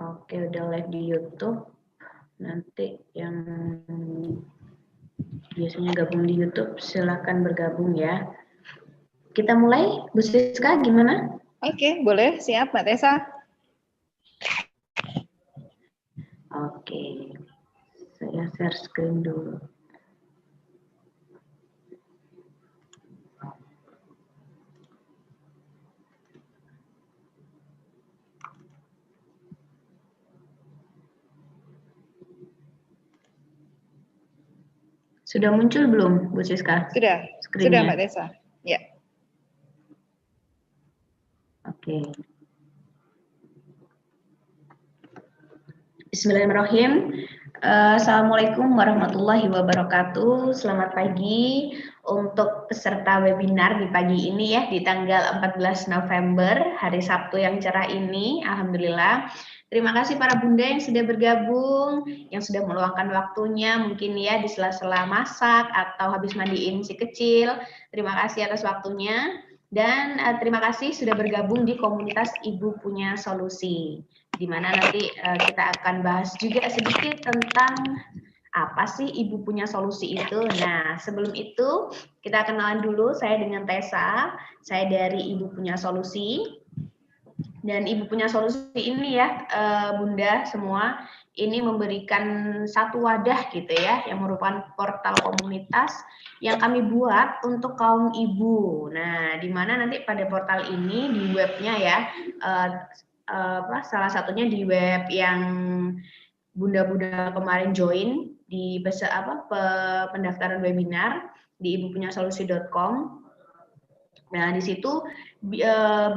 Oke, udah live di YouTube. Nanti yang biasanya gabung di YouTube, silakan bergabung ya. Kita mulai, Bu Siska, gimana? Oke, boleh. Siap, Mbak Tessa. Oke, saya share screen dulu. Sudah muncul belum, Bu Siska? Sudah, sudah Mbak Tessa. Ya. Oke. Bismillahirrahmanirrahim. Assalamualaikum warahmatullahi wabarakatuh. Selamat pagi untuk peserta webinar di pagi ini ya, di tanggal 14 November, hari Sabtu yang cerah ini. Alhamdulillah. Terima kasih para bunda yang sudah bergabung, yang sudah meluangkan waktunya mungkin ya di sela-sela masak atau habis mandiin si kecil. Terima kasih atas waktunya. Dan terima kasih sudah bergabung di komunitas Ibu Punya Solusi, di mana nanti kita akan bahas juga sedikit tentang apa sih Ibu Punya Solusi itu. Nah, sebelum itu kita kenalan dulu, saya dengan Tessa, saya dari Ibu Punya Solusi. Dan Ibu Punya Solusi ini ya, Bunda semua, ini memberikan satu wadah gitu ya, yang merupakan portal komunitas yang kami buat untuk kaum ibu. Nah, di mana nanti pada portal ini di webnya ya, salah satunya di web yang bunda-bunda kemarin join di pendaftaran webinar di ibupunyasolusi.com. Nah, di situ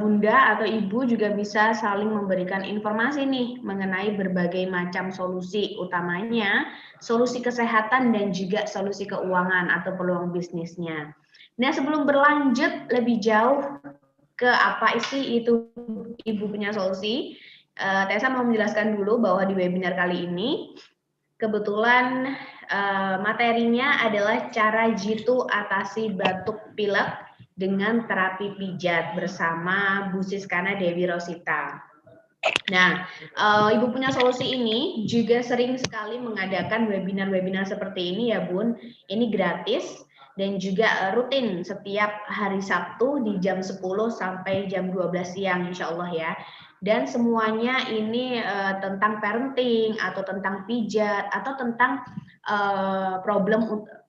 bunda atau ibu juga bisa saling memberikan informasi nih mengenai berbagai macam solusi, utamanya solusi kesehatan dan juga solusi keuangan atau peluang bisnisnya. Nah, sebelum berlanjut lebih jauh ke apa sih itu Ibu Punya Solusi, Tessa mau menjelaskan dulu bahwa di webinar kali ini kebetulan materinya adalah cara jitu atasi batuk pilek dengan terapi pijat bersama Bu Siskana Dewi Rosita. Nah, Ibu Punya Solusi ini juga sering sekali mengadakan webinar-webinar seperti ini ya Bun. Ini gratis dan juga rutin setiap hari Sabtu di jam 10 sampai jam 12 siang insya Allah ya. Dan semuanya ini tentang parenting atau tentang pijat atau tentang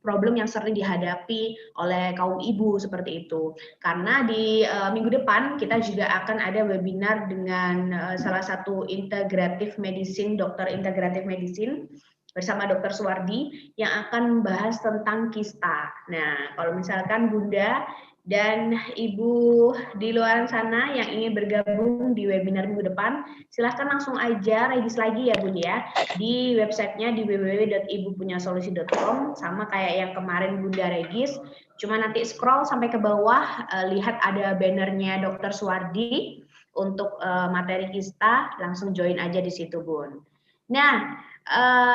problem yang sering dihadapi oleh kaum ibu seperti itu. Karena di minggu depan kita juga akan ada webinar dengan salah satu integratif medicine, dokter integratif medicine bersama Dr. Suwardi yang akan membahas tentang kista. Nah, kalau misalkan Bunda dan Ibu di luar sana yang ingin bergabung di webinar minggu depan, silahkan langsung aja regis lagi ya Bun ya, di websitenya di www.ibupunyasolusi.com, sama kayak yang kemarin Bunda regis, cuma nanti scroll sampai ke bawah, lihat ada bannernya Dr. Suwardi untuk materi kista, langsung join aja di situ Bun. Nah,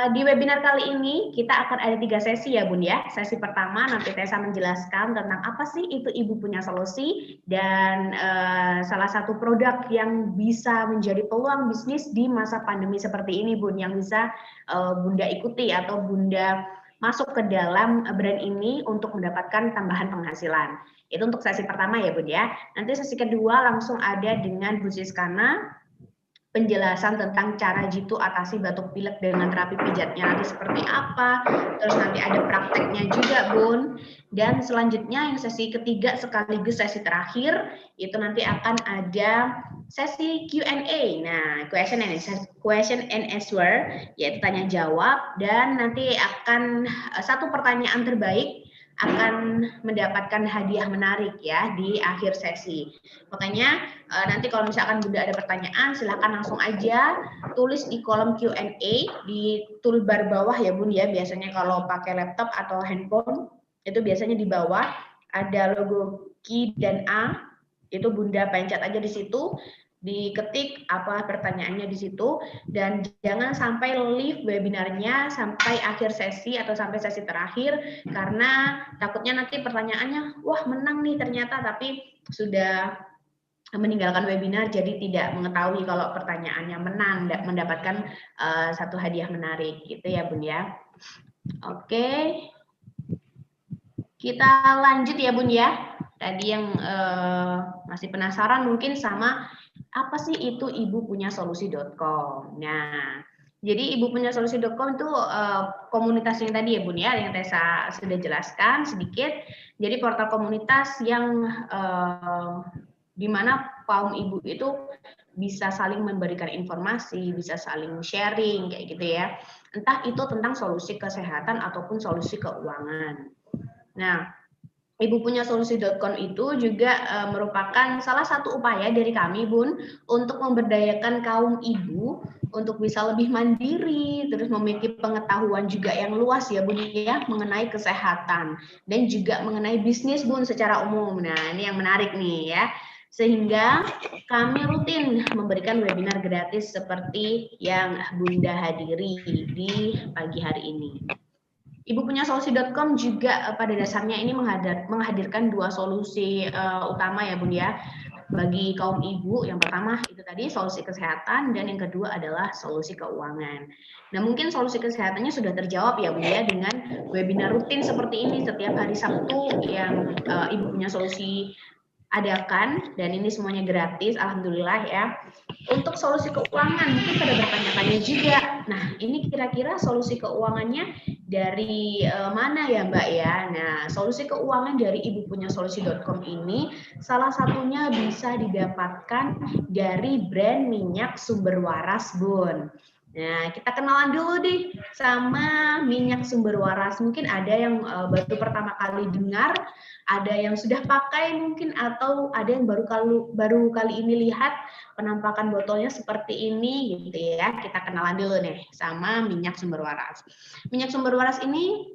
di webinar kali ini kita akan ada 3 sesi ya Bun ya. Sesi pertama nanti Tessa menjelaskan tentang apa sih itu Ibu Punya Solusi dan salah satu produk yang bisa menjadi peluang bisnis di masa pandemi seperti ini Bun, yang bisa Bunda ikuti atau Bunda masuk ke dalam brand ini untuk mendapatkan tambahan penghasilan. Itu untuk sesi pertama ya Bun ya. Nanti sesi kedua langsung ada dengan Bu Siskana, penjelasan tentang cara jitu atasi batuk pilek dengan terapi pijatnya nanti seperti apa, terus nanti ada prakteknya juga Bun, dan selanjutnya yang sesi ketiga sekaligus sesi terakhir itu nanti akan ada sesi Q&A. Nah, question and answer, yaitu tanya jawab, dan nanti akan satu pertanyaan terbaik akan mendapatkan hadiah menarik ya di akhir sesi. Makanya nanti kalau misalkan Bunda ada pertanyaan, silakan langsung aja tulis di kolom Q&A di toolbar bawah ya Bun ya. Biasanya kalau pakai laptop atau handphone itu biasanya di bawah ada logo Q dan A, itu Bunda pencet aja di situ, diketik apa pertanyaannya di situ, dan jangan sampai leave webinarnya sampai akhir sesi atau sampai sesi terakhir, karena takutnya nanti pertanyaannya wah menang nih ternyata, tapi sudah meninggalkan webinar jadi tidak mengetahui kalau pertanyaannya menang, mendapatkan satu hadiah menarik gitu ya Bun ya. Oke, kita lanjut ya Bun ya. Tadi yang masih penasaran mungkin sama apa sih itu ibupunyasolusi.com. Nah, jadi ibupunyasolusi.com itu komunitasnya tadi ya Bun ya, yang Tessa sudah jelaskan sedikit. Jadi portal komunitas yang di mana kaum ibu itu bisa saling memberikan informasi, bisa saling sharing kayak gitu ya. Entah itu tentang solusi kesehatan ataupun solusi keuangan. Nah, ibupunyasolusi.com itu juga merupakan salah satu upaya dari kami Bun untuk memberdayakan kaum ibu untuk bisa lebih mandiri, terus memiliki pengetahuan juga yang luas ya Bun ya mengenai kesehatan dan juga mengenai bisnis Bun secara umum. Nah, ini yang menarik nih ya. Sehingga kami rutin memberikan webinar gratis seperti yang Bunda hadiri di pagi hari ini. Ibupunyasolusi.com juga pada dasarnya ini menghadirkan dua solusi utama ya Bun ya bagi kaum ibu. Yang pertama itu tadi solusi kesehatan dan yang kedua adalah solusi keuangan. Nah mungkin solusi kesehatannya sudah terjawab ya Bun ya dengan webinar rutin seperti ini setiap hari Sabtu yang Ibu Punya Solusi adakan, dan ini semuanya gratis, alhamdulillah ya. Untuk solusi keuangan mungkin pada bertanya-tanya juga. Nah, ini kira-kira solusi keuangannya dari mana ya Mbak ya? Nah, solusi keuangan dari ibupunyasolusi.com ini salah satunya bisa didapatkan dari brand minyak sumber waras Bun. Nah, kita kenalan dulu deh sama minyak sumber waras. Mungkin ada yang baru pertama kali dengar, ada yang sudah pakai mungkin, atau ada yang baru kali ini lihat penampakan botolnya seperti ini gitu ya. Kita kenalan dulu nih sama minyak sumber waras. Minyak sumber waras ini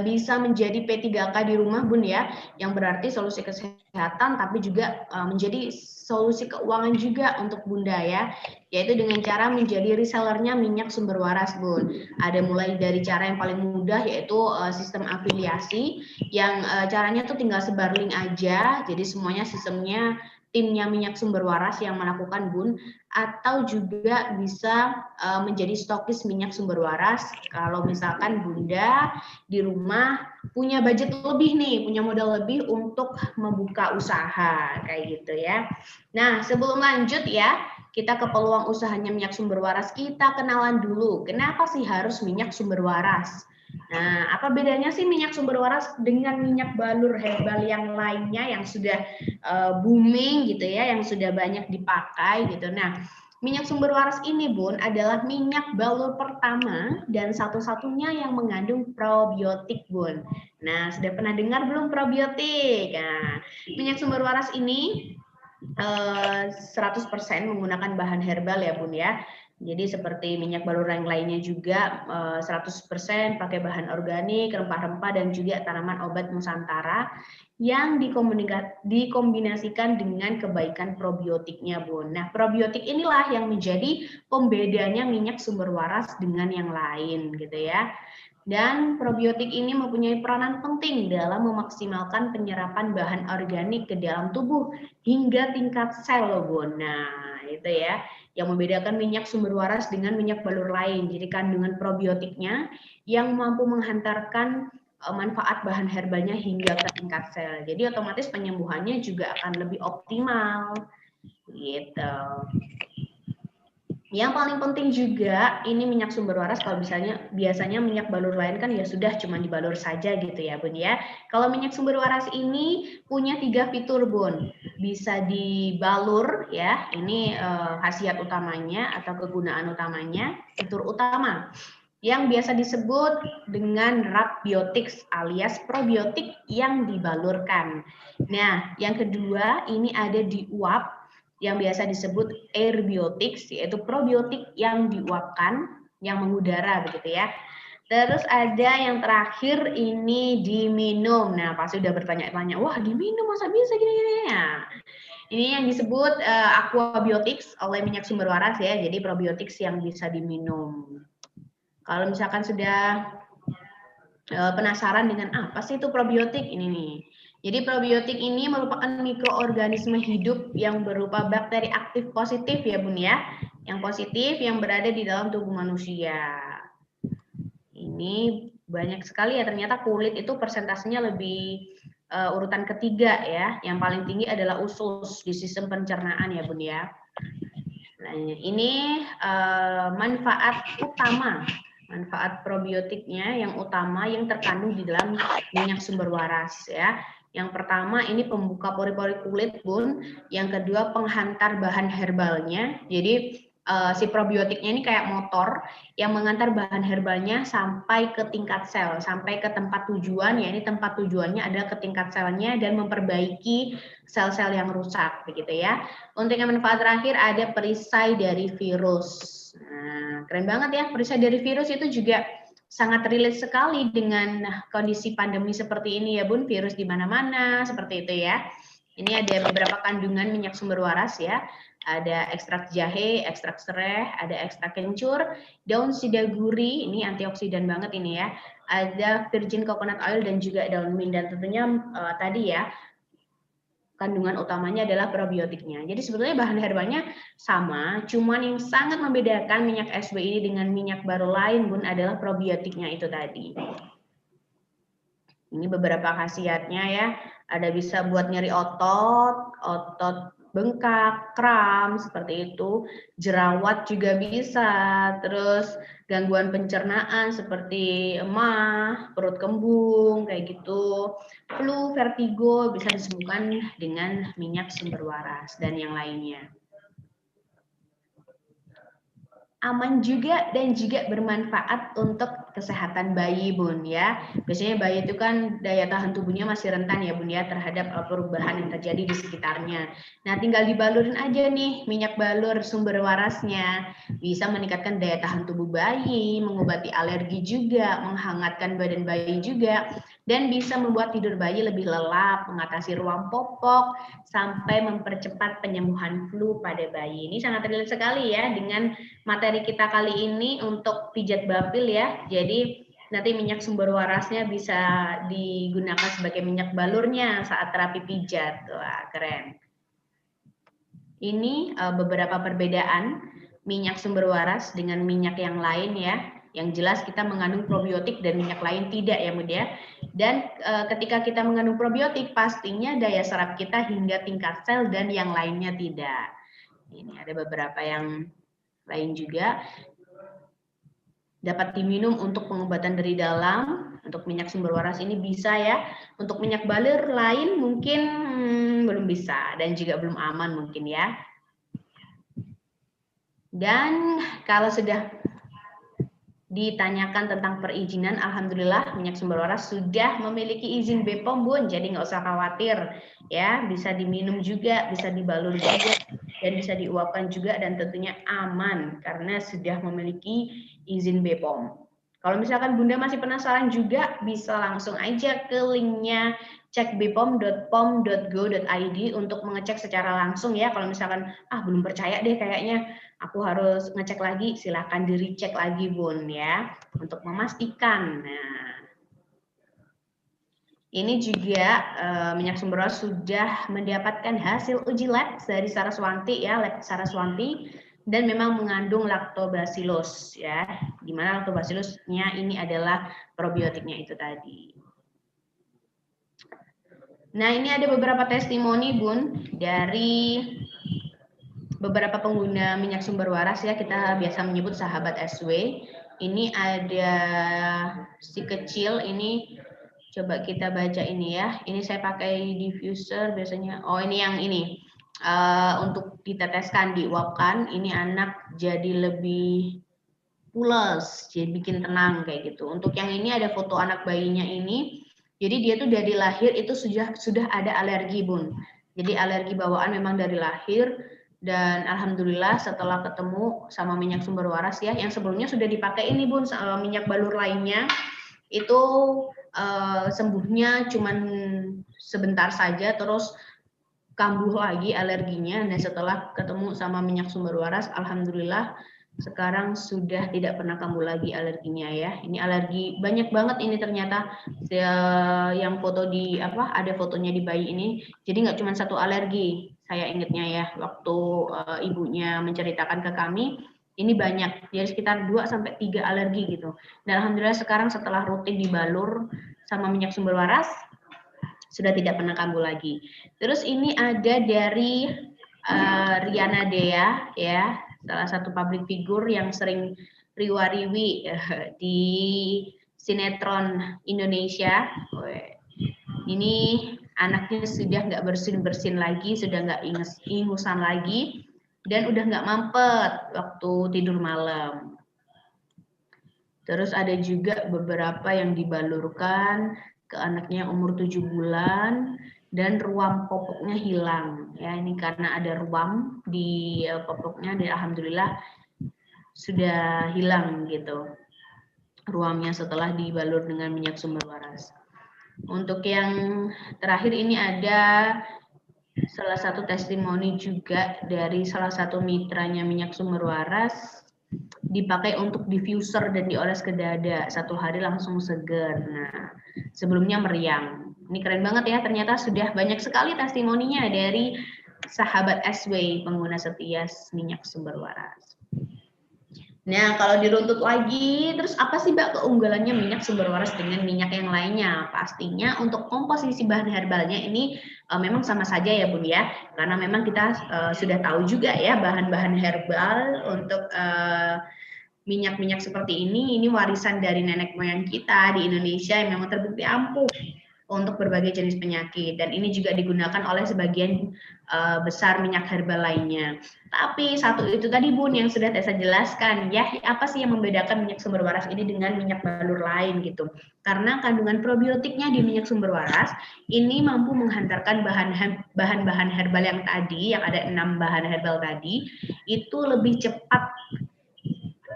bisa menjadi P3K di rumah Bun ya, yang berarti solusi kesehatan tapi juga menjadi solusi keuangan juga untuk Bunda ya, yaitu dengan cara menjadi resellernya minyak sumber waras Bun. Ada mulai dari cara yang paling mudah yaitu sistem afiliasi yang caranya tuh tinggal sebar link aja, jadi semuanya sistemnya timnya minyak sumber waras yang melakukan Bun, atau juga bisa menjadi stokis minyak sumber waras kalau misalkan Bunda di rumah punya budget lebih nih, punya modal lebih untuk membuka usaha kayak gitu ya. Nah, sebelum lanjut ya, kita ke peluang usahanya minyak sumber waras, kita kenalan dulu. Kenapa sih harus minyak sumber waras? Nah, apa bedanya sih minyak sumber waras dengan minyak balur herbal yang lainnya yang sudah booming gitu ya, yang sudah banyak dipakai gitu. Nah, minyak sumber waras ini Bun adalah minyak balur pertama dan satu-satunya yang mengandung probiotik Bun. Nah, sudah pernah dengar belum probiotik? Nah, minyak sumber waras ini 100% menggunakan bahan herbal ya Bun ya. Jadi seperti minyak balur yang lainnya juga 100% pakai bahan organik, rempah-rempah dan juga tanaman obat Nusantara yang dikombinasikan dengan kebaikan probiotiknya Bun. Nah, probiotik inilah yang menjadi pembedanya minyak sumber waras dengan yang lain gitu ya. Dan probiotik ini mempunyai peranan penting dalam memaksimalkan penyerapan bahan organik ke dalam tubuh hingga tingkat sel loh Bun. Nah, itu ya yang membedakan minyak sumber waras dengan minyak balur lain. Jadi kandungan probiotiknya yang mampu menghantarkan manfaat bahan herbalnya hingga ke tingkat sel. Jadi otomatis penyembuhannya juga akan lebih optimal. Gitu. Yang paling penting juga ini minyak sumber waras, kalau biasanya minyak balur lain kan ya sudah cuma dibalur saja gitu ya Bun ya. Kalau minyak sumber waras ini punya 3 fitur Bun. Bisa dibalur ya, ini khasiat utamanya atau kegunaan utamanya, fitur utama. yang biasa disebut dengan Rabbiotics alias probiotik yang dibalurkan. Nah, yang kedua ini ada di uap yang biasa disebut Airbiotics, yaitu probiotik yang diuapkan, yang mengudara begitu ya. Terus ada yang terakhir ini diminum. Nah, pasti udah bertanya-tanya, wah diminum masa bisa gini-gini ya? Ini yang disebut aquabiotics oleh minyak sumber waras ya, jadi probiotik yang bisa diminum. Kalau misalkan sudah penasaran dengan apa sih itu probiotik ini nih. Jadi probiotik ini merupakan mikroorganisme hidup yang berupa bakteri aktif positif ya Bun ya. Yang positif yang berada di dalam tubuh manusia. Ini banyak sekali ya, ternyata kulit itu persentasenya lebih urutan ketiga ya. Yang paling tinggi adalah usus di sistem pencernaan ya Bun ya. Nah, ini manfaat utama. Manfaat probiotiknya yang utama yang terkandung di dalam minyak sumber waras ya. Yang pertama ini pembuka pori-pori kulit Bun. Yang kedua penghantar bahan herbalnya. Jadi si probiotiknya ini kayak motor yang mengantar bahan herbalnya sampai ke tingkat sel, sampai ke tempat tujuan. Ya ini tempat tujuannya adalah ke tingkat selnya dan memperbaiki sel-sel yang rusak begitu ya. Untuk yang manfaat terakhir ada perisai dari virus. Nah, keren banget ya, perisai dari virus itu juga sangat relate sekali dengan kondisi pandemi seperti ini ya Bun, virus di mana-mana seperti itu ya. Ini ada beberapa kandungan minyak sumber waras ya. Ada ekstrak jahe, ekstrak serai, ada ekstrak kencur, daun sidaguri, ini antioksidan banget ini ya. Ada virgin coconut oil dan juga daun mint, dan tentunya tadi ya kandungan utamanya adalah probiotiknya. Jadi sebetulnya bahan herbalnya sama, cuman yang sangat membedakan minyak SW ini dengan minyak baru lain Bun adalah probiotiknya itu tadi. Ini beberapa khasiatnya ya. Ada bisa buat nyeri otot, otot bengkak, kram seperti itu. Jerawat juga bisa. Terus gangguan pencernaan seperti emah, perut kembung kayak gitu. Flu, vertigo bisa disembuhkan dengan minyak sumber waras dan yang lainnya. Aman juga dan juga bermanfaat untuk kesehatan bayi Bun ya. Biasanya bayi itu kan daya tahan tubuhnya masih rentan ya Bun ya terhadap perubahan yang terjadi di sekitarnya. Nah, tinggal dibalurin aja nih minyak balur sumber warasnya. Bisa meningkatkan daya tahan tubuh bayi, mengobati alergi juga, menghangatkan badan bayi juga, dan bisa membuat tidur bayi lebih lelap, mengatasi ruam popok, sampai mempercepat penyembuhan flu pada bayi. Ini sangat relate sekali ya dengan materi kita kali ini untuk pijat bapil ya. Jadi nanti minyak sumber warasnya bisa digunakan sebagai minyak balurnya saat terapi pijat. Wah, keren. Ini beberapa perbedaan minyak sumber waras dengan minyak yang lain ya. Yang jelas kita mengandung probiotik dan minyak lain tidak ya Bud ya. Dan ketika kita mengandung probiotik pastinya daya serap kita hingga tingkat sel dan yang lainnya tidak. Ini ada beberapa yang lain juga. Dapat diminum untuk pengobatan dari dalam. Untuk minyak sumber waras ini bisa ya. Untuk minyak balir lain mungkin belum bisa dan juga belum aman mungkin ya. Dan kalau sudah ditanyakan tentang perizinan, alhamdulillah minyak sumber waras sudah memiliki izin BPOM Bun, jadi nggak usah khawatir ya, bisa diminum juga, bisa dibalur juga, dan bisa diuapkan juga, dan tentunya aman karena sudah memiliki izin BPOM. Kalau misalkan Bunda masih penasaran juga, bisa langsung aja ke linknya cekbpom.pom.go.id untuk mengecek secara langsung ya. Kalau misalkan belum percaya deh kayaknya aku harus ngecek lagi, silakan di-recheck lagi Bun ya untuk memastikan. Nah, ini juga minyak sumber waras sudah mendapatkan hasil uji lab dari Saraswanti ya, lab Saraswanti, dan memang mengandung lactobacillus ya. Di mana lactobacillusnya ini adalah probiotiknya itu tadi. Nah, ini ada beberapa testimoni Bun dari beberapa pengguna minyak sumber waras ya, kita biasa menyebut sahabat SW. Ini ada si kecil ini, coba kita baca ini ya. Ini saya pakai diffuser biasanya. Oh, ini yang ini. Untuk diteteskan, diuapkan, ini anak jadi lebih pules, jadi bikin tenang kayak gitu. Untuk yang ini ada foto anak bayinya ini, jadi dia tuh dari lahir itu sudah ada alergi, Bun. Jadi alergi bawaan memang dari lahir, dan alhamdulillah setelah ketemu sama minyak sumber waras ya, yang sebelumnya sudah dipakai ini, Bun, minyak balur lainnya, itu sembuhnya cuman sebentar saja, terus kambuh lagi alerginya. Dan setelah ketemu sama minyak sumber waras, alhamdulillah sekarang sudah tidak pernah kambuh lagi alerginya ya. Ini alergi banyak banget ini ternyata, yang foto di ada fotonya di bayi ini. Jadi nggak cuma satu alergi, saya ingatnya ya, waktu ibunya menceritakan ke kami, ini banyak, jadi sekitar 2-3 alergi gitu. Dan alhamdulillah sekarang setelah rutin dibalur sama minyak sumber waras, sudah tidak pernah kambuh lagi. Terus ini ada dari Riana Dea ya, salah satu public figure yang sering riwariwi di sinetron Indonesia. Ini anaknya sudah nggak bersin-bersin lagi, sudah nggak ingusan lagi, dan udah nggak mampet waktu tidur malam. Terus ada juga beberapa yang dibalurkan ke anaknya umur 7 bulan dan ruam popoknya hilang. Ya, ini karena ada ruam di popoknya, dan alhamdulillah sudah hilang gitu ruamnya setelah dibalur dengan minyak sumber waras. Untuk yang terakhir ini ada salah satu testimoni juga dari salah satu mitranya minyak sumber waras, dipakai untuk diffuser dan dioles ke dada, 1 hari langsung seger. Nah, sebelumnya meriang. Ini keren banget ya, ternyata sudah banyak sekali testimoninya dari sahabat SW pengguna setia minyak sumber waras. Nah, kalau diruntut lagi, terus apa sih Mbak keunggulannya minyak sumber waras dengan minyak yang lainnya? Pastinya untuk komposisi bahan herbalnya ini memang sama saja ya Bun ya, karena memang kita sudah tahu juga ya bahan-bahan herbal untuk minyak-minyak seperti ini warisan dari nenek moyang kita di Indonesia yang memang terbukti ampuh untuk berbagai jenis penyakit, dan ini juga digunakan oleh sebagian besar minyak herbal lainnya. Tapi satu itu tadi Bun yang sudah saya jelaskan ya, apa sih yang membedakan minyak sumber waras ini dengan minyak balur lain gitu. Karena kandungan probiotiknya di minyak sumber waras ini mampu menghantarkan bahan-bahan herbal yang tadi, yang ada 6 bahan herbal tadi, itu lebih cepat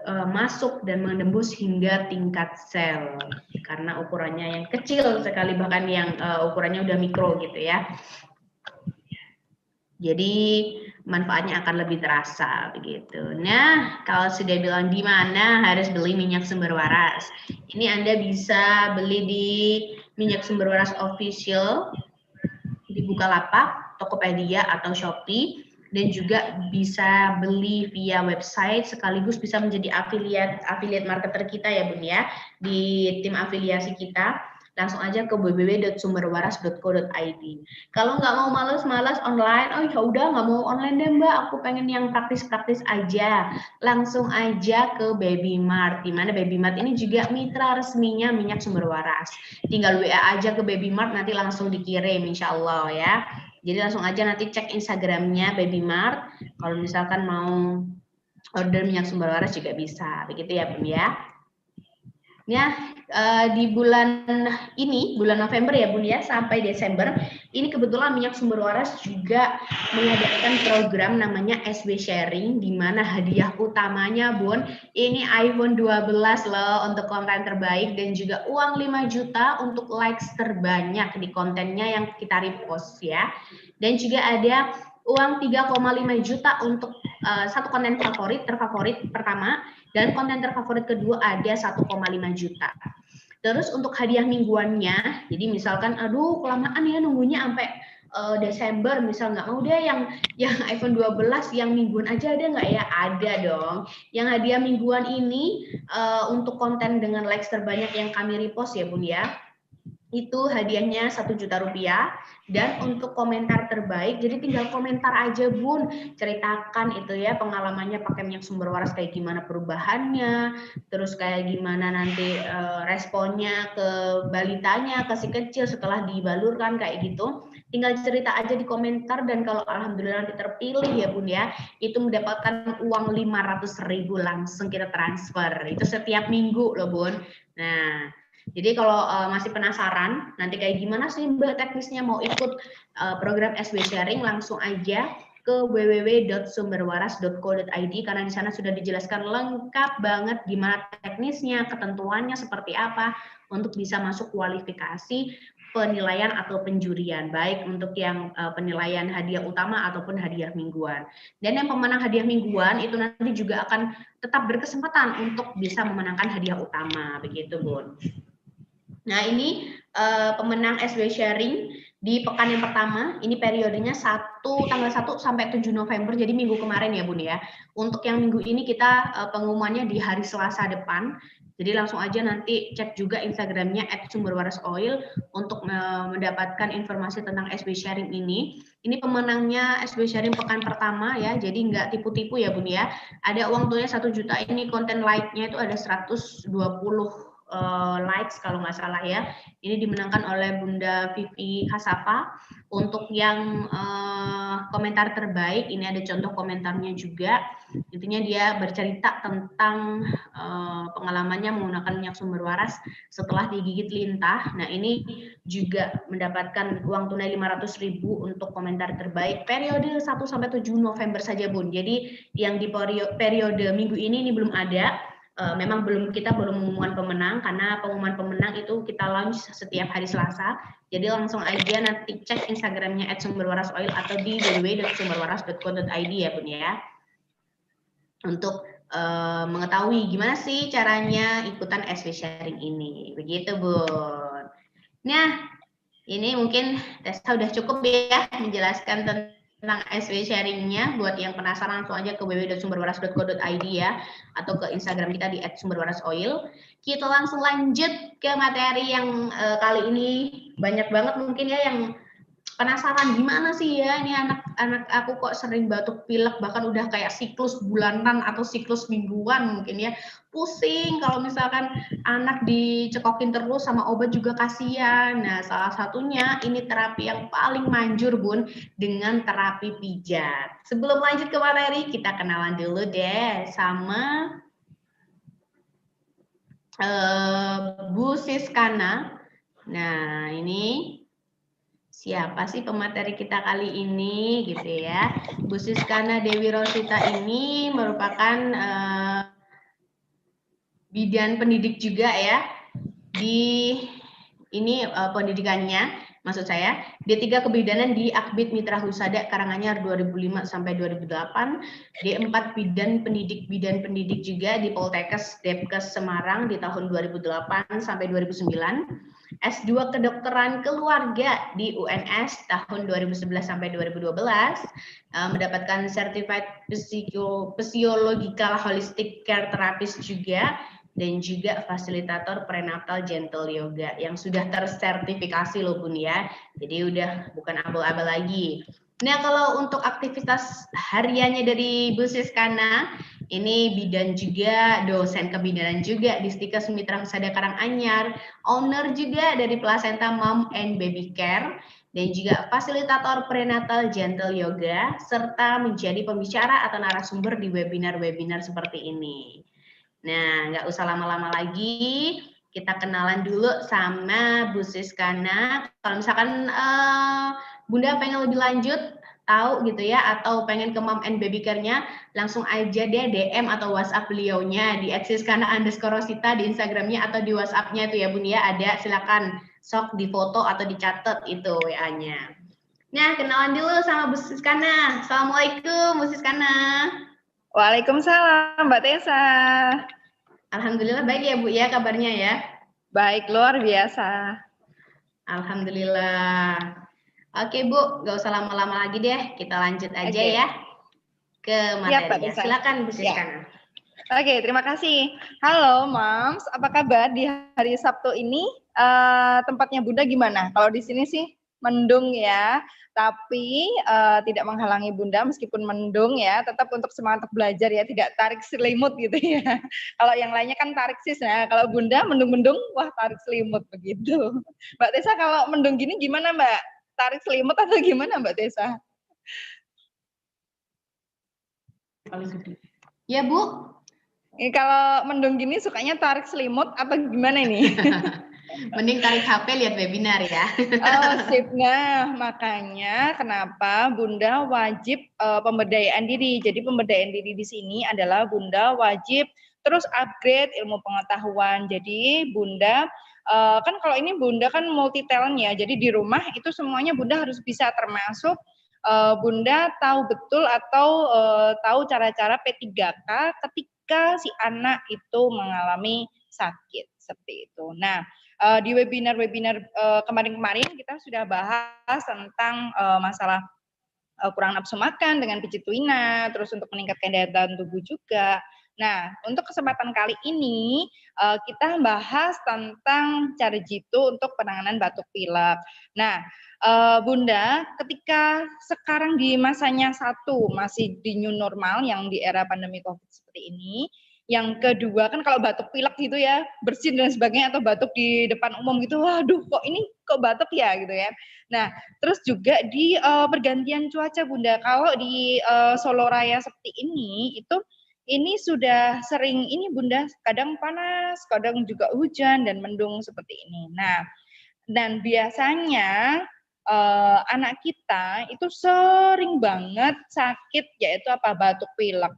masuk dan menembus hingga tingkat sel, karena ukurannya yang kecil sekali, bahkan yang ukurannya udah mikro gitu ya. Jadi manfaatnya akan lebih terasa begitu. Nah, kalau sudah bilang di mana harus beli minyak sumber waras, ini Anda bisa beli di Minyak Sumber Waras Official di Bukalapak, Tokopedia atau Shopee, dan juga bisa beli via website, sekaligus bisa menjadi affiliate marketer kita ya Bun ya, di tim afiliasi kita. Langsung aja ke www.sumberwaras.co.id. Kalau nggak mau malas online, oh ya udah nggak mau online deh Mbak, aku pengen yang praktis-praktis aja, langsung aja ke Baby Mart. Di mana Baby Mart ini juga mitra resminya Minyak Sumber Waras. Tinggal WA aja ke Baby Mart, nanti langsung dikirim insya Allah ya. Jadi langsung aja nanti cek Instagramnya Baby Mart. Kalau misalkan mau order minyak sumber waras juga bisa, begitu ya Bun ya. Ya, di bulan ini, bulan November ya Bun ya, sampai Desember, ini kebetulan Minyak Sumber Waras juga mengadakan program namanya SW Sharing, di mana hadiah utamanya Bun, ini iPhone 12 loh untuk konten terbaik, dan juga uang 5 juta untuk likes terbanyak di kontennya yang kita repost ya. Dan juga ada uang 3,5 juta untuk satu konten terfavorit pertama, dan konten terfavorit kedua ada 1,5 juta. Terus untuk hadiah mingguannya, jadi misalkan aduh kelamaan ya nunggunya sampai Desember, misal nggak mau deh yang iPhone 12 yang mingguan aja, ada nggak ya? Ada dong. Yang hadiah mingguan ini untuk konten dengan likes terbanyak yang kami repost ya Bun ya, itu hadiahnya 1 juta rupiah. Dan untuk komentar terbaik, jadi tinggal komentar aja Bun, ceritakan itu ya pengalamannya pakai minyak sumber waras kayak gimana perubahannya, terus kayak gimana nanti responnya ke balitanya, ke si kecil setelah dibalurkan kayak gitu. Tinggal cerita aja di komentar, dan kalau alhamdulillah nanti terpilih ya Bun ya, itu mendapatkan uang 500.000 langsung kita transfer. Itu setiap minggu loh Bun. Nah, jadi kalau masih penasaran nanti kayak gimana sih Mbak teknisnya mau ikut program SW Sharing, langsung aja ke www.sumberwaras.co.id karena di sana sudah dijelaskan lengkap banget gimana teknisnya, ketentuannya seperti apa untuk bisa masuk kualifikasi penilaian atau penjurian, baik untuk yang penilaian hadiah utama ataupun hadiah mingguan. Dan yang pemenang hadiah mingguan itu nanti juga akan tetap berkesempatan untuk bisa memenangkan hadiah utama, begitu Bun. Nah, ini pemenang SW Sharing di pekan yang pertama, ini periodenya tanggal 1 sampai 7 November, jadi minggu kemarin ya Bun ya. Untuk yang minggu ini kita pengumumannya di hari Selasa depan, jadi langsung aja nanti cek juga Instagramnya @sumberwarasoil untuk mendapatkan informasi tentang SW Sharing ini. Ini pemenangnya SW Sharing pekan pertama ya, jadi nggak tipu-tipu ya Bun ya. Ada uang tunai 1 juta, ini konten like-nya itu ada 120 likes kalau nggak salah ya. Ini dimenangkan oleh Bunda Vivi Hasafa. Untuk yang komentar terbaik, ini ada contoh komentarnya juga. Intinya dia bercerita tentang pengalamannya menggunakan minyak sumber waras setelah digigit lintah. Nah, ini juga mendapatkan uang tunai 500.000 untuk komentar terbaik periode 1 sampai 7 November saja Bun. Jadi yang di periode minggu ini belum ada. Memang kita belum mengumumkan pemenang karena pengumuman pemenang itu kita launch setiap hari Selasa. Jadi langsung aja nanti cek Instagramnya @sumberwarasoil atau di www.sumberwaras.co.id ya Bun ya. Untuk mengetahui gimana sih caranya ikutan SW Sharing ini. Begitu Bun. Nah, ini mungkin Tessa udah cukup ya menjelaskan tentang SW Sharing-nya. Buat yang penasaran langsung aja ke www.sumberwaras.co.id ya, atau ke Instagram kita di @sumberwarasoil. Kita langsung lanjut ke materi yang kali ini banyak banget mungkin ya yang penasaran gimana sih ya ini anak aku kok sering batuk pilek, bahkan udah kayak siklus bulanan atau siklus mingguan mungkin ya, pusing kalau misalkan anak dicekokin terus sama obat juga kasihan. Nah, salah satunya ini terapi yang paling manjur Bun, dengan terapi pijat. Sebelum lanjut ke materi, kita kenalan dulu deh sama Bu Siskana. Nah, ini siapa sih pemateri kita kali ini gitu ya. Bu Siskana Dewi Rosita ini merupakan bidan pendidik juga ya. Di ini pendidikannya, maksud saya D3 Kebidanan di Akbid Mitra Husada Karanganyar 2005 sampai 2008, D4 bidan pendidik juga di Poltekkes Depkes Semarang di tahun 2008 sampai 2009. S2 Kedokteran Keluarga di UNS tahun 2011 sampai 2012, mendapatkan Certified Physiological Holistic Care Therapist juga, dan juga fasilitator prenatal gentle yoga yang sudah tersertifikasi loh Bun ya. Jadi udah bukan abal-abal lagi. Nah, kalau untuk aktivitas hariannya dari Bu Siskana, ini bidan juga, dosen kebidanan juga di Stikes Mitra Husada Karanganyar, owner juga dari Placenta Mom and Baby Care, dan juga fasilitator prenatal gentle yoga, serta menjadi pembicara atau narasumber di webinar-webinar seperti ini. Nah, nggak usah lama-lama lagi, kita kenalan dulu sama Bu Siskana. Kalau misalkan Bunda pengen lebih lanjut, tahu gitu ya, atau pengen ke Mom and Baby Care-nya, langsung aja deh DM atau WhatsApp beliaunya di @siskana_rosita di Instagramnya atau di WhatsApp-nya itu ya Bun ya, ada, silakan sok di foto atau dicatat itu WA-nya. Nah, kenalan dulu sama Bu Siskana. Assalamualaikum Bu Siskana. Waalaikumsalam Mbak Tessa. Alhamdulillah baik ya Bu ya kabarnya ya. Baik, luar biasa. Alhamdulillah. Oke Bu, nggak usah lama-lama lagi deh, kita lanjut aja ya ke materinya. Silakan Bu Siskana. Oke, terima kasih. Halo Moms, apa kabar di hari Sabtu ini? tempatnya Bunda gimana? Kalau di sini sih mendung ya, tapi tidak menghalangi Bunda meskipun mendung ya, tetap untuk semangat belajar ya, tidak tarik selimut gitu ya. Kalau yang lainnya kan tarik sis, nah kalau Bunda mendung-mendung, wah tarik selimut begitu. Mbak Tessa kalau mendung gini gimana Mbak? Tarik selimut atau gimana Mbak Tessa? Ya Bu. Kalau mendung gini sukanya tarik selimut atau gimana ini? Mending tarik HP lihat webinar ya. Oh, sip. Nah, makanya kenapa Bunda wajib pemberdayaan diri. Jadi pemberdayaan diri di sini adalah Bunda wajib terus upgrade ilmu pengetahuan. Jadi Bunda kan kalau ini Bunda kan multi talent ya. Jadi di rumah itu semuanya Bunda harus bisa, termasuk Bunda tahu betul atau tahu cara-cara P3K ketika si anak itu mengalami sakit seperti itu. Nah, di webinar-webinar kemarin-kemarin kita sudah bahas tentang masalah kurang nafsu makan dengan pijit tuina, terus untuk meningkatkan daya tahan tubuh juga. Nah, untuk kesempatan kali ini kita bahas tentang cara jitu untuk penanganan batuk pilek. Nah, Bunda, ketika sekarang di masanya satu masih di new normal yang di era pandemi COVID seperti ini, yang kedua kan kalau batuk pilek gitu ya, bersin dan sebagainya atau batuk di depan umum gitu, waduh kok ini kok batuk ya gitu ya. Nah, terus juga di pergantian cuaca Bunda, kalau di Solo Raya seperti ini itu ini sudah sering ini Bunda, kadang panas, kadang juga hujan dan mendung seperti ini. Nah, dan biasanya anak kita itu sering banget sakit yaitu apa? Batuk pilek.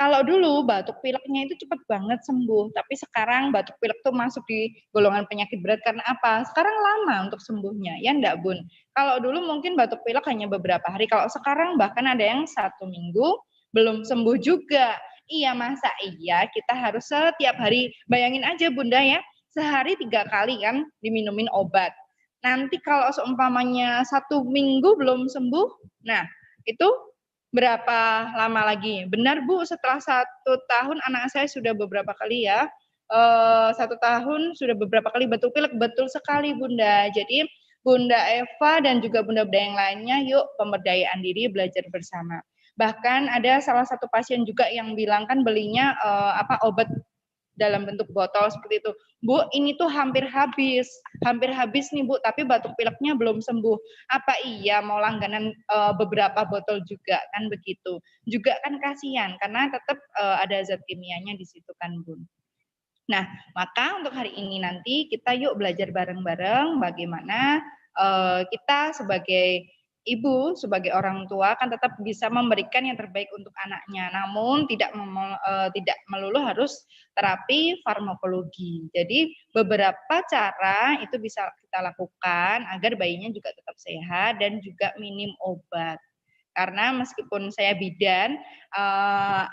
Kalau dulu batuk pileknya itu cepat banget sembuh, tapi sekarang batuk pilek tuh masuk di golongan penyakit berat karena apa? Sekarang lama untuk sembuhnya, ya enggak Bun? Kalau dulu mungkin batuk pilek hanya beberapa hari, kalau sekarang bahkan ada yang 1 minggu belum sembuh juga. Iya, masa iya kita harus setiap hari, bayangin aja Bunda ya, sehari 3 kali kan diminumin obat. Nanti kalau seumpamanya 1 minggu belum sembuh, nah itu berapa lama lagi? Benar Bu, setelah 1 tahun anak saya sudah beberapa kali ya, 1 tahun sudah beberapa kali batuk pilek, betul sekali Bunda. Jadi Bunda Eva dan juga Bunda-bunda yang lainnya, yuk pemberdayaan diri belajar bersama. Bahkan ada salah satu pasien juga yang bilang kan belinya obat dalam bentuk botol seperti itu. Bu, ini tuh hampir habis nih Bu, tapi batuk pileknya belum sembuh. Apa iya mau langganan beberapa botol juga kan begitu. Juga kan kasihan karena tetap ada zat kimianya di situ kan Bun. Nah, maka untuk hari ini nanti kita yuk belajar bareng-bareng bagaimana kita sebagai ibu, sebagai orang tua kan tetap bisa memberikan yang terbaik untuk anaknya. Namun tidak melulu harus terapi farmakologi. Jadi beberapa cara itu bisa kita lakukan agar bayinya juga tetap sehat dan juga minim obat. Karena meskipun saya bidan,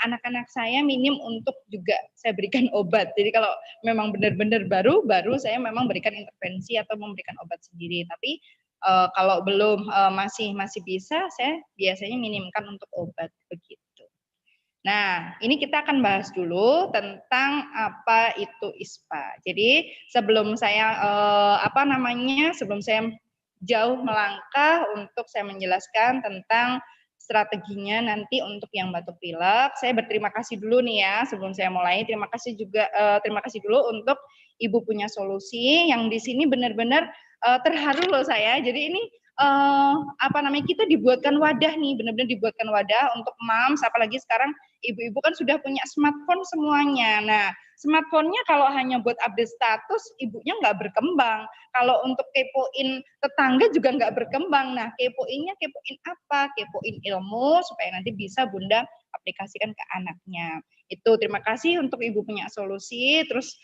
anak-anak saya minim untuk juga saya berikan obat. Jadi kalau memang benar-benar baru saya memang berikan intervensi atau memberikan obat sendiri. Tapi kalau belum masih bisa, saya biasanya minimkan untuk obat begitu. Nah, ini kita akan bahas dulu tentang apa itu ISPA. Jadi sebelum saya sebelum saya jauh melangkah untuk saya menjelaskan tentang strateginya nanti untuk yang batuk pilek. Saya berterima kasih dulu nih ya sebelum saya mulai. Terima kasih dulu untuk Ibu Punya Solusi yang di sini benar-benar terharu loh saya. Jadi ini kita dibuatkan wadah nih, benar-benar dibuatkan wadah untuk moms, apalagi sekarang ibu-ibu kan sudah punya smartphone semuanya. Nah, smartphone-nya kalau hanya buat update status, ibunya nggak berkembang. Kalau untuk kepoin tetangga juga nggak berkembang. Nah, kepoin apa? Kepoin ilmu supaya nanti bisa Bunda aplikasikan ke anaknya. Itu terima kasih untuk Ibu Punya Solusi. Terus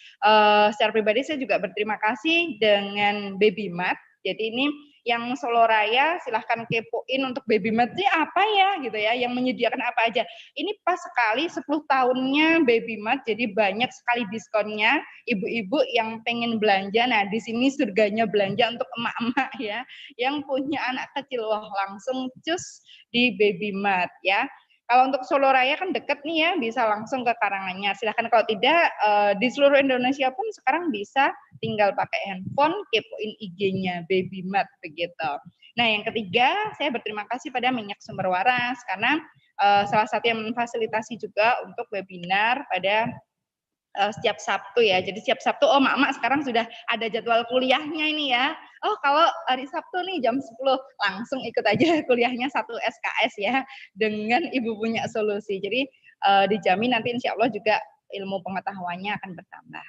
secara pribadi saya juga berterima kasih dengan Baby Mat. Jadi ini yang Solo Raya silahkan kepoin untuk Baby Mat ini apa ya gitu ya, yang menyediakan apa aja. Ini pas sekali 10 tahunnya Baby Mat, jadi banyak sekali diskonnya ibu-ibu yang pengen belanja. Nah, di sini surganya belanja untuk emak-emak ya, yang punya anak kecil. Wah, langsung cus di Baby Mat ya. Kalau untuk Solo Raya kan deket nih ya, bisa langsung ke Karanganyar. Silahkan kalau tidak, di seluruh Indonesia pun sekarang bisa tinggal pakai handphone, kepoin IG-nya Baby Mart begitu. Nah, yang ketiga, saya berterima kasih pada Minyak Sumber Waras karena salah satu yang memfasilitasi juga untuk webinar pada setiap Sabtu ya. Jadi setiap Sabtu, oh mak-mak sekarang sudah ada jadwal kuliahnya ini ya. Oh kalau hari Sabtu nih jam 10 langsung ikut aja kuliahnya 1 SKS ya dengan Ibu Punya Solusi. Jadi dijamin nanti insya Allah juga ilmu pengetahuannya akan bertambah.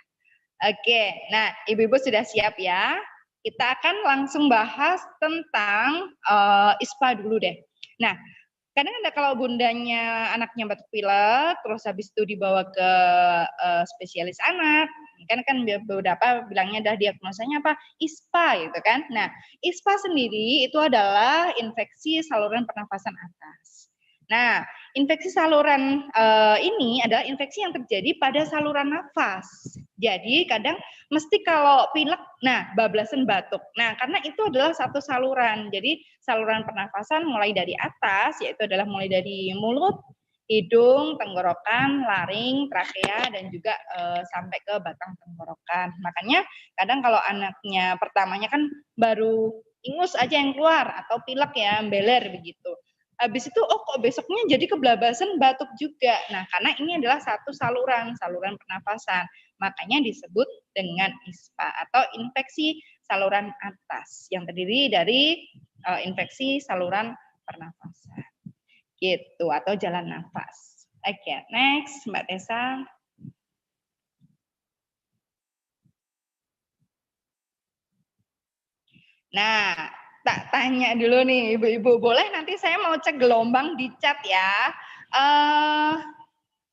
Oke, nah ibu-ibu sudah siap ya? Kita akan langsung bahas tentang ISPA dulu deh. Nah, kadang ada kalau bundanya anaknya batuk pilek, terus habis itu dibawa ke spesialis anak, kan beberapa bilangnya dah diagnosanya apa? ISPA gitu kan. Nah, ISPA sendiri itu adalah infeksi saluran pernafasan atas. Nah, infeksi saluran ini adalah infeksi yang terjadi pada saluran nafas. Jadi kadang mesti kalau pilek, nah bablasan batuk. Nah, karena itu adalah satu saluran. Jadi saluran pernafasan mulai dari atas, yaitu adalah mulai dari mulut, hidung, tenggorokan, laring, trakea, dan juga sampai ke batang tenggorokan. Makanya kadang kalau anaknya pertamanya kan baru ingus aja yang keluar, atau pilek ya, beler begitu. Habis itu, oh kok besoknya jadi keblabasan batuk juga. Nah, karena ini adalah satu saluran pernafasan. Makanya disebut dengan ISPA atau infeksi saluran atas yang terdiri dari infeksi saluran pernafasan. Gitu, atau jalan nafas. Oke, next Mbak Tessa. Nah, tak tanya dulu nih ibu-ibu, boleh nanti saya mau cek gelombang di chat ya.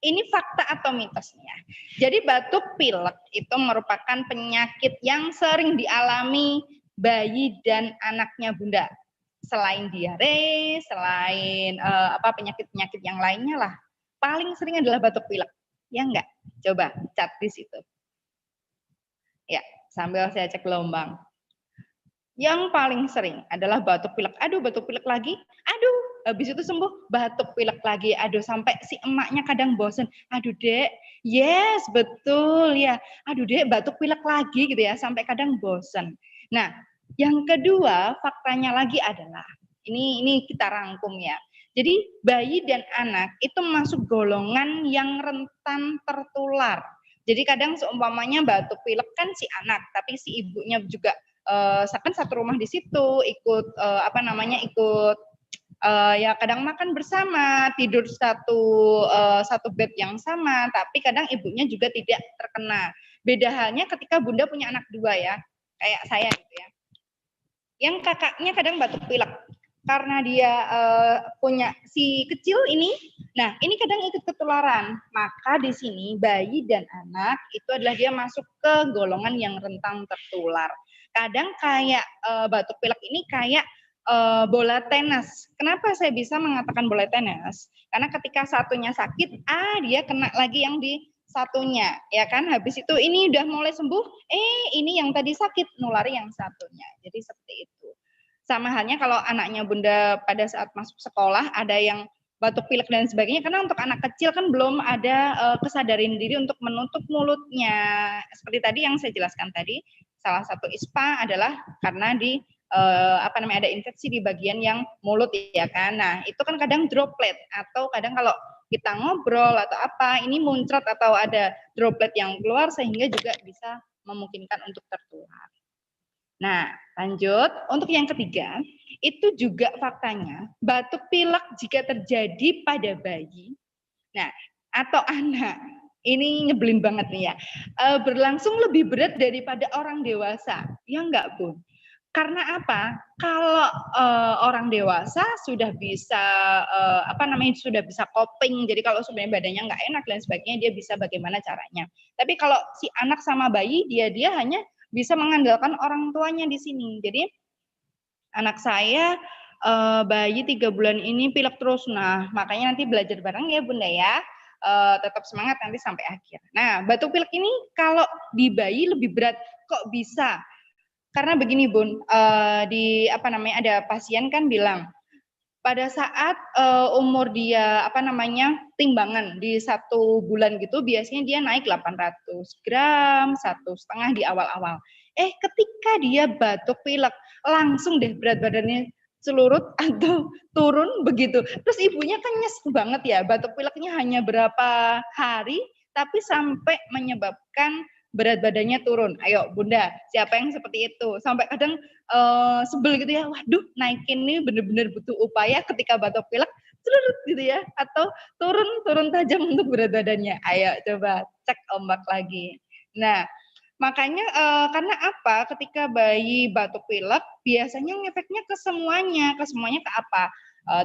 Ini fakta atau mitosnya. Jadi batuk pilek itu merupakan penyakit yang sering dialami bayi dan anaknya Bunda. Selain diare, selain penyakit-penyakit yang lainnya lah. Paling sering adalah batuk pilek. Ya enggak? Coba cat di situ. Ya, sambil saya cek gelombang. Yang paling sering adalah batuk pilek. Aduh, batuk pilek lagi. Aduh, habis itu sembuh, batuk pilek lagi. Aduh, sampai si emaknya kadang bosen. Aduh, Dek. Yes, betul ya. Aduh, Dek, batuk pilek lagi gitu ya, sampai kadang bosen. Nah, yang kedua, faktanya lagi adalah ini kita rangkum ya. Jadi, bayi dan anak itu masuk golongan yang rentan tertular. Jadi kadang seumpamanya batuk pilek kan si anak, tapi si ibunya juga kan satu rumah di situ, ikut ikut ya kadang makan bersama, tidur satu bed yang sama, tapi kadang ibunya juga tidak terkena. Beda halnya ketika Bunda punya anak dua ya, kayak saya gitu ya. Yang kakaknya kadang batuk pilek karena dia punya si kecil ini. Nah, ini kadang ikut ketularan. Maka di sini bayi dan anak itu adalah dia masuk ke golongan yang rentan tertular. Kadang kayak batuk pilek ini kayak bola tenis. Kenapa saya bisa mengatakan bola tenis? Karena ketika satunya sakit, dia kena lagi yang di satunya, ya kan? Habis itu ini udah mulai sembuh, ini yang tadi sakit nulari yang satunya. Jadi seperti itu. Sama halnya kalau anaknya Bunda pada saat masuk sekolah ada yang batuk pilek dan sebagainya, karena untuk anak kecil kan belum ada kesadaran diri untuk menutup mulutnya. Seperti tadi yang saya jelaskan tadi, salah satu ISPA adalah karena di ada infeksi di bagian yang mulut ya kan. Nah, itu kan kadang droplet atau kadang kalau kita ngobrol atau apa, ini muncrat atau ada droplet yang keluar sehingga juga bisa memungkinkan untuk tertular. Nah, lanjut. Untuk yang ketiga, itu juga faktanya batuk pilek jika terjadi pada bayi, nah atau anak, ini nyebelin banget nih ya, berlangsung lebih berat daripada orang dewasa, ya enggak Bun? Karena apa? Kalau orang dewasa sudah bisa sudah bisa coping. Jadi kalau sebenarnya badannya nggak enak dan sebagainya, dia bisa bagaimana caranya. Tapi kalau si anak sama bayi, dia hanya bisa mengandalkan orang tuanya di sini. Jadi anak saya bayi 3 bulan ini pilek terus. Nah, makanya nanti belajar bareng ya Bunda ya. Tetap semangat nanti sampai akhir. Nah, batuk pilek ini kalau di bayi lebih berat. Kok bisa? Karena begini Bun, ada pasien kan bilang, pada saat umur dia timbangan di 1 bulan gitu, biasanya dia naik 800 gram, 1,5 di awal-awal. Ketika dia batuk pilek, langsung deh berat badannya celurut atau turun begitu. Terus ibunya kan nyesek banget ya, batuk pileknya hanya berapa hari, tapi sampai menyebabkan berat badannya turun. Ayo Bunda, siapa yang seperti itu? Sampai kadang sebel gitu ya, waduh naikin ini bener-bener butuh upaya ketika batuk pilek, celurut gitu ya, atau turun tajam untuk berat badannya. Ayo coba cek ombak lagi. Nah, makanya karena apa? Ketika bayi batuk pilek, biasanya ngefeknya ke semuanya ke apa?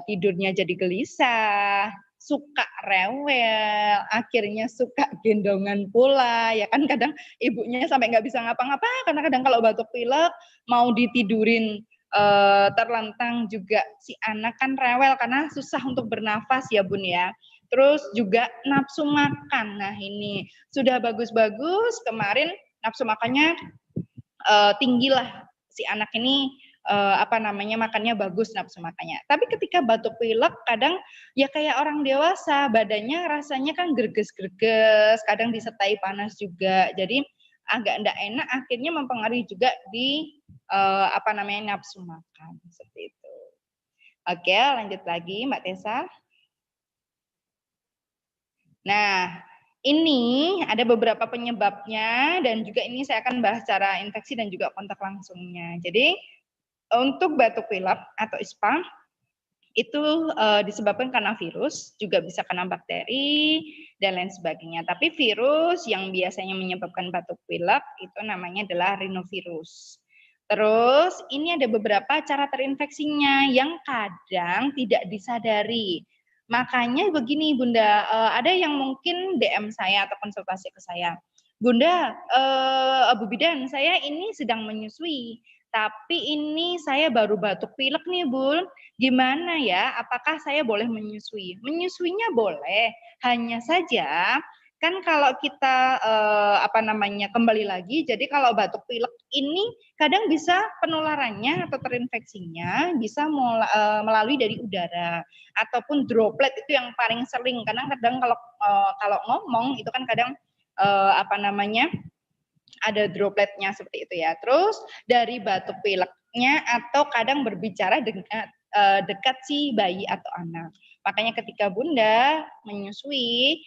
Tidurnya jadi gelisah, suka rewel, akhirnya suka gendongan pula, ya kan kadang ibunya sampai nggak bisa ngapa-ngapa, karena kadang kalau batuk pilek mau ditidurin terlentang juga si anak kan rewel karena susah untuk bernafas ya Bun ya. Terus juga nafsu makan, nah ini sudah bagus-bagus kemarin nafsu makannya tinggi lah si anak ini makannya bagus nafsu makannya. Tapi ketika batuk pilek kadang ya kayak orang dewasa, badannya rasanya kan greges-greges, kadang disertai panas juga. Jadi agak enggak enak, akhirnya mempengaruhi juga di nafsu makan seperti itu. Oke, lanjut lagi Mbak Tessa. Nah, ini ada beberapa penyebabnya dan juga ini saya akan bahas cara infeksi dan juga kontak langsungnya. Jadi untuk batuk pilek atau ISPA itu disebabkan karena virus, juga bisa karena bakteri dan lain sebagainya. Tapi virus yang biasanya menyebabkan batuk pilek itu namanya adalah rhinovirus. Terus ini ada beberapa cara terinfeksinya yang kadang tidak disadari. Makanya begini Bunda, ada yang mungkin DM saya atau konsultasi ke saya. Bunda, Bu Bidan, saya ini sedang menyusui, tapi ini saya baru batuk pilek nih Bun. Gimana ya? Apakah saya boleh menyusui? Menyusuinya boleh, hanya saja kan kalau kita kembali lagi, jadi kalau batuk pilek ini kadang bisa penularannya atau terinfeksinya bisa melalui dari udara ataupun droplet itu yang paling sering karena kadang kalau ngomong itu kan kadang ada dropletnya seperti itu ya. Terus dari batuk pileknya atau kadang berbicara dengan dekat si bayi atau anak. Makanya ketika Bunda menyusui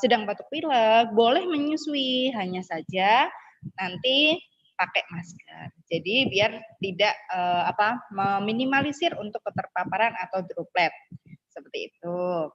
sedang batuk pilek, boleh menyusui, hanya saja nanti pakai masker. Jadi biar tidak meminimalisir untuk keterpaparan atau droplet. Seperti itu.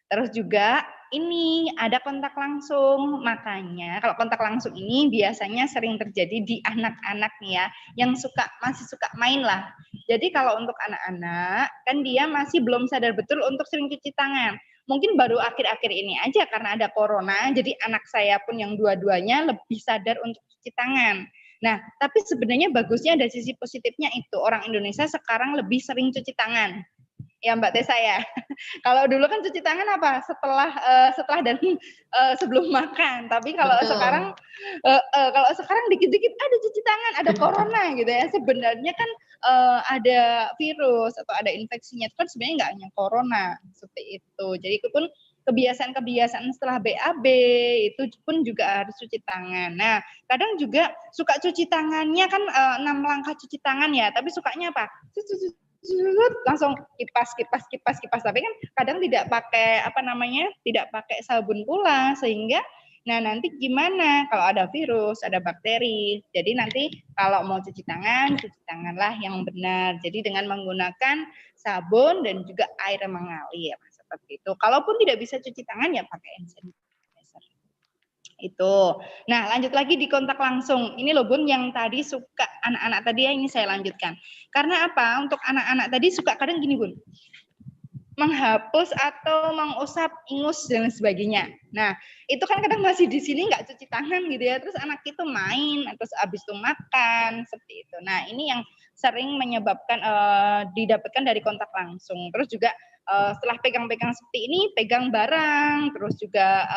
Terus juga ini ada kontak langsung, makanya kalau kontak langsung ini biasanya sering terjadi di anak-anak nih ya, yang masih suka main lah. Jadi kalau untuk anak-anak kan dia masih belum sadar betul untuk sering cuci tangan. Mungkin baru akhir-akhir ini aja karena ada corona, jadi anak saya pun yang dua-duanya lebih sadar untuk cuci tangan. Nah, tapi sebenarnya bagusnya ada sisi positifnya itu, orang Indonesia sekarang lebih sering cuci tangan. Ya Mbak Tessa ya. Kalau dulu kan cuci tangan apa? Setelah dan sebelum makan. Tapi kalau sekarang dikit-dikit ada cuci tangan, ada corona gitu ya. Sebenarnya kan ada virus atau ada infeksinya. Itu kan sebenarnya nggak hanya corona seperti itu. Jadi itu pun kebiasaan-kebiasaan setelah BAB itu pun juga harus cuci tangan. Nah, kadang juga suka cuci tangannya kan 6 langkah cuci tangan ya, tapi sukanya apa? Langsung kipas, tapi kan kadang tidak pakai tidak pakai sabun pula, sehingga nah nanti gimana kalau ada virus, ada bakteri. Jadi nanti kalau mau cuci tanganlah yang benar. Jadi dengan menggunakan sabun dan juga air mengalir seperti itu. Kalaupun tidak bisa cuci tangan ya pakai hand sanitizer. Itu. Nah, lanjut lagi di kontak langsung. Ini loh Bun yang tadi suka anak-anak tadi ya, ini saya lanjutkan. Karena apa? Untuk anak-anak tadi suka kadang gini Bun, menghapus atau mengusap ingus dan sebagainya. Nah, itu kan kadang masih di sini nggak cuci tangan gitu ya. Terus anak itu main, terus habis itu makan, seperti itu. Nah, ini yang sering menyebabkan didapatkan dari kontak langsung. Terus juga setelah pegang-pegang seperti ini, pegang barang, terus juga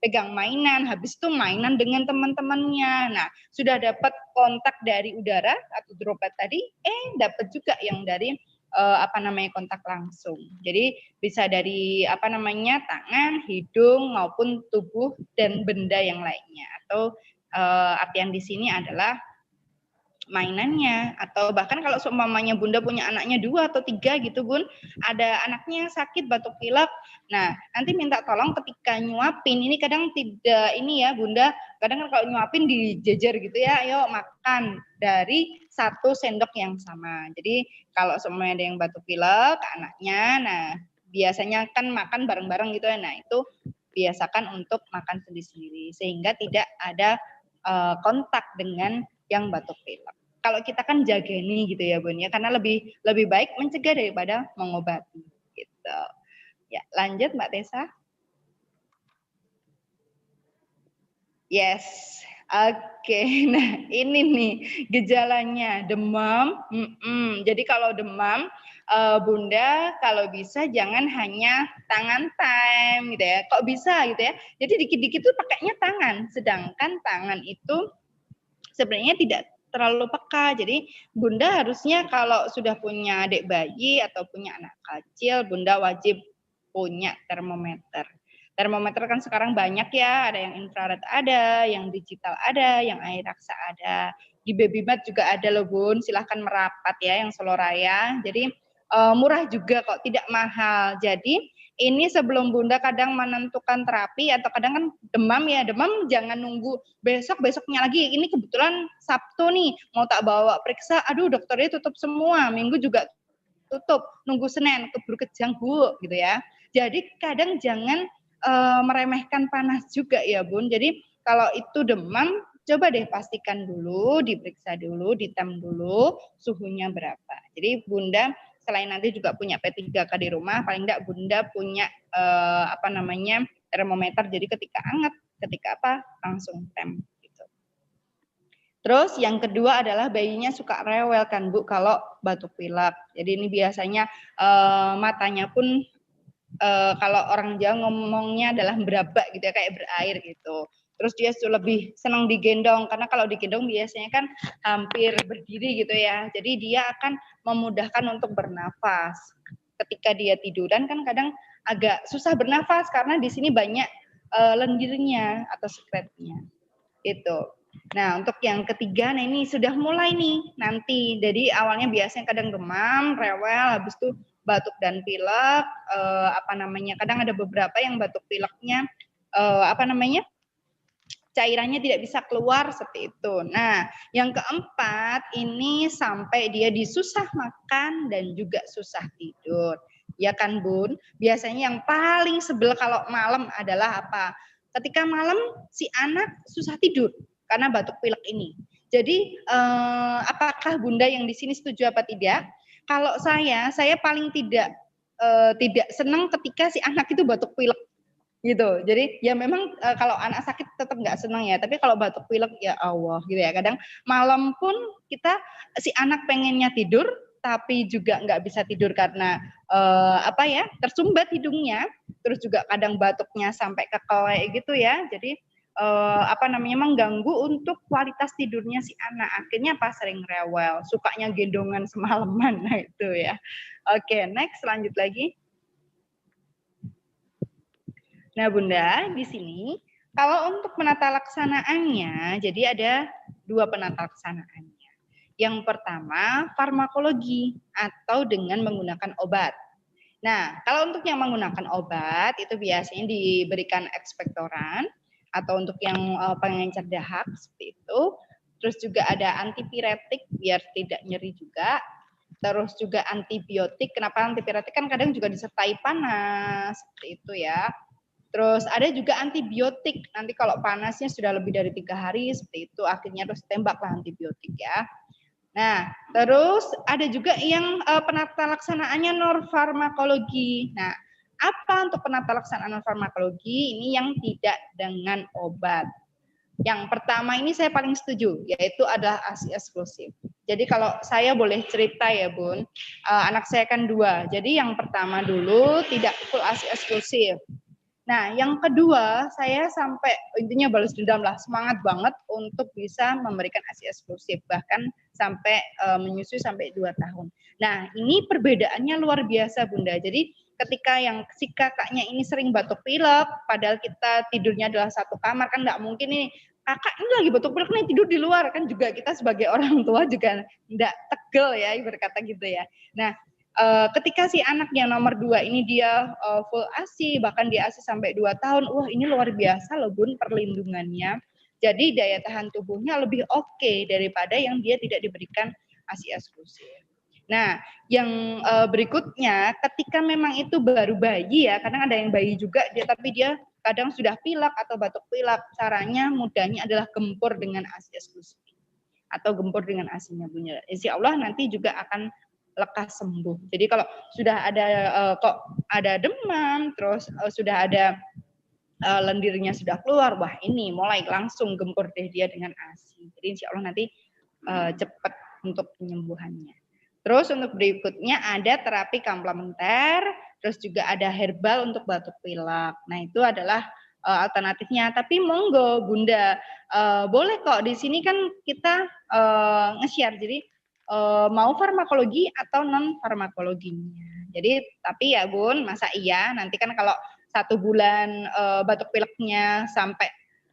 pegang mainan, habis itu mainan dengan teman-temannya. Nah, sudah dapat kontak dari udara atau droplet tadi, dapat juga yang dari kontak langsung. Jadi bisa dari tangan, hidung maupun tubuh dan benda yang lainnya. Atau artian di sini adalah mainannya, atau bahkan kalau seumpamanya Bunda punya anaknya 2 atau 3 gitu Bun, ada anaknya yang sakit batuk pilek, nah nanti minta tolong ketika nyuapin, ini kadang tidak ini ya Bunda, kadang kan kalau nyuapin dijejer gitu ya, ayo makan dari 1 sendok yang sama. Jadi kalau seumpamanya ada yang batuk pilek anaknya, nah biasanya kan makan bareng-bareng gitu ya, nah itu biasakan untuk makan sendiri-sendiri sehingga tidak ada kontak dengan yang batuk pilek. Kalau kita kan jageni gitu ya Bun ya, karena lebih baik mencegah daripada mengobati gitu. Ya, lanjut Mbak Tessa. Yes. Oke. Nah, ini nih gejalanya demam. Jadi kalau demam Bunda kalau bisa jangan hanya tangan time gitu ya. Kok bisa gitu ya? Jadi dikit-dikit tuh pakainya tangan, sedangkan tangan itu sebenarnya tidak terlalu peka. Jadi Bunda harusnya kalau sudah punya adik bayi atau punya anak kecil, Bunda wajib punya termometer. Termometer kan sekarang banyak ya, ada yang infrared ada, yang digital ada, yang air raksa ada. Di Babymat juga ada loh Bun, silahkan merapat ya yang Solo Raya. Jadi murah juga kok, tidak mahal. Jadi ini sebelum Bunda kadang menentukan terapi atau kadang kan demam ya, demam jangan nunggu besoknya lagi. Ini kebetulan Sabtu nih, mau tak bawa periksa, aduh dokternya tutup semua, Minggu juga tutup, nunggu Senin, keburu kejang Bu, gitu ya. Jadi kadang jangan meremehkan panas juga ya Bun. Jadi kalau itu demam, coba deh pastikan dulu, diperiksa dulu, ditem dulu, suhunya berapa. Jadi Bunda selain nanti juga punya P3K di rumah, paling enggak Bunda punya termometer. Jadi ketika hangat, ketika langsung tem. Gitu. Terus yang kedua adalah bayinya suka rewel kan Bu kalau batuk pilek. Jadi ini biasanya matanya pun kalau orang Jawa ngomongnya adalah berabak gitu ya, kayak berair gitu. Terus dia lebih senang digendong, karena kalau digendong biasanya kan hampir berdiri gitu ya. Jadi dia akan memudahkan untuk bernafas. Ketika dia tiduran kan kadang agak susah bernafas, karena di sini banyak lendirnya atau sekretnya. Itu. Nah, untuk yang ketiga, nah ini sudah mulai nih nanti. Jadi awalnya biasanya kadang demam, rewel, habis itu batuk dan pilek, kadang ada beberapa yang batuk pileknya cairannya tidak bisa keluar seperti itu. Nah, yang keempat ini sampai dia disusah makan dan juga susah tidur. Ya kan Bun? Biasanya yang paling sebel kalau malam adalah apa? Ketika malam si anak susah tidur karena batuk pilek ini. Jadi apakah Bunda yang di sini setuju apa tidak? Kalau saya paling tidak senang ketika si anak itu batuk pilek gitu. Jadi ya memang kalau anak sakit tetap nggak senang ya, tapi kalau batuk pilek ya Allah gitu ya. Kadang malam pun si anak pengennya tidur tapi juga nggak bisa tidur karena tersumbat hidungnya, terus juga kadang batuknya sampai ke kelek gitu ya. Jadi mengganggu untuk kualitas tidurnya si anak. Akhirnya sering rewel, sukanya gendongan semalaman, nah itu ya. Oke, next lanjut lagi. Nah Bunda, di sini kalau untuk penata laksanaannya, jadi ada 2 penata laksanaannya. Yang pertama, farmakologi atau dengan menggunakan obat. Nah, kalau untuk yang menggunakan obat, itu biasanya diberikan ekspektoran, atau untuk yang pengencer dahak, seperti itu. Terus juga ada antipiretik, biar tidak nyeri juga. Terus juga antibiotik, kenapa antipiretik? Kan kadang juga disertai panas, seperti itu ya. Terus ada juga antibiotik, nanti kalau panasnya sudah lebih dari 3 hari seperti itu, akhirnya terus tembaklah antibiotik ya. Nah, terus ada juga yang penata laksanaannya norfarmakologi. Nah, apa untuk penata laksanaan norfarmakologi? Ini yang tidak dengan obat. Yang pertama ini saya paling setuju, yaitu adalah ASI eksklusif. Jadi kalau saya boleh cerita ya Bun, anak saya kan 2. Jadi yang pertama dulu tidak full ASI eksklusif. Nah, yang kedua, saya sampai intinya balas dendam lah, semangat banget untuk bisa memberikan ASI eksklusif, bahkan sampai menyusui sampai 2 tahun. Nah, ini perbedaannya luar biasa, Bunda. Jadi ketika yang si kakaknya ini sering batuk pilek, padahal kita tidurnya adalah satu kamar, kan nggak mungkin nih, kakak ini lagi batuk pilek nih tidur di luar, kan juga kita sebagai orang tua juga nggak tegel ya, berkata gitu ya. Nah, ketika si anak yang nomor 2 ini dia full ASI, bahkan dia ASI sampai 2 tahun, wah ini luar biasa loh Bun perlindungannya. Jadi daya tahan tubuhnya lebih oke daripada yang dia tidak diberikan ASI eksklusif. Nah, yang berikutnya, ketika memang itu baru bayi ya, kadang ada yang bayi juga, tapi dia kadang sudah pilek atau batuk pilek, caranya mudahnya adalah gempur dengan ASI eksklusif atau gempur dengan ASI-nya Bun. Insya Allah nanti juga akan lekas sembuh. Jadi kalau sudah ada kok ada demam, terus sudah ada lendirnya sudah keluar, wah ini mulai langsung gempur deh dia dengan ASI. Jadi insya Allah nanti cepat untuk penyembuhannya. Terus untuk berikutnya ada terapi komplementer, terus juga ada herbal untuk batuk pilek. Nah itu adalah alternatifnya. Tapi monggo Bunda, boleh kok di sini kan kita nge-share. Jadi mau farmakologi atau non farmakologinya. Jadi tapi ya Bun, masa iya nanti kan kalau 1 bulan batuk pileknya sampai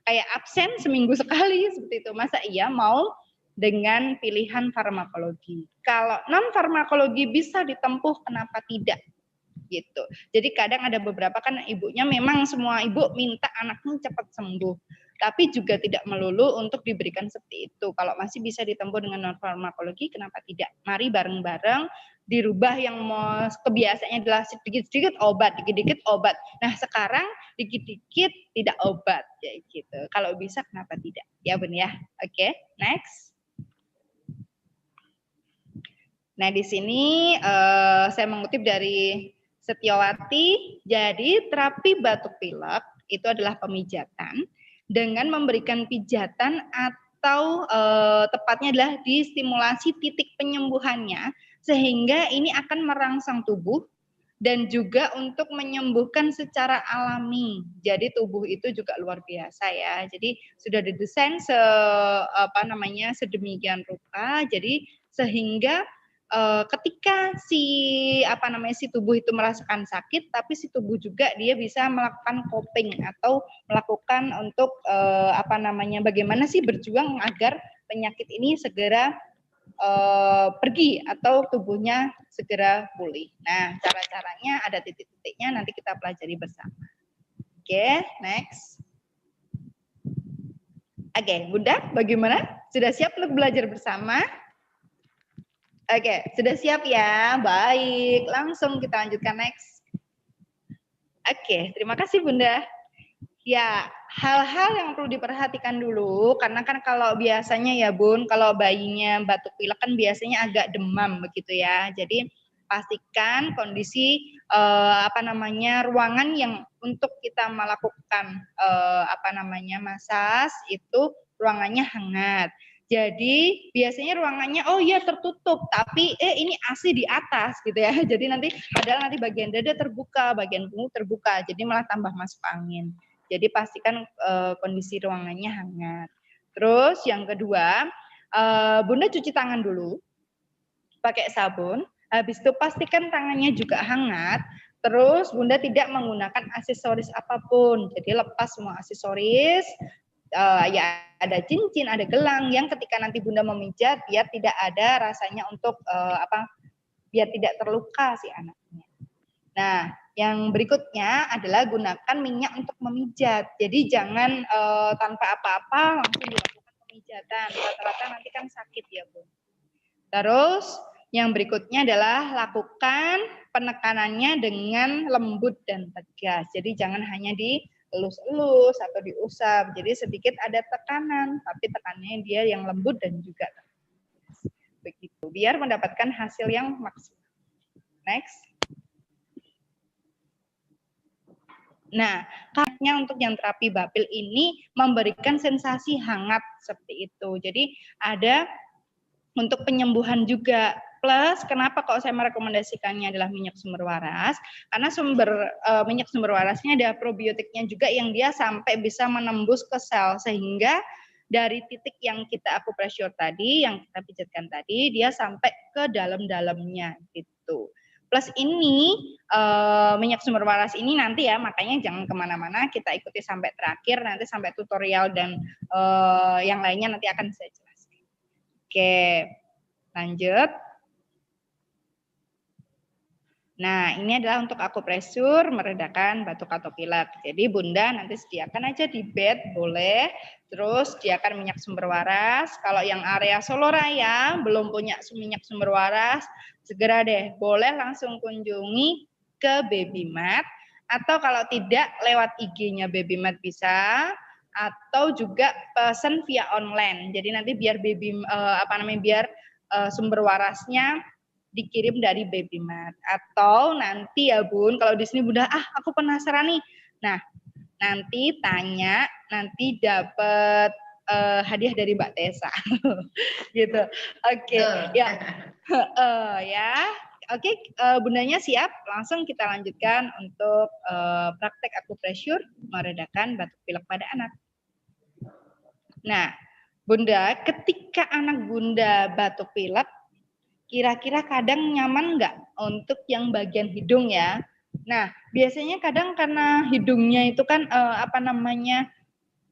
kayak absen seminggu sekali seperti itu, masa iya mau dengan pilihan farmakologi. Kalau non farmakologi bisa ditempuh, kenapa tidak? Gitu. Jadi kadang ada beberapa kan ibunya memang semua ibu minta anaknya cepat sembuh. Tapi juga tidak melulu untuk diberikan seperti itu. Kalau masih bisa ditempuh dengan non farmakologi, kenapa tidak? Mari bareng-bareng dirubah yang kebiasaannya adalah sedikit-sedikit obat, dikit-dikit obat. Nah sekarang dikit-dikit tidak obat, ya gitu. Kalau bisa kenapa tidak? Ya Bun ya. Oke, next. Nah di sini saya mengutip dari Setiawati. Jadi terapi batuk pilek itu adalah pemijatan dengan memberikan pijatan atau tepatnya adalah distimulasi titik penyembuhannya sehingga ini akan merangsang tubuh dan juga untuk menyembuhkan secara alami. Jadi tubuh itu juga luar biasa ya. Jadi sudah didesain sedemikian rupa. Jadi sehingga ketika si tubuh itu merasakan sakit, tapi si tubuh juga dia bisa melakukan coping atau melakukan untuk bagaimana sih berjuang agar penyakit ini segera pergi atau tubuhnya segera pulih. Nah, cara-caranya ada titik-titiknya nanti kita pelajari bersama. Oke, next. Oke, Bunda, bagaimana? Sudah siap untuk belajar bersama? Oke, sudah siap ya? Baik, langsung kita lanjutkan next. Oke, terima kasih Bunda. Ya, hal-hal yang perlu diperhatikan dulu, karena kan kalau biasanya ya Bun, kalau bayinya batuk pilek kan biasanya agak demam begitu ya. Jadi pastikan kondisi ruangan yang untuk kita melakukan masas itu ruangannya hangat. Jadi biasanya ruangannya tertutup, tapi ini AC di atas gitu ya. Jadi padahal nanti bagian dada terbuka, bagian punggung terbuka, jadi malah tambah masuk angin. Jadi pastikan kondisi ruangannya hangat. Terus yang kedua, Bunda cuci tangan dulu pakai sabun. Habis itu pastikan tangannya juga hangat. Terus Bunda tidak menggunakan aksesoris apapun. Jadi lepas semua aksesoris. Ya ada cincin, ada gelang yang ketika nanti Bunda memijat biar tidak ada rasanya untuk biar tidak terluka si anaknya. Nah, yang berikutnya adalah gunakan minyak untuk memijat. Jadi jangan tanpa apa-apa langsung dilakukan pemijatan. Rata-rata nanti kan sakit ya, Bu. Terus yang berikutnya adalah lakukan penekanannya dengan lembut dan tegas. Jadi jangan hanya dielus-elus atau diusap. Jadi sedikit ada tekanan, tapi tekanannya dia yang lembut dan juga tegas. Begitu, biar mendapatkan hasil yang maksimal. Next. Nah, karena untuk yang terapi bapil ini memberikan sensasi hangat seperti itu. Jadi ada untuk penyembuhan juga. Plus, kenapa kok saya merekomendasikannya adalah minyak sumber waras? Karena minyak sumber warasnya ada probiotiknya juga yang dia sampai bisa menembus ke sel, sehingga dari titik yang kita akupressure tadi, yang kita pijatkan tadi, dia sampai ke dalam-dalamnya gitu. Plus ini minyak sumber waras ini nanti ya, makanya jangan kemana-mana, kita ikuti sampai terakhir, nanti sampai tutorial dan yang lainnya nanti akan saya jelaskan. Oke, lanjut. Nah, ini adalah untuk akupresur meredakan batuk atau pilek. Jadi Bunda nanti sediakan aja di bed, boleh. Terus sediakan minyak sumber waras. Kalau yang area Solo Raya belum punya minyak sumber waras, segera deh, boleh langsung kunjungi ke Babymat. Atau kalau tidak, lewat IG-nya Babymat bisa. Atau juga pesan via online. Jadi nanti biar biar sumber warasnya dikirim dari Babymat. Atau nanti ya Bun, kalau di sini Bunda, aku penasaran nih. Nah, nanti tanya, nanti dapat hadiah dari Mbak Tessa. Gitu. Oke, ya. Ya. Oke, Bundanya siap? Langsung kita lanjutkan untuk praktek akupressure meredakan batuk pilek pada anak. Nah, Bunda, ketika anak Bunda batuk pilek, kira-kira kadang nyaman nggak untuk yang bagian hidung ya? Nah, biasanya kadang karena hidungnya itu kan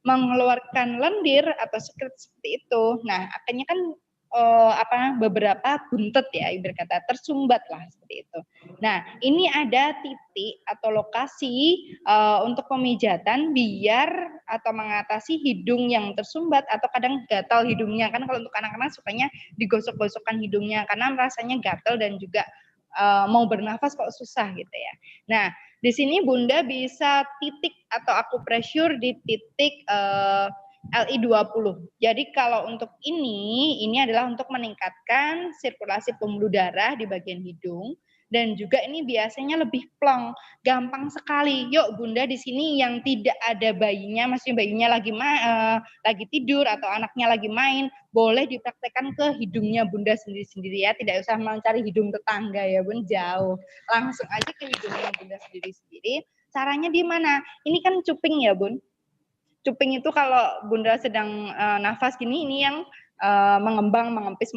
mengeluarkan lendir atau sekret seperti itu. Nah, akhirnya kan beberapa buntet ya, berkata tersumbat lah seperti itu. Nah, ini ada titik atau lokasi untuk pemijatan biar atau mengatasi hidung yang tersumbat atau kadang gatal hidungnya. Kan kalau untuk anak-anak sukanya digosok-gosokkan hidungnya karena rasanya gatal dan juga mau bernafas kok susah gitu ya. Nah, di sini Bunda bisa titik atau akupressure di titik LI20. Jadi kalau untuk ini adalah untuk meningkatkan sirkulasi pembuluh darah di bagian hidung dan juga ini biasanya lebih plong, gampang sekali. Yuk Bunda di sini yang tidak ada bayinya, maksudnya bayinya lagi tidur atau anaknya lagi main, boleh dipraktekkan ke hidungnya Bunda sendiri-sendiri ya, tidak usah mencari hidung tetangga ya Bun, jauh. Langsung aja ke hidungnya Bunda sendiri-sendiri. Caranya di mana? Ini kan cuping ya Bun. Cuping itu kalau Bunda sedang nafas gini, ini yang mengembang, mengempis.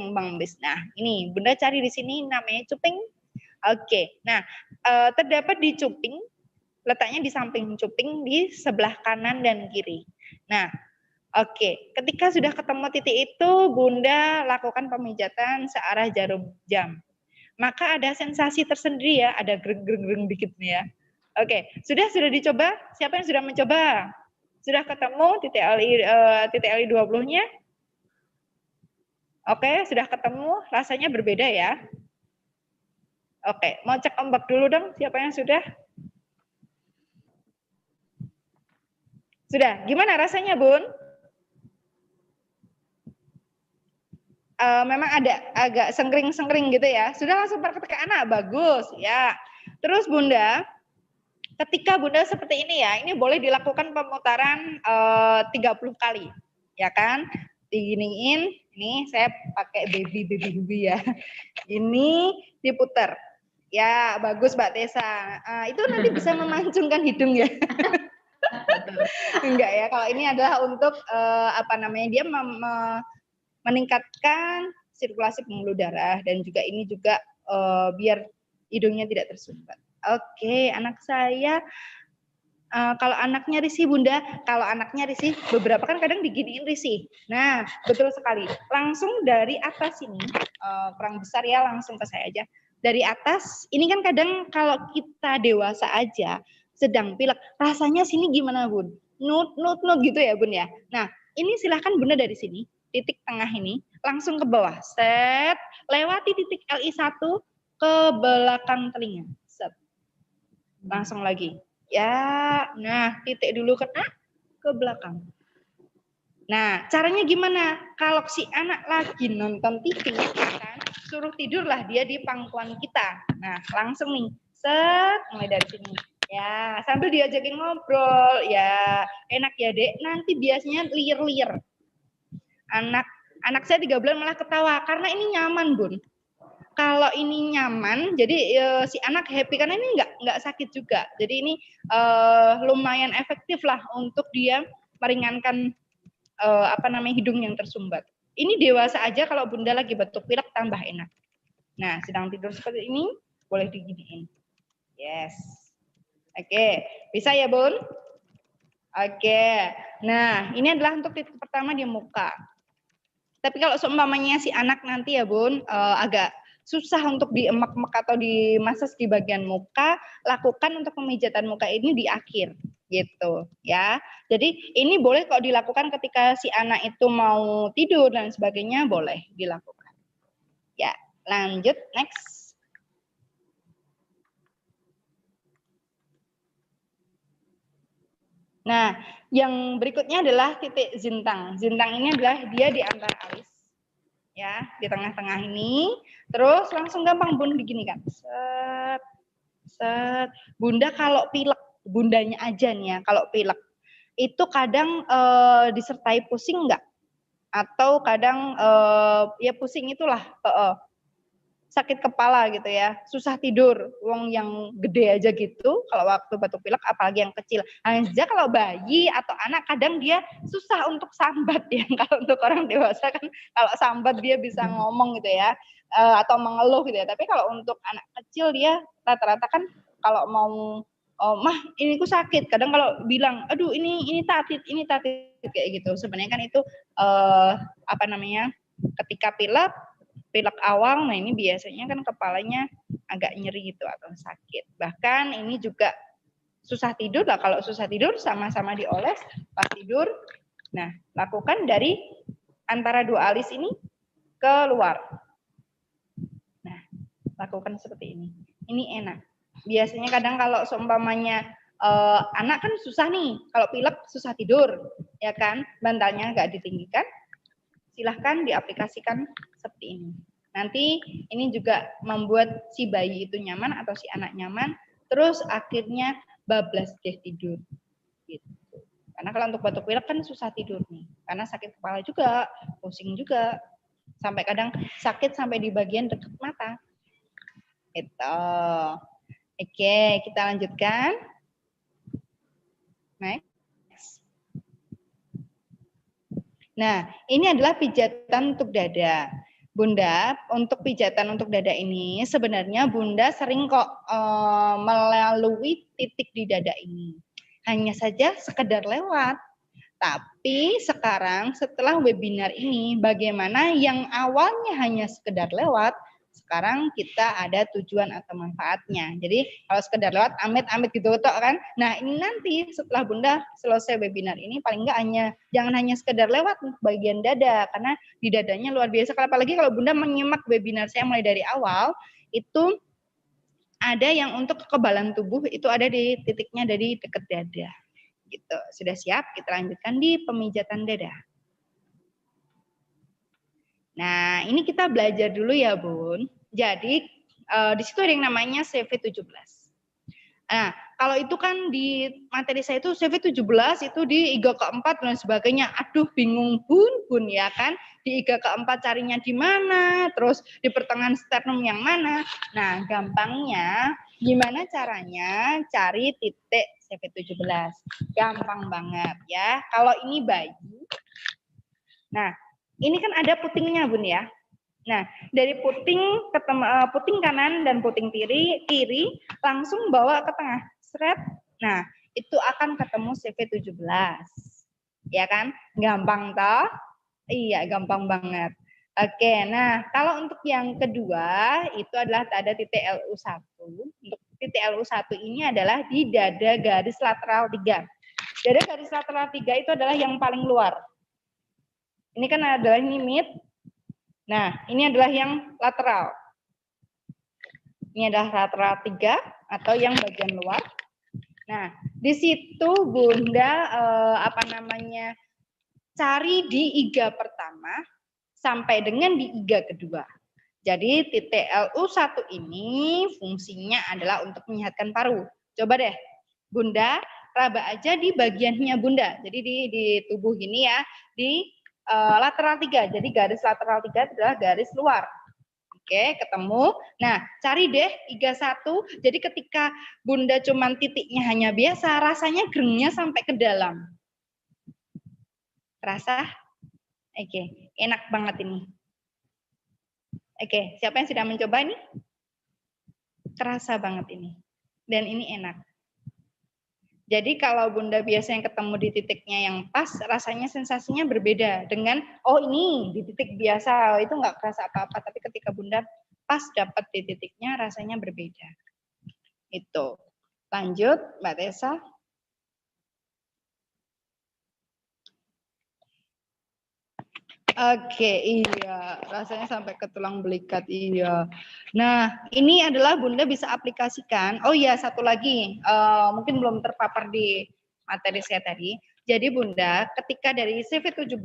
Nah, ini Bunda cari di sini namanya cuping. Oke, nah terdapat di cuping, letaknya di samping cuping di sebelah kanan dan kiri. Nah, oke, ketika sudah ketemu titik itu, Bunda lakukan pemijatan searah jarum jam. Maka ada sensasi tersendiri ya, ada greng-greng dikit nih ya. Oke, sudah dicoba? Siapa yang sudah mencoba? Sudah ketemu titik LI 20-nya? Oke, sudah ketemu, rasanya berbeda ya. Oke, mau cek ombak dulu dong, siapa yang sudah? Sudah, gimana rasanya Bun? Memang ada agak sengkring-sengkring gitu ya. Sudah langsung praktek ke anak, bagus ya. Terus Bunda, ketika Bunda seperti ini ya, ini boleh dilakukan pemutaran 30 kali, ya kan? Diginiin, ini saya pakai baby ya. Ini diputer. Ya, bagus Mbak Tessa. Itu nanti bisa memancungkan hidung ya. Enggak ya, kalau ini adalah untuk dia meningkatkan sirkulasi pembuluh darah dan juga ini juga biar hidungnya tidak tersumbat. Oke, anak saya kalau anaknya risih Bunda, kalau anaknya risih beberapa kan kadang diginiin risih. Nah, betul sekali. Langsung dari atas ini, kurang besar ya, langsung ke saya aja. Dari atas, ini kan kadang kalau kita dewasa aja sedang pilek, rasanya sini gimana Bun? Nut gitu ya Bun ya. Nah, ini silahkan Bunda dari sini, titik tengah ini, langsung ke bawah. Set, lewati titik LI1 ke belakang telinga. Set. Langsung lagi. Ya, nah titik dulu kena ke belakang. Nah, caranya gimana? Kalau si anak lagi nonton TV, kan, suruh tidurlah dia di pangkuan kita. Nah, langsung nih, set, mulai dari sini. Ya, sambil diajakin ngobrol, ya enak ya dek. Nanti biasanya liar-liar. Anak saya 3 bulan malah ketawa, karena ini nyaman Bun. kalau ini nyaman, jadi si anak happy karena ini nggak sakit juga. Jadi ini lumayan efektif lah untuk dia meringankan hidung yang tersumbat. Ini dewasa aja kalau Bunda lagi batuk pilek tambah enak. Nah, sedang tidur seperti ini boleh diginiin. Yes. Oke, bisa ya Bun? Oke. Nah, ini adalah untuk titik pertama di muka. Tapi kalau seumpamanya si anak nanti ya Bun agak susah untuk diemek-emek atau dimasas di bagian muka, lakukan untuk pemijatan muka ini di akhir gitu ya. Jadi ini boleh kok dilakukan ketika si anak itu mau tidur dan sebagainya, boleh dilakukan. Ya, lanjut next. Nah, yang berikutnya adalah titik zintang. Zintang ini adalah dia di antara alis. Ya, di tengah-tengah ini. Terus langsung gampang Bun begini kan. Set, set. Bunda kalau pilek, bundanya aja nih ya, kalau pilek. Itu kadang disertai pusing enggak? Atau kadang ya pusing itulah. Sakit kepala gitu ya, susah tidur, wong yang gede aja gitu, kalau waktu batuk pilek apalagi yang kecil. Aja kalau bayi atau anak kadang dia susah untuk sambat ya, kalau untuk orang dewasa kan kalau sambat dia bisa ngomong gitu ya, atau mengeluh gitu ya. Tapi kalau untuk anak kecil dia rata-rata kan kalau mau mah ini ku sakit, kadang kalau bilang aduh ini tatit kayak gitu. Sebenarnya kan itu ketika pilek awal, nah ini biasanya kan kepalanya agak nyeri gitu atau sakit. Bahkan ini juga susah tidur lah, kalau susah tidur sama-sama dioles pas tidur. Nah, lakukan dari antara dua alis ini keluar. Nah, lakukan seperti ini. Ini enak. Biasanya kadang kalau seumpamanya anak kan susah nih, kalau pilek susah tidur, ya kan? Bantalnya nggak ditinggikan, silahkan diaplikasikan seperti ini. Nanti ini juga membuat si bayi itu nyaman atau si anak nyaman, terus akhirnya bablas deh tidur. Gitu. Karena kalau untuk batuk pilek kan susah tidur nih, karena sakit kepala juga, pusing juga, sampai kadang sakit sampai di bagian dekat mata. Gitu. Oke, kita lanjutkan. Next. Nah, ini adalah pijatan untuk dada. Bunda, untuk pijatan untuk dada ini sebenarnya Bunda sering kok melalui titik di dada ini. Hanya saja sekedar lewat. Tapi sekarang setelah webinar ini, bagaimana yang awalnya hanya sekedar lewat, sekarang kita ada tujuan atau manfaatnya. Jadi kalau sekedar lewat, amit-amit gitu kan. Nah ini nanti setelah Bunda selesai webinar ini, paling enggak jangan hanya sekedar lewat bagian dada, karena di dadanya luar biasa. Apalagi kalau Bunda menyimak webinar saya mulai dari awal, itu ada yang untuk kekebalan tubuh, itu ada di titiknya dari dekat dada. Gitu. Sudah siap? Kita lanjutkan di pemijatan dada. Nah, ini kita belajar dulu ya, Bun. Jadi, di situ ada yang namanya CV17. Nah, kalau itu kan di materi saya itu CV17 itu di IGA keempat dan sebagainya. Aduh, bingung Bun ya kan. Di IGA keempat carinya di mana, terus di pertengahan sternum yang mana. Nah, gampangnya gimana caranya cari titik CV17. Gampang banget ya. Kalau ini bayi. Nah, ini kan ada putingnya Bun ya. Nah, dari puting kanan dan puting kiri langsung bawa ke tengah. Seret. Nah, itu akan ketemu CV17. Ya kan? Gampang toh? Iya, gampang banget. Oke, nah kalau untuk yang kedua itu adalah ada titik LU1. Untuk titik LU1 ini adalah di dada garis lateral 3. Dada garis lateral 3 itu adalah yang paling luar. Ini kan adalah ini mid. Nah, ini adalah yang lateral. Ini adalah lateral 3 atau yang bagian luar. Nah, di situ Bunda cari di IGA pertama sampai dengan di IGA kedua. Jadi titik LU1 ini fungsinya adalah untuk menyehatkan paru. Coba deh, Bunda raba aja di bagiannya Bunda. Jadi di tubuh ini ya, di lateral 3. Jadi garis lateral 3 adalah garis luar. Oke, ketemu. Nah, cari deh 31. Jadi ketika Bunda cuman titiknya hanya biasa, rasanya gerengnya sampai ke dalam. Rasa? Oke, enak banget ini. Oke, siapa yang sudah mencoba ini? Terasa banget ini. Dan ini enak. Jadi kalau Bunda biasanya ketemu di titiknya yang pas, rasanya sensasinya berbeda dengan, oh ini di titik biasa, itu nggak kerasa apa-apa. Tapi ketika Bunda pas dapat di titiknya, rasanya berbeda. Itu. Lanjut, Mbak Tessa. Oke, iya. Rasanya sampai ke tulang belikat, iya. Nah, ini adalah Bunda bisa aplikasikan. Oh iya, satu lagi. Mungkin belum terpapar di materi saya tadi. Jadi Bunda, ketika dari CV17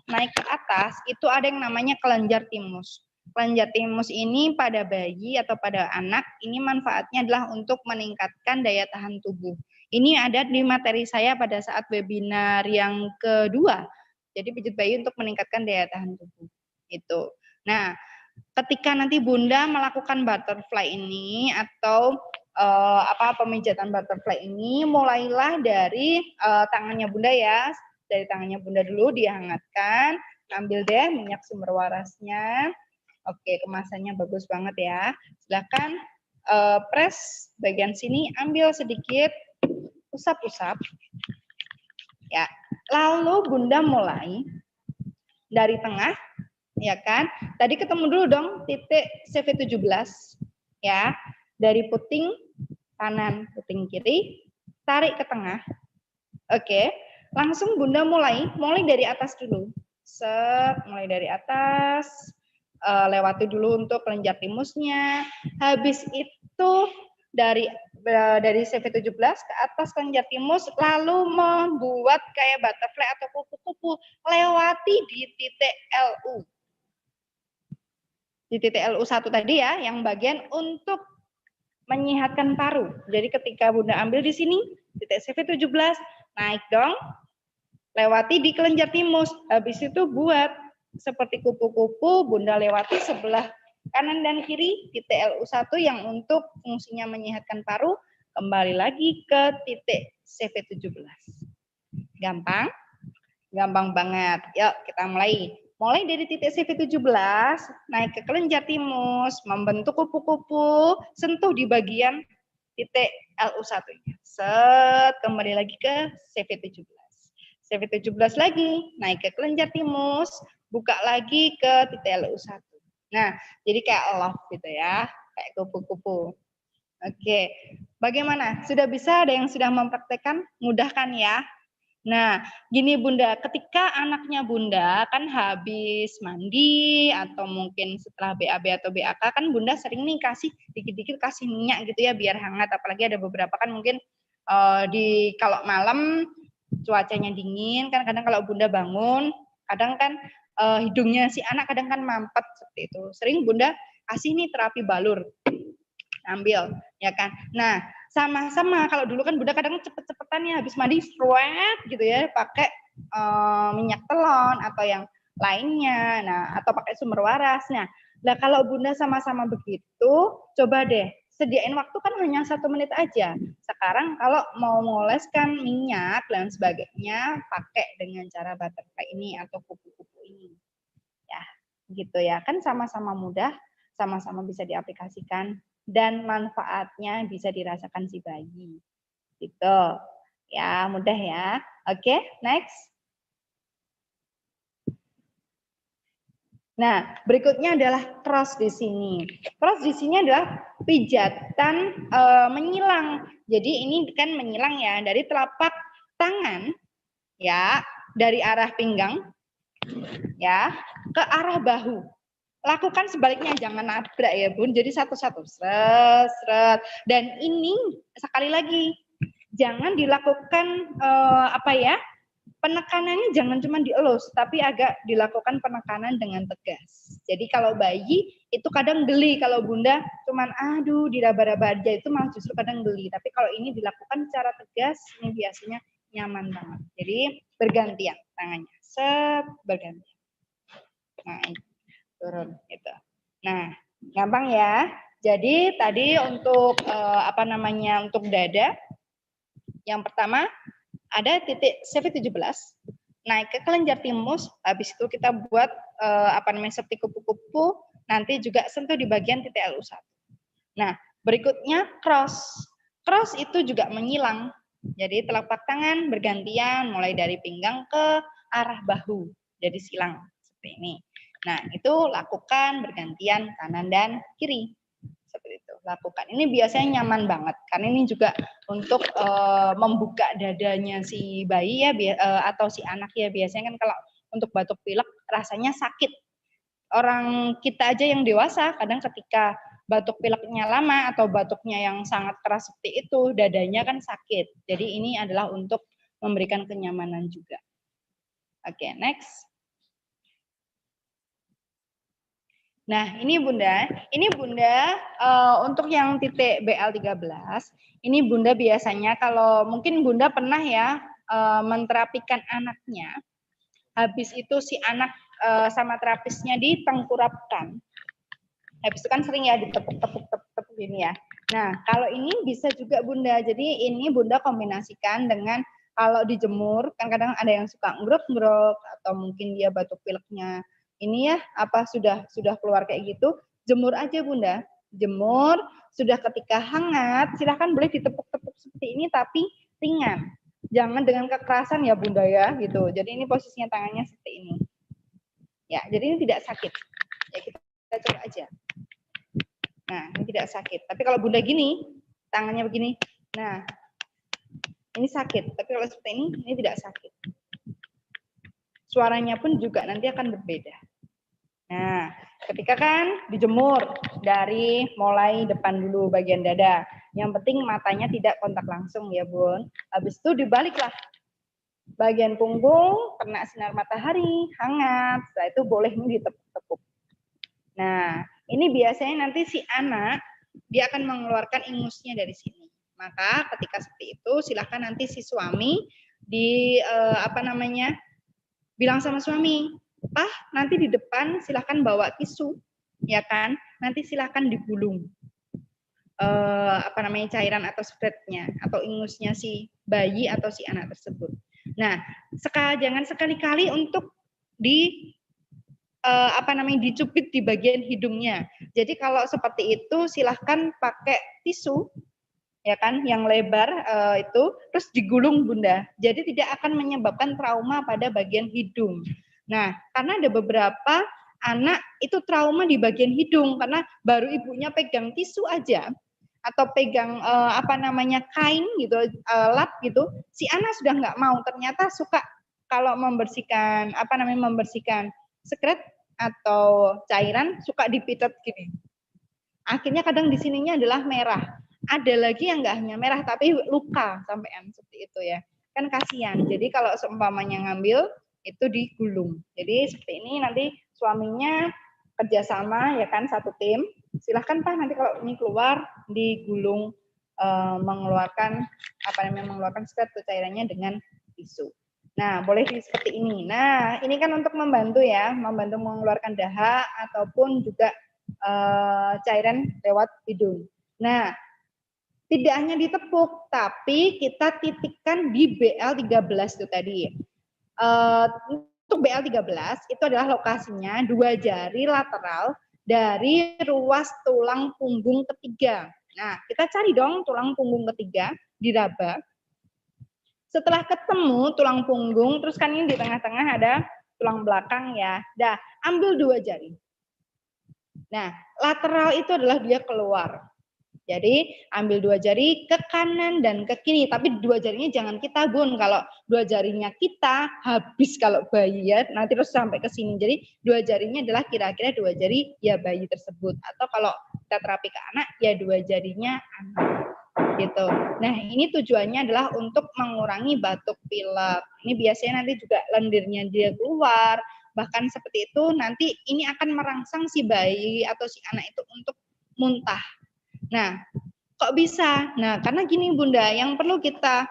naik ke atas, itu ada yang namanya kelenjar timus. Kelenjar timus ini pada bayi atau pada anak, ini manfaatnya adalah untuk meningkatkan daya tahan tubuh. Ini ada di materi saya pada saat webinar yang kedua. Jadi pijat bayi untuk meningkatkan daya tahan tubuh. Itu. Nah, ketika nanti Bunda melakukan butterfly ini atau pemijatan butterfly ini, mulailah dari tangannya Bunda ya. Dari tangannya Bunda dulu dihangatkan, ambil deh minyak sumber warasnya. Oke, kemasannya bagus banget ya. Silakan press bagian sini, ambil sedikit, usap-usap. Ya, lalu Bunda mulai dari tengah, ya kan? Tadi ketemu dulu dong titik CV17, ya. Dari puting kanan, puting kiri, tarik ke tengah. Oke, langsung Bunda mulai dari atas dulu. Mulai dari atas, lewati dulu untuk kelenjar timusnya. Habis itu dari CV17 ke atas kelenjar timus, lalu membuat kayak butterfly atau kupu-kupu, lewati di titik LU. Di titik LU1 tadi ya, yang bagian untuk menyehatkan paru. Jadi ketika Bunda ambil di sini, titik CV17, naik dong, lewati di kelenjar timus. Habis itu buat seperti kupu-kupu, Bunda lewati sebelah kanan dan kiri titik LU1 yang untuk fungsinya menyehatkan paru, kembali lagi ke titik CV17. Gampang? Gampang banget. Yuk kita mulai. Mulai dari titik CV17, naik ke kelenjar timus, membentuk kupu-kupu, sentuh di bagian titik LU1-nya. Set, kembali lagi ke CV17. CV17 lagi, naik ke kelenjar timus, buka lagi ke titik LU1. Nah, jadi kayak love gitu ya, kayak kupu-kupu. Oke, bagaimana? Sudah bisa, ada yang sudah mempraktekkan? Mudah kan ya? Nah, gini Bunda, ketika anaknya Bunda kan habis mandi atau mungkin setelah BAB atau BAK kan Bunda sering nih kasih dikit-dikit kasih minyak gitu ya biar hangat, apalagi ada beberapa kan mungkin kalau malam cuacanya dingin kan kadang kalau Bunda bangun kadang kan hidungnya si anak kadang kan mampet seperti itu. Sering Bunda kasih nih terapi balur. Ambil ya kan. Nah, sama-sama kalau dulu kan Bunda kadang cepet-cepetan ya habis mandi sweat gitu ya pakai minyak telon atau yang lainnya. Nah, atau pakai sumber waras. Nah, kalau Bunda sama-sama begitu, coba deh sediain waktu kan hanya 1 menit aja. Sekarang kalau mau mengoleskan minyak dan sebagainya pakai dengan cara butterfly ini atau kupu-kupu ini. Ya, gitu ya. Kan sama-sama mudah, sama-sama bisa diaplikasikan dan manfaatnya bisa dirasakan si bayi. Gitu. Ya, mudah ya. Oke, next. Nah, berikutnya adalah cross di sini. Cross di sini adalah pijatan menyilang. Jadi ini kan menyilang ya dari telapak tangan ya, dari arah pinggang ya ke arah bahu. Lakukan sebaliknya, jangan nabrak ya Bun. Jadi satu-satu, seret. Dan ini sekali lagi jangan dilakukan penekanannya jangan cuma dielus, tapi agak dilakukan penekanan dengan tegas. Jadi kalau bayi itu kadang geli kalau Bunda cuman aduh diraba-raba aja itu malah justru kadang geli. Tapi kalau ini dilakukan secara tegas, ini biasanya nyaman banget. Jadi bergantian tangannya, set bergantian. Nah, turun gitu. Nah, Gampang ya. Jadi tadi untuk untuk dada, yang pertama ada titik CV17 naik ke kelenjar timus, habis itu kita buat seperti kupu-kupu, nanti juga sentuh di bagian titik LU1. Nah, berikutnya cross. Cross itu juga menyilang. Jadi telapak tangan bergantian mulai dari pinggang ke arah bahu. Jadi silang seperti ini. Nah, itu lakukan bergantian kanan dan kiri. Seperti itu. Lakukan. Ini biasanya nyaman banget karena ini juga untuk membuka dadanya si bayi ya atau si anak ya. Biasanya kan kalau untuk batuk pilek rasanya sakit. Orang kita aja yang dewasa kadang ketika batuk pileknya lama atau batuknya yang sangat keras seperti itu, dadanya kan sakit. Jadi ini adalah untuk memberikan kenyamanan juga. Oke, next. Nah, ini Bunda untuk yang titik BL13, ini Bunda biasanya kalau mungkin Bunda pernah ya menterapikan anaknya, habis itu si anak sama terapisnya ditengkurapkan. Habis itu kan sering ya ditepuk-tepuk gini ya. Nah, kalau ini bisa juga Bunda. Jadi ini Bunda kombinasikan dengan kalau dijemur, kan kadang ada yang suka ngerok-ngerok atau mungkin dia batuk pileknya ini ya sudah keluar kayak gitu, jemur aja Bunda. Jemur, sudah ketika hangat, silahkan boleh ditepuk-tepuk seperti ini tapi ringan. Jangan dengan kekerasan ya Bunda ya gitu. Jadi ini posisinya tangannya seperti ini. Ya, jadi ini tidak sakit. Ya kita coba aja. Nah, ini tidak sakit. Tapi kalau Bunda gini, tangannya begini. Nah, ini sakit. Tapi kalau seperti ini tidak sakit. Suaranya pun juga nanti akan berbeda. Nah, ketika kan dijemur dari mulai depan dulu bagian dada. Yang penting matanya tidak kontak langsung ya, Bun. Habis itu dibaliklah. Bagian punggung kena sinar matahari, hangat. Setelah itu boleh ditepuk-tepuk. Nah, ini biasanya nanti si anak dia akan mengeluarkan ingusnya dari sini. Maka ketika seperti itu silahkan nanti si suami bilang sama suami, "Pak, nanti di depan silahkan bawa tisu, ya kan? Nanti silahkan digulung cairan atau spreadnya atau ingusnya si bayi atau si anak tersebut." Nah, jangan sekali-kali untuk dicubit di bagian hidungnya. Jadi kalau seperti itu silahkan pakai tisu ya kan yang lebar itu terus digulung Bunda. Jadi tidak akan menyebabkan trauma pada bagian hidung. Nah, karena ada beberapa anak itu trauma di bagian hidung karena baru ibunya pegang tisu aja atau pegang kain gitu, lap gitu, si anak sudah nggak mau. Ternyata suka kalau membersihkan sekret atau cairan suka dipitet gini. Akhirnya kadang di sininya adalah merah. Ada lagi yang nggak hanya merah tapi luka sampean seperti itu ya. Kan kasihan. Jadi kalau seumpamanya ngambil itu digulung. Jadi seperti ini nanti suaminya kerjasama ya kan satu tim. Silahkan Pak nanti kalau ini keluar digulung mengeluarkan sekret cairannya dengan tisu. Nah, boleh seperti ini. Nah, ini kan untuk membantu ya, membantu mengeluarkan dahak ataupun juga cairan lewat hidung. Nah, tidak hanya ditepuk, tapi kita titikkan di BL13 itu tadi. Untuk BL13 itu adalah lokasinya 2 jari lateral dari ruas tulang punggung ketiga. Nah, kita cari dong tulang punggung ketiga, diraba. Setelah ketemu tulang punggung, terus kan ini di tengah-tengah ada tulang belakang ya. Dah, ambil 2 jari. Nah, lateral itu adalah dia keluar. Jadi, ambil 2 jari ke kanan dan ke kiri. Tapi 2 jarinya jangan kita Bun. Kalau 2 jarinya kita, habis kalau bayi ya. Nanti terus sampai ke sini. Jadi, 2 jarinya adalah kira-kira 2 jari ya bayi tersebut. Atau kalau kita terapi ke anak, ya 2 jarinya anak. Gitu. Nah, ini tujuannya adalah untuk mengurangi batuk pilek. Ini biasanya nanti juga lendirnya dia keluar, bahkan seperti itu nanti ini akan merangsang si bayi atau si anak itu untuk muntah. Nah, kok bisa? Nah, karena gini Bunda, yang perlu kita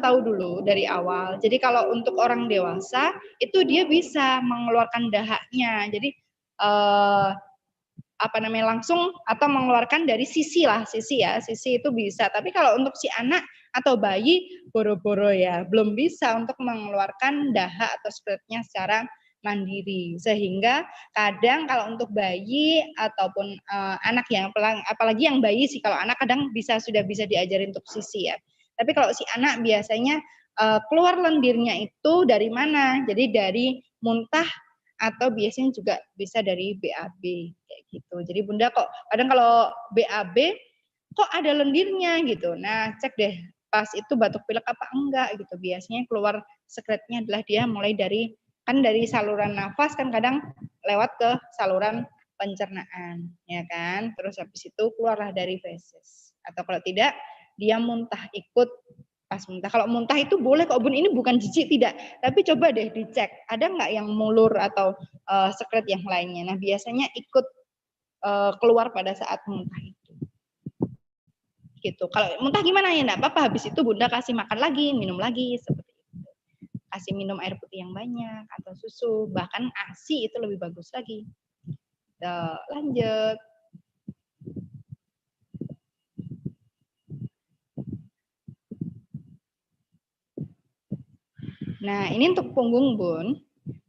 tahu dulu dari awal. Jadi kalau untuk orang dewasa itu dia bisa mengeluarkan dahaknya. Jadi langsung atau mengeluarkan dari sisi itu bisa. Tapi kalau untuk si anak atau bayi boro-boro ya belum bisa untuk mengeluarkan dahak atau spritnya secara mandiri, sehingga kadang kalau untuk bayi ataupun anak yang apalagi yang bayi sih, kalau anak kadang sudah bisa diajarin untuk sisi ya. Tapi kalau si anak biasanya keluar lendirnya itu dari mana? Jadi dari muntah atau biasanya juga bisa dari BAB kayak gitu. Jadi Bunda kok kadang kalau BAB kok ada lendirnya gitu. Nah, cek deh pas itu batuk pilek apa enggak gitu. Biasanya keluar sekretnya adalah dia mulai dari saluran nafas kan kadang lewat ke saluran pencernaan, ya kan? Terus habis itu keluarlah dari feses. Atau kalau tidak, dia muntah ikut pas muntah. Kalau muntah itu boleh kok Bun, ini bukan jijik tidak. Tapi coba deh dicek, ada nggak yang mulur atau sekret yang lainnya. Nah, biasanya ikut keluar pada saat muntah itu. Gitu. Kalau muntah gimana ya? Enggak apa-apa, habis itu Bunda kasih makan lagi, minum lagi seperti itu. Kasih minum air putih yang banyak atau susu, bahkan ASI itu lebih bagus lagi. Lanjut. Nah, ini untuk punggung, Bun.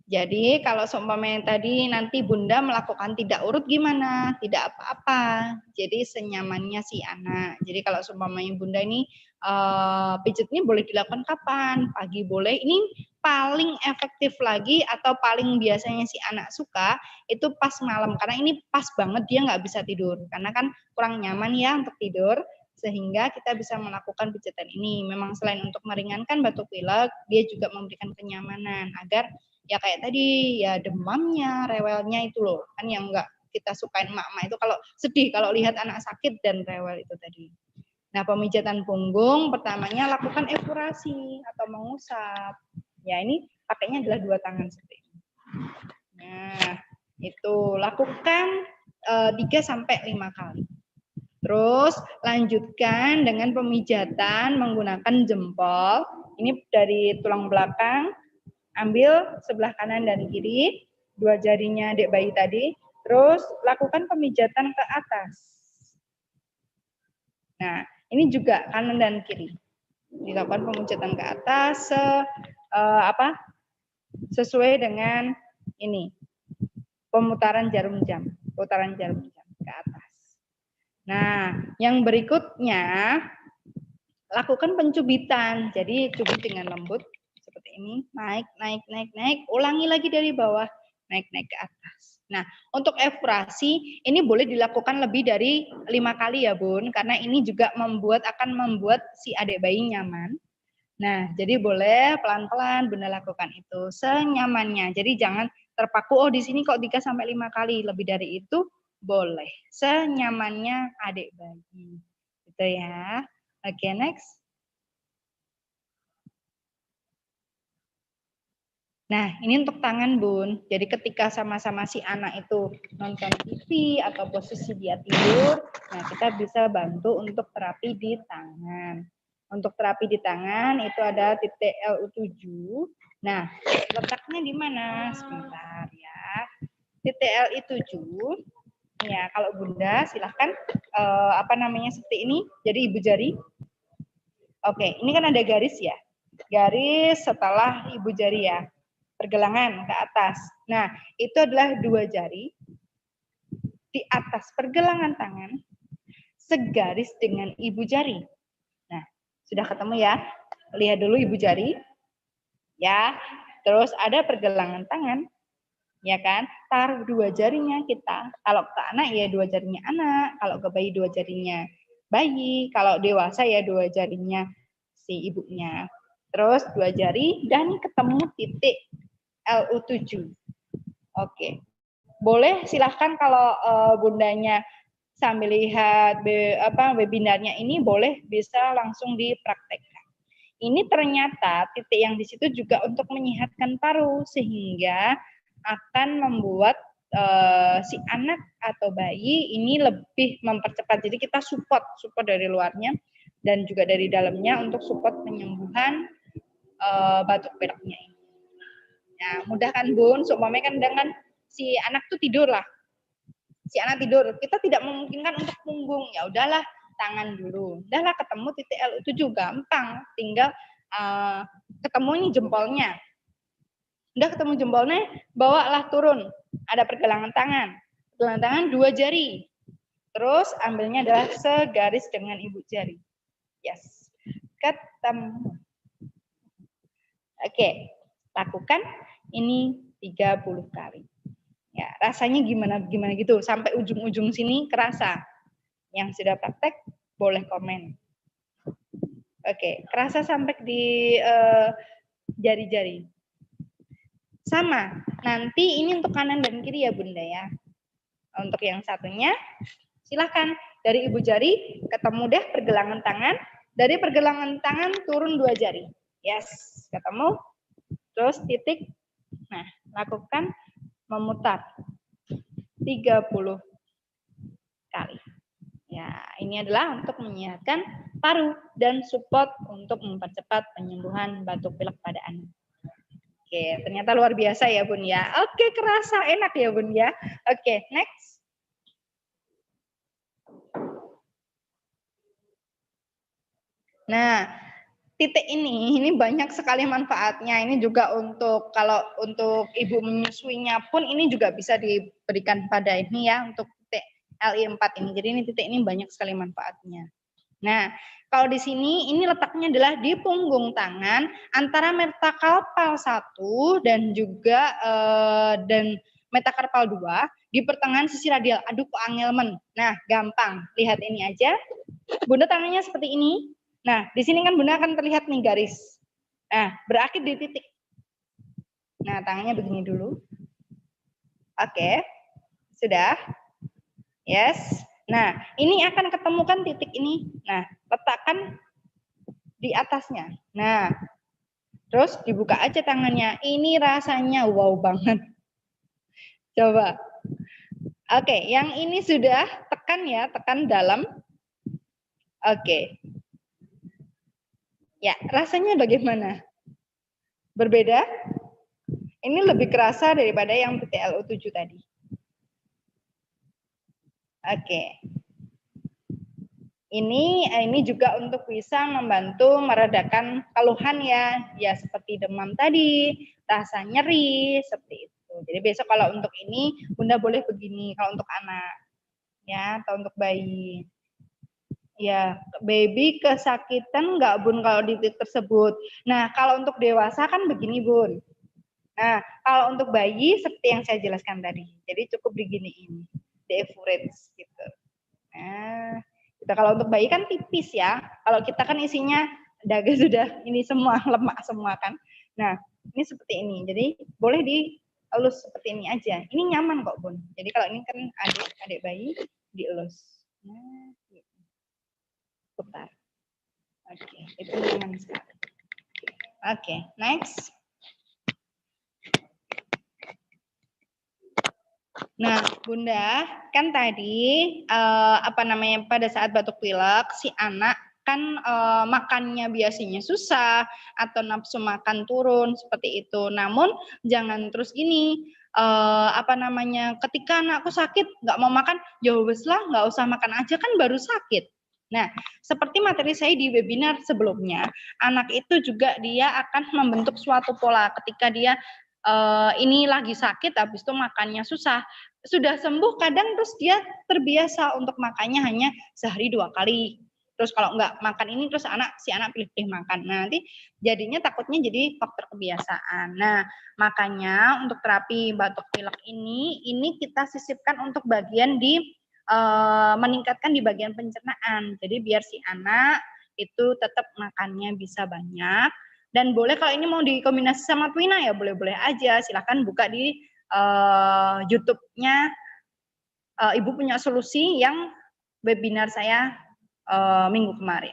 Jadi kalau seumpamanya tadi nanti Bunda melakukan tidak urut gimana? Tidak apa-apa. Jadi senyamannya si anak. Jadi kalau seumpamanya Bunda ini pijatnya boleh dilakukan kapan? Pagi boleh. Ini paling efektif lagi atau paling biasanya si anak suka itu pas malam. Karena ini pas banget dia nggak bisa tidur. Karena kan kurang nyaman ya untuk tidur. Sehingga kita bisa melakukan pijatan ini. Memang selain untuk meringankan batuk pilek, dia juga memberikan kenyamanan agar ya kayak tadi ya demamnya, rewelnya itu loh kan yang enggak kita sukain emak-emak itu kalau sedih kalau lihat anak sakit dan rewel itu tadi. Nah, pemijatan punggung pertamanya lakukan efurasi atau mengusap. Ya, ini pakainya adalah 2 tangan seperti ini. Nah, itu lakukan 3-5 kali. Terus lanjutkan dengan pemijatan menggunakan jempol. Ini dari tulang belakang. Ambil sebelah kanan dan kiri, 2 jarinya adik bayi tadi. Terus lakukan pemijatan ke atas. Nah, ini juga kanan dan kiri. Dilakukan pemijatan ke atas sesuai dengan ini pemutaran jarum jam, putaran jarum jam ke atas. Nah, yang berikutnya lakukan pencubitan. Jadi cubit dengan lembut seperti ini, naik, ulangi lagi dari bawah, naik ke atas. Nah, untuk efurasi ini boleh dilakukan lebih dari 5 kali ya Bun, karena ini juga akan membuat si adik bayi nyaman. Nah, jadi boleh pelan-pelan Bunda lakukan itu senyamannya. Jadi jangan terpaku, oh di sini kok 3-5 kali, lebih dari itu boleh. Senyamannya adik bayi. Gitu ya. Oke, next. Nah, ini untuk tangan, Bun. Jadi ketika sama-sama si anak itu nonton TV atau posisi dia tidur, nah kita bisa bantu untuk terapi di tangan. Untuk terapi di tangan itu ada titik LU7. Nah, letaknya di mana? Sebentar ya. Titik LU7. Ya, kalau Bunda silahkan seperti ini. Jadi ibu jari. Oke, ini kan ada garis ya. Garis setelah ibu jari ya. Pergelangan ke atas. Nah, itu adalah 2 jari di atas pergelangan tangan segaris dengan ibu jari. Nah, sudah ketemu ya? Lihat dulu ibu jari. Ya. Terus ada pergelangan tangan. Ya kan? Taruh 2 jarinya kita. Kalau ke anak ya 2 jarinya anak, kalau ke bayi 2 jarinya bayi, kalau dewasa ya 2 jarinya si ibunya. Terus 2 jari dan ketemu titik LU7. Oke. Boleh silahkan kalau Bundanya sambil lihat webinarnya ini boleh bisa langsung dipraktekkan. Ini ternyata titik yang di situ juga untuk menyehatkan paru sehingga akan membuat si anak atau bayi ini lebih mempercepat. Jadi kita support dari luarnya dan juga dari dalamnya untuk support penyembuhan batuk pileknya ini. Ya, mudah kan Bun, seumpamanya kan dengan si anak tuh tidur lah. si anak tidur, kita tidak memungkinkan untuk punggung, ya udahlah tangan dulu. Udahlah ketemu titik LU7 gampang, tinggal ketemu ini jempolnya. Udah ketemu jempolnya, bawalah turun. Ada pergelangan tangan. Pergelangan tangan 2 jari. Terus ambilnya adalah segaris dengan ibu jari. Yes. Ketemu. Oke, lakukan ini 30 kali. Ya, rasanya gimana gitu sampai ujung-ujung sini kerasa. Yang sudah praktek boleh komen. Oke, kerasa sampai di jari-jari. Sama. Nanti ini untuk kanan dan kiri ya Bunda ya. Untuk yang satunya silahkan dari ibu jari ketemu deh pergelangan tangan. Dari pergelangan tangan turun 2 jari. Yes, ketemu. Terus titik. Nah, lakukan memutar 30 kali. Ya, ini adalah untuk menyehatkan paru dan support untuk mempercepat penyembuhan batuk pilek pada anak. Oke, ternyata luar biasa ya Bun ya. Oke, kerasa enak ya Bun ya. Oke, next. Nah, titik ini banyak sekali manfaatnya. Ini juga untuk kalau untuk ibu menyusuinya pun ini juga bisa diberikan pada ini ya untuk titik LI4 ini. Jadi ini titik ini banyak sekali manfaatnya. Nah, kalau di sini ini letaknya adalah di punggung tangan antara metakarpal 1 dan juga dan metakarpal 2 di pertengahan sisi radial. Aduh kok angelmen. Nah, gampang. Lihat ini aja. Bunda tangannya seperti ini. Nah, di sini kan Bunda akan terlihat nih garis. Nah, berakhir di titik. Nah, tangannya begini dulu. Oke. Sudah? Yes. Nah, ini akan ketemukan titik ini. Nah, letakkan di atasnya. Nah, terus dibuka aja tangannya. Ini rasanya wow banget. Coba. Oke, yang ini sudah tekan ya, tekan dalam. Oke. Ya, rasanya bagaimana? Berbeda? Ini lebih kerasa daripada yang PTLO7 tadi. Oke. Ini juga untuk bisa membantu meredakan keluhan ya seperti demam tadi, rasa nyeri seperti itu. Jadi besok kalau untuk ini Bunda boleh begini kalau untuk anak ya atau untuk bayi. Ya, baby kesakitan enggak Bun kalau di titik tersebut. Nah, kalau untuk dewasa kan begini Bun. Nah, kalau untuk bayi seperti yang saya jelaskan tadi. Jadi cukup diginiin, di average gitu. Nah, kita kalau untuk bayi kan tipis ya. Kalau kita kan isinya daga sudah ini semua lemak semua kan. Nah, ini seperti ini. Jadi boleh dielus seperti ini aja. Ini nyaman kok Bun. Jadi kalau ini kan adik bayi dielus. Nah, gitu. Putar. Oke, itu nyaman sekali. Oke, next. Nah, Bunda, kan tadi pada saat batuk pilek si anak kan makannya biasanya susah atau nafsu makan turun seperti itu. Namun jangan terus gini, ketika anakku sakit nggak mau makan, ya wes lah nggak usah makan aja kan baru sakit. Nah, seperti materi saya di webinar sebelumnya, anak itu juga dia akan membentuk suatu pola ketika dia ini lagi sakit, habis itu makannya susah. Sudah sembuh, kadang terus dia terbiasa untuk makannya hanya sehari 2 kali. Terus kalau nggak makan ini, terus si anak pilih-pilih makan. Nah, nanti jadinya takutnya jadi faktor kebiasaan. Nah, makanya untuk terapi batuk pilek ini kita sisipkan untuk bagian meningkatkan di bagian pencernaan. Jadi biar si anak itu tetap makannya bisa banyak. Dan boleh kalau ini mau dikombinasi sama Twina ya boleh-boleh aja. Silahkan buka di YouTube-nya Ibu Punya Solusi yang webinar saya minggu kemarin.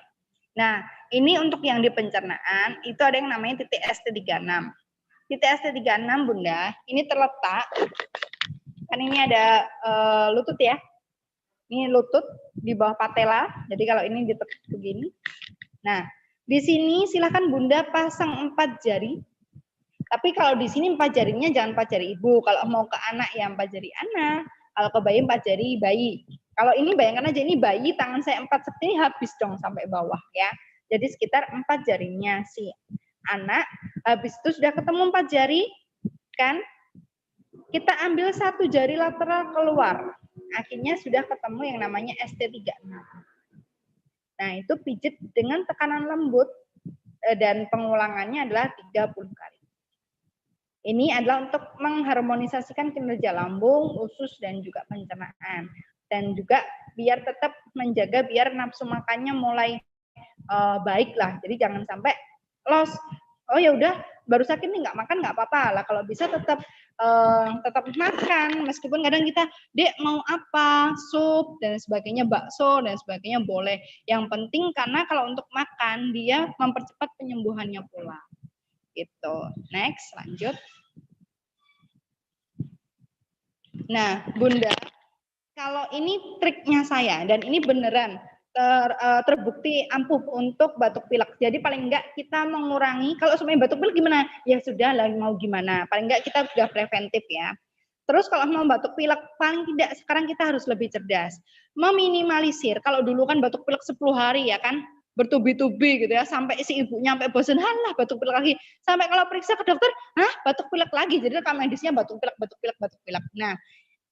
Nah, ini untuk yang di pencernaan itu ada yang namanya titik ST36. Titik ST36 Bunda, ini terletak kan ini ada lutut ya. Ini lutut di bawah patella. Jadi kalau ini ditekuk begini. Nah, di sini silakan Bunda pasang 4 jari. Tapi kalau di sini 4 jarinya jangan 4 jari ibu. Kalau mau ke anak ya 4 jari anak. Kalau ke bayi 4 jari bayi. Kalau ini bayangkan aja ini bayi, tangan saya 4 seperti ini habis dong sampai bawah ya. Jadi sekitar 4 jarinya si anak. Habis itu sudah ketemu 4 jari kan? Kita ambil 1 jari lateral keluar. Akhirnya sudah ketemu yang namanya ST3. Nah, itu pijit dengan tekanan lembut dan pengulangannya adalah 30 kali. Ini adalah untuk mengharmonisasikan kinerja lambung, usus, dan juga pencernaan. Dan juga biar tetap menjaga biar nafsu makannya mulai baik lah. Jadi jangan sampai loss. Oh ya udah baru sakit nih nggak makan nggak apa-apa lah. Kalau bisa tetap makan meskipun kadang kita dek mau apa sup dan sebagainya, bakso dan sebagainya boleh. Yang penting karena kalau untuk makan dia mempercepat penyembuhannya pula. Gitu. Next, lanjut. Nah, Bunda, kalau ini triknya saya dan ini beneran terbukti ampuh untuk batuk pilek. Jadi paling enggak kita mengurangi, kalau semuanya batuk pilek gimana? Ya sudah lah mau gimana. Paling enggak kita sudah preventif ya. Terus kalau mau batuk pilek, paling tidak sekarang kita harus lebih cerdas. Meminimalisir, kalau dulu kan batuk pilek 10 hari ya kan, bertubi-tubi gitu ya, sampai si ibunya sampai bosan, halah batuk pilek lagi. Sampai kalau periksa ke dokter, hah batuk pilek lagi. Jadi rekam medisnya batuk pilek, batuk pilek, batuk pilek. Nah,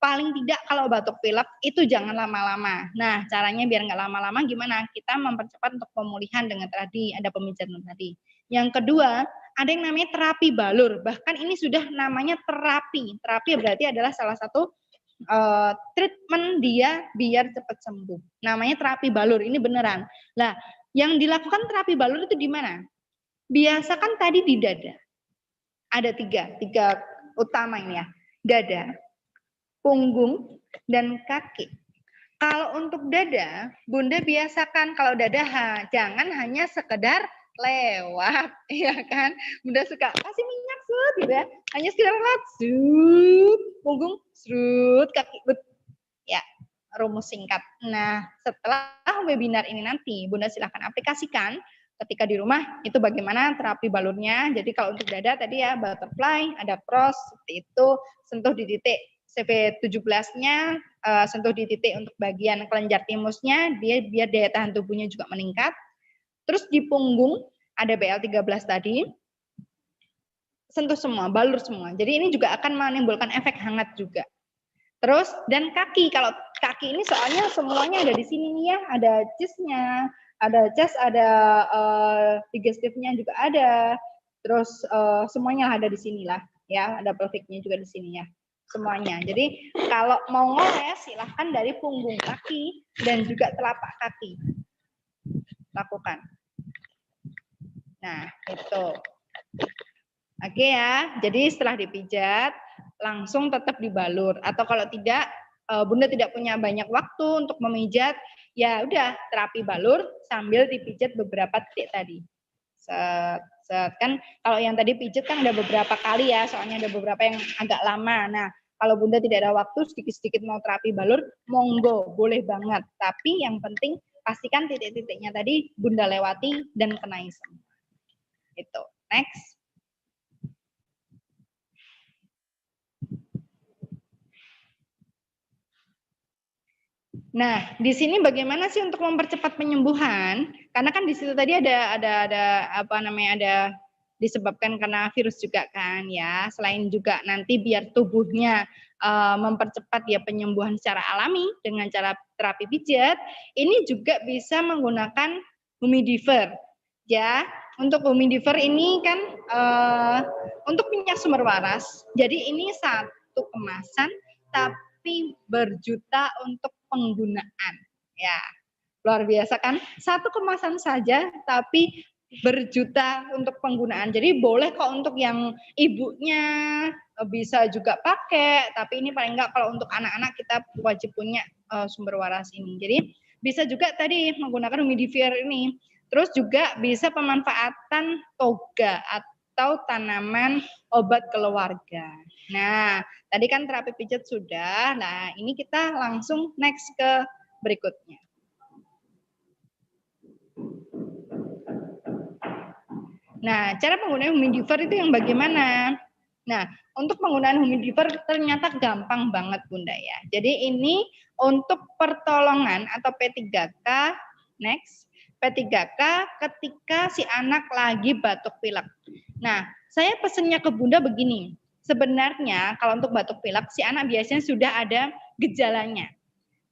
paling tidak kalau batuk pilek itu jangan lama-lama. Nah, caranya biar nggak lama-lama gimana? Kita mempercepat untuk pemulihan dengan tadi, ada pemijatan tadi. Yang kedua, ada yang namanya terapi balur. Bahkan ini sudah namanya terapi. Terapi berarti adalah salah satu treatment dia biar cepat sembuh. Namanya terapi balur, ini beneran. Nah, yang dilakukan terapi balur itu di mana? Biasakan tadi di dada. Ada tiga utama ini ya. Dada, punggung, dan kaki. Kalau untuk dada, Bunda biasakan kalau dada jangan hanya sekedar lewat, ya kan? Bunda suka kasih minyak sud gitu ya. Hanya sekedar lewat, sud, punggung, sud, kaki, ya, rumus singkat. Nah, setelah webinar ini nanti, Bunda silahkan aplikasikan ketika di rumah itu bagaimana terapi balurnya. Jadi kalau untuk dada tadi ya butterfly, ada cross seperti itu, sentuh di titik CV17-nya, sentuh di titik untuk bagian kelenjar timusnya, dia biar daya tahan tubuhnya juga meningkat. Terus di punggung ada BL13 tadi, sentuh semua, balur semua. Jadi ini juga akan menimbulkan efek hangat juga. Terus dan kaki, kalau kaki ini soalnya semuanya ada di sini nih ya, ada chest-nya, ada digestifnya juga ada. Terus semuanya ada di sini lah ya, ada pelviknya juga di sini ya. Semuanya. Jadi kalau mau ngoles silahkan dari punggung kaki dan juga telapak kaki. Lakukan. Nah, itu. Oke ya. Jadi setelah dipijat langsung tetap dibalur atau kalau tidak Bunda tidak punya banyak waktu untuk memijat, ya udah terapi balur sambil dipijat beberapa titik tadi. Kan kalau yang tadi pijat kan ada beberapa kali ya, soalnya ada beberapa yang agak lama. Nah, kalau Bunda tidak ada waktu sedikit-sedikit mau terapi balur, monggo, boleh banget. Tapi yang penting pastikan titik-titiknya tadi Bunda lewati dan kenai semua. Itu. Next. Nah, di sini bagaimana sih untuk mempercepat penyembuhan? Karena kan di situ tadi ada apa namanya, ada disebabkan karena virus juga kan ya. Selain juga nanti biar tubuhnya mempercepat ya penyembuhan secara alami dengan cara terapi pijat, ini juga bisa menggunakan humidifier. Ya, untuk humidifier ini kan untuk minyak sumber waras. Jadi ini satu kemasan tapi berjuta untuk penggunaan. Ya, luar biasa kan? Satu kemasan saja tapi berjuta untuk penggunaan. Jadi boleh kok untuk yang ibunya bisa juga pakai, tapi ini paling enggak kalau untuk anak-anak kita wajib punya sumber waras ini. Jadi bisa juga tadi menggunakan humidifier ini. Terus juga bisa pemanfaatan toga atau tanaman obat keluarga. Nah, tadi kan terapi pijat sudah. Nah, ini kita langsung next ke berikutnya. Nah, cara penggunaan humidifier itu yang bagaimana? Nah, untuk penggunaan humidifier ternyata gampang banget Bunda ya. Jadi ini untuk pertolongan atau P3K, next, P3K ketika si anak lagi batuk pilek. Nah, saya pesennya ke Bunda begini, sebenarnya kalau untuk batuk pilek si anak biasanya sudah ada gejalanya.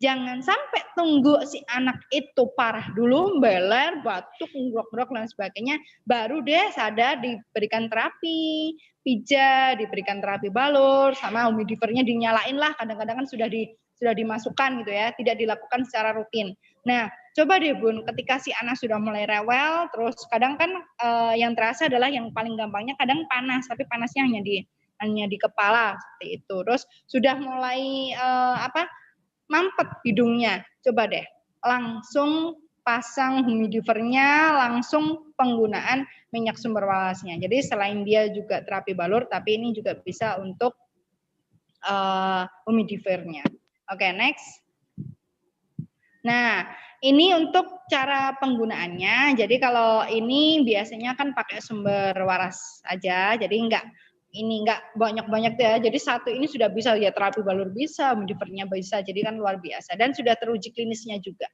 Jangan sampai tunggu si anak itu parah dulu, beler, batuk, ngurok-ngurok dan sebagainya, baru deh sadar diberikan terapi pijat, diberikan terapi balur, sama humidifiernya dinyalain lah. Kadang-kadang kan sudah dimasukkan gitu ya, tidak dilakukan secara rutin. Nah, coba deh Bun, ketika si anak sudah mulai rewel, terus kadang kan yang terasa adalah yang paling gampangnya kadang panas, tapi panasnya hanya di kepala seperti itu. Terus sudah mulai mampet hidungnya, coba deh langsung pasang humidifiernya, langsung penggunaan minyak sumber walasnya. Jadi selain dia juga terapi balur, tapi ini juga bisa untuk humidifiernya. Oke, next. Nah, ini untuk cara penggunaannya. Jadi kalau ini biasanya kan pakai sumber waras aja, jadi enggak banyak-banyak ya. Jadi satu ini sudah bisa ya, terapi balur bisa, humidifiernya bisa. Jadi kan luar biasa dan sudah teruji klinisnya juga.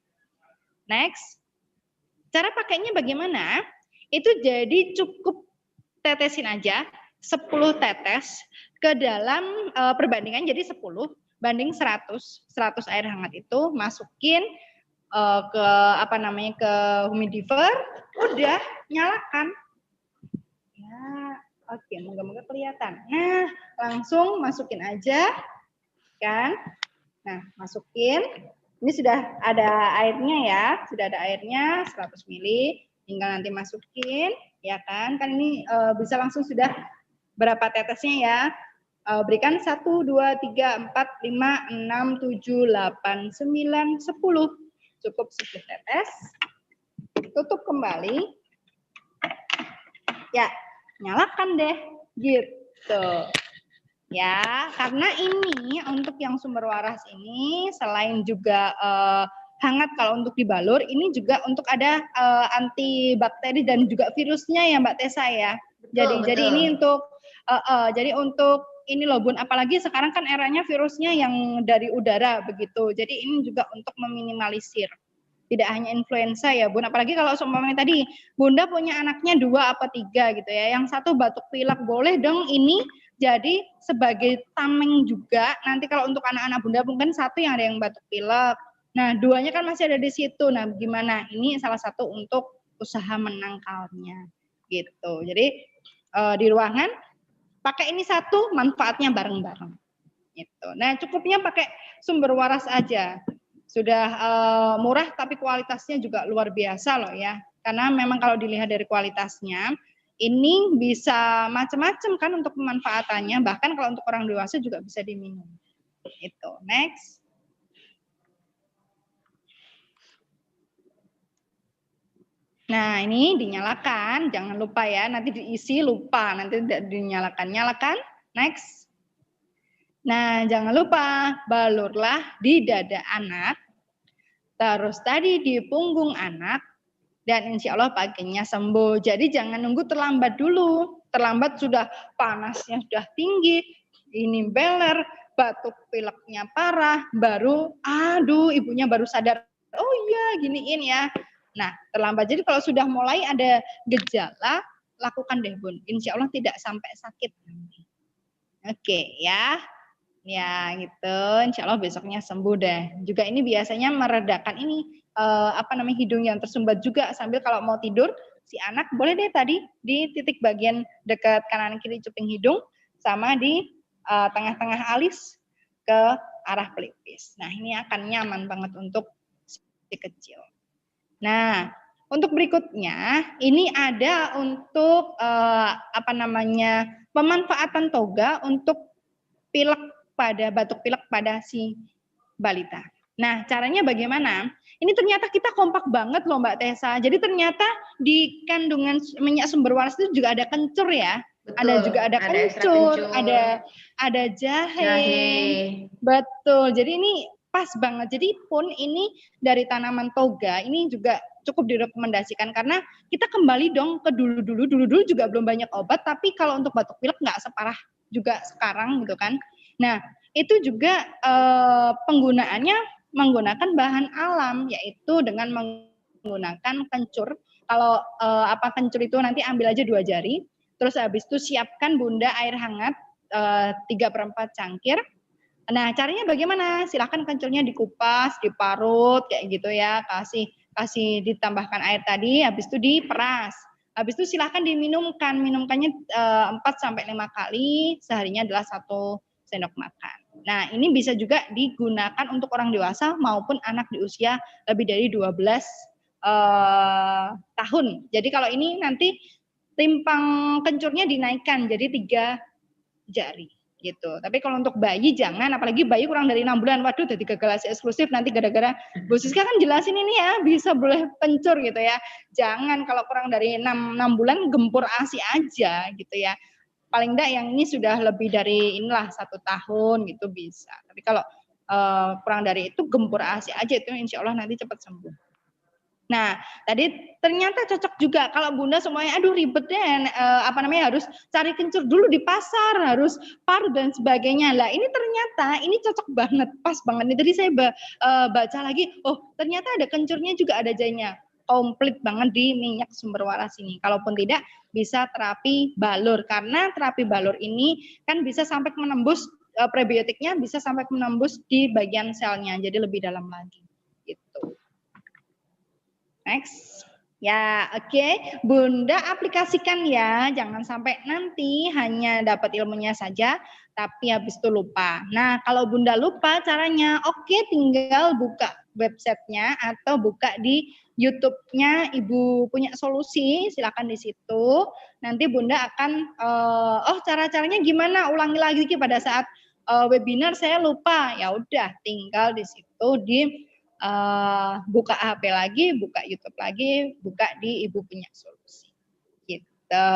Next. Cara pakainya bagaimana? Itu jadi cukup tetesin aja 10 tetes ke dalam perbandingan, jadi 10 banding 100 air hangat itu masukin ke ke humidifier, udah nyalakan. Ya, oke, moga-moga kelihatan. Nah, langsung masukin aja kan. Nah, masukin. Ini sudah ada airnya ya, sudah ada airnya 100 ml. Tinggal nanti masukin, ya kan? Kan ini bisa langsung sudah berapa tetesnya ya. Berikan 1, 2, 3, 4, 5, 6, 7, 8, 9, 10. Cukup 10 tetes. Tutup kembali. Ya, nyalakan deh, gitu. Ya, karena ini untuk yang sumber waras ini selain juga hangat kalau untuk dibalur, ini juga untuk ada antibakteri dan juga virusnya ya Mbak Tessa ya. Jadi ini untuk ini loh Bun, apalagi sekarang kan eranya virusnya yang dari udara begitu. Jadi ini juga untuk meminimalisir. Tidak hanya influenza ya Bun, apalagi kalau seumpamanya tadi Bunda punya anaknya 2 atau 3 gitu ya. Yang satu batuk pilek, boleh dong ini jadi sebagai tameng juga. Nanti kalau untuk anak-anak Bunda mungkin satu yang ada yang batuk pilek. Nah, 2-nya kan masih ada di situ. Nah, gimana? Ini salah satu untuk usaha menangkalnya gitu. Jadi di ruangan pakai ini satu, manfaatnya bareng-bareng. Gitu. Nah, cukupnya pakai sumber waras aja. Sudah murah tapi kualitasnya juga luar biasa loh ya. Karena memang kalau dilihat dari kualitasnya, ini bisa macam-macam kan untuk pemanfaatannya. Bahkan kalau untuk orang dewasa juga bisa diminum. Itu. Next. Nah, ini dinyalakan. Jangan lupa ya, nanti diisi lupa. Nanti tidak dinyalakan. Nyalakan. Next. Nah, jangan lupa balurlah di dada anak. Terus tadi di punggung anak. Dan insya Allah paginya sembuh. Jadi jangan nunggu terlambat dulu. Terlambat sudah panasnya sudah tinggi, ini beler, batuk pileknya parah, baru aduh ibunya baru sadar, oh iya giniin ya. Nah terlambat. Jadi kalau sudah mulai ada gejala, lakukan deh Bun. Insya Allah tidak sampai sakit. Oke ya. Ya gitu, insya Allah besoknya sembuh deh. Juga ini biasanya meredakan ini hidung yang tersumbat juga, sambil kalau mau tidur si anak boleh deh tadi di titik bagian dekat kanan kiri cuping hidung sama di tengah-tengah alis ke arah pelipis. Nah ini akan nyaman banget untuk si kecil. Nah untuk berikutnya ini ada untuk pemanfaatan toga untuk pilek pada batuk pilek pada si balita. Nah, caranya bagaimana? Ini ternyata kita kompak banget loh Mbak Tessa. Jadi ternyata di kandungan minyak sumber waras itu juga ada kencur ya. Betul, ada juga ada kencur, ada jahe. Betul. Jadi ini pas banget. Jadi pun ini dari tanaman toga ini juga cukup direkomendasikan karena kita kembali dong ke dulu juga belum banyak obat, tapi kalau untuk batuk pilek nggak separah juga sekarang gitu kan. Nah, itu juga penggunaannya menggunakan bahan alam, yaitu dengan menggunakan kencur. Kalau kencur itu nanti ambil aja 2 jari, terus habis itu siapkan Bunda air hangat 3/4 cangkir. Nah, caranya bagaimana? Silahkan kencurnya dikupas, diparut kayak gitu ya, kasih ditambahkan air tadi, habis itu diperas. Habis itu silahkan diminumkan, minumkannya 4-5 kali, seharinya adalah 1 sendok makan. Nah, ini bisa juga digunakan untuk orang dewasa maupun anak di usia lebih dari 12 tahun. Jadi kalau ini nanti timpang kencurnya dinaikkan jadi 3 jari gitu. Tapi kalau untuk bayi jangan, apalagi bayi kurang dari 6 bulan. Waduh, udah gagal ASI eksklusif nanti gara-gara Bu Siska kan jelasin ini ya, bisa boleh pencur gitu ya. Jangan, kalau kurang dari 6 bulan gempur ASI aja gitu ya. Paling enggak yang ini sudah lebih dari inilah 1 tahun gitu bisa. Tapi kalau kurang dari itu gempur ASI aja, itu insya Allah nanti cepat sembuh. Nah, tadi ternyata cocok juga kalau Bunda semuanya aduh ribet deh harus cari kencur dulu di pasar, harus parut dan sebagainya. Lah ini ternyata ini cocok banget, pas banget nih. Tadi saya baca lagi, oh ternyata ada kencurnya juga ada jahenya. Komplit banget di minyak sumber waras ini. Kalaupun tidak bisa terapi balur, karena terapi balur ini kan bisa sampai menembus prebiotiknya, bisa sampai menembus di bagian selnya, jadi lebih dalam lagi gitu. Next. Ya, oke. Bunda aplikasikan ya. Jangan sampai nanti hanya dapat ilmunya saja, tapi habis itu lupa. Nah, kalau Bunda lupa caranya, oke, tinggal buka websitenya atau buka di YouTube-nya Ibu Punya Solusi. Silakan di situ. Nanti Bunda akan, cara-caranya gimana? Ulangi lagi pada saat webinar saya lupa. Ya udah, tinggal di situ di buka HP lagi, buka YouTube lagi, buka di Ibu Punya Solusi. Gitu.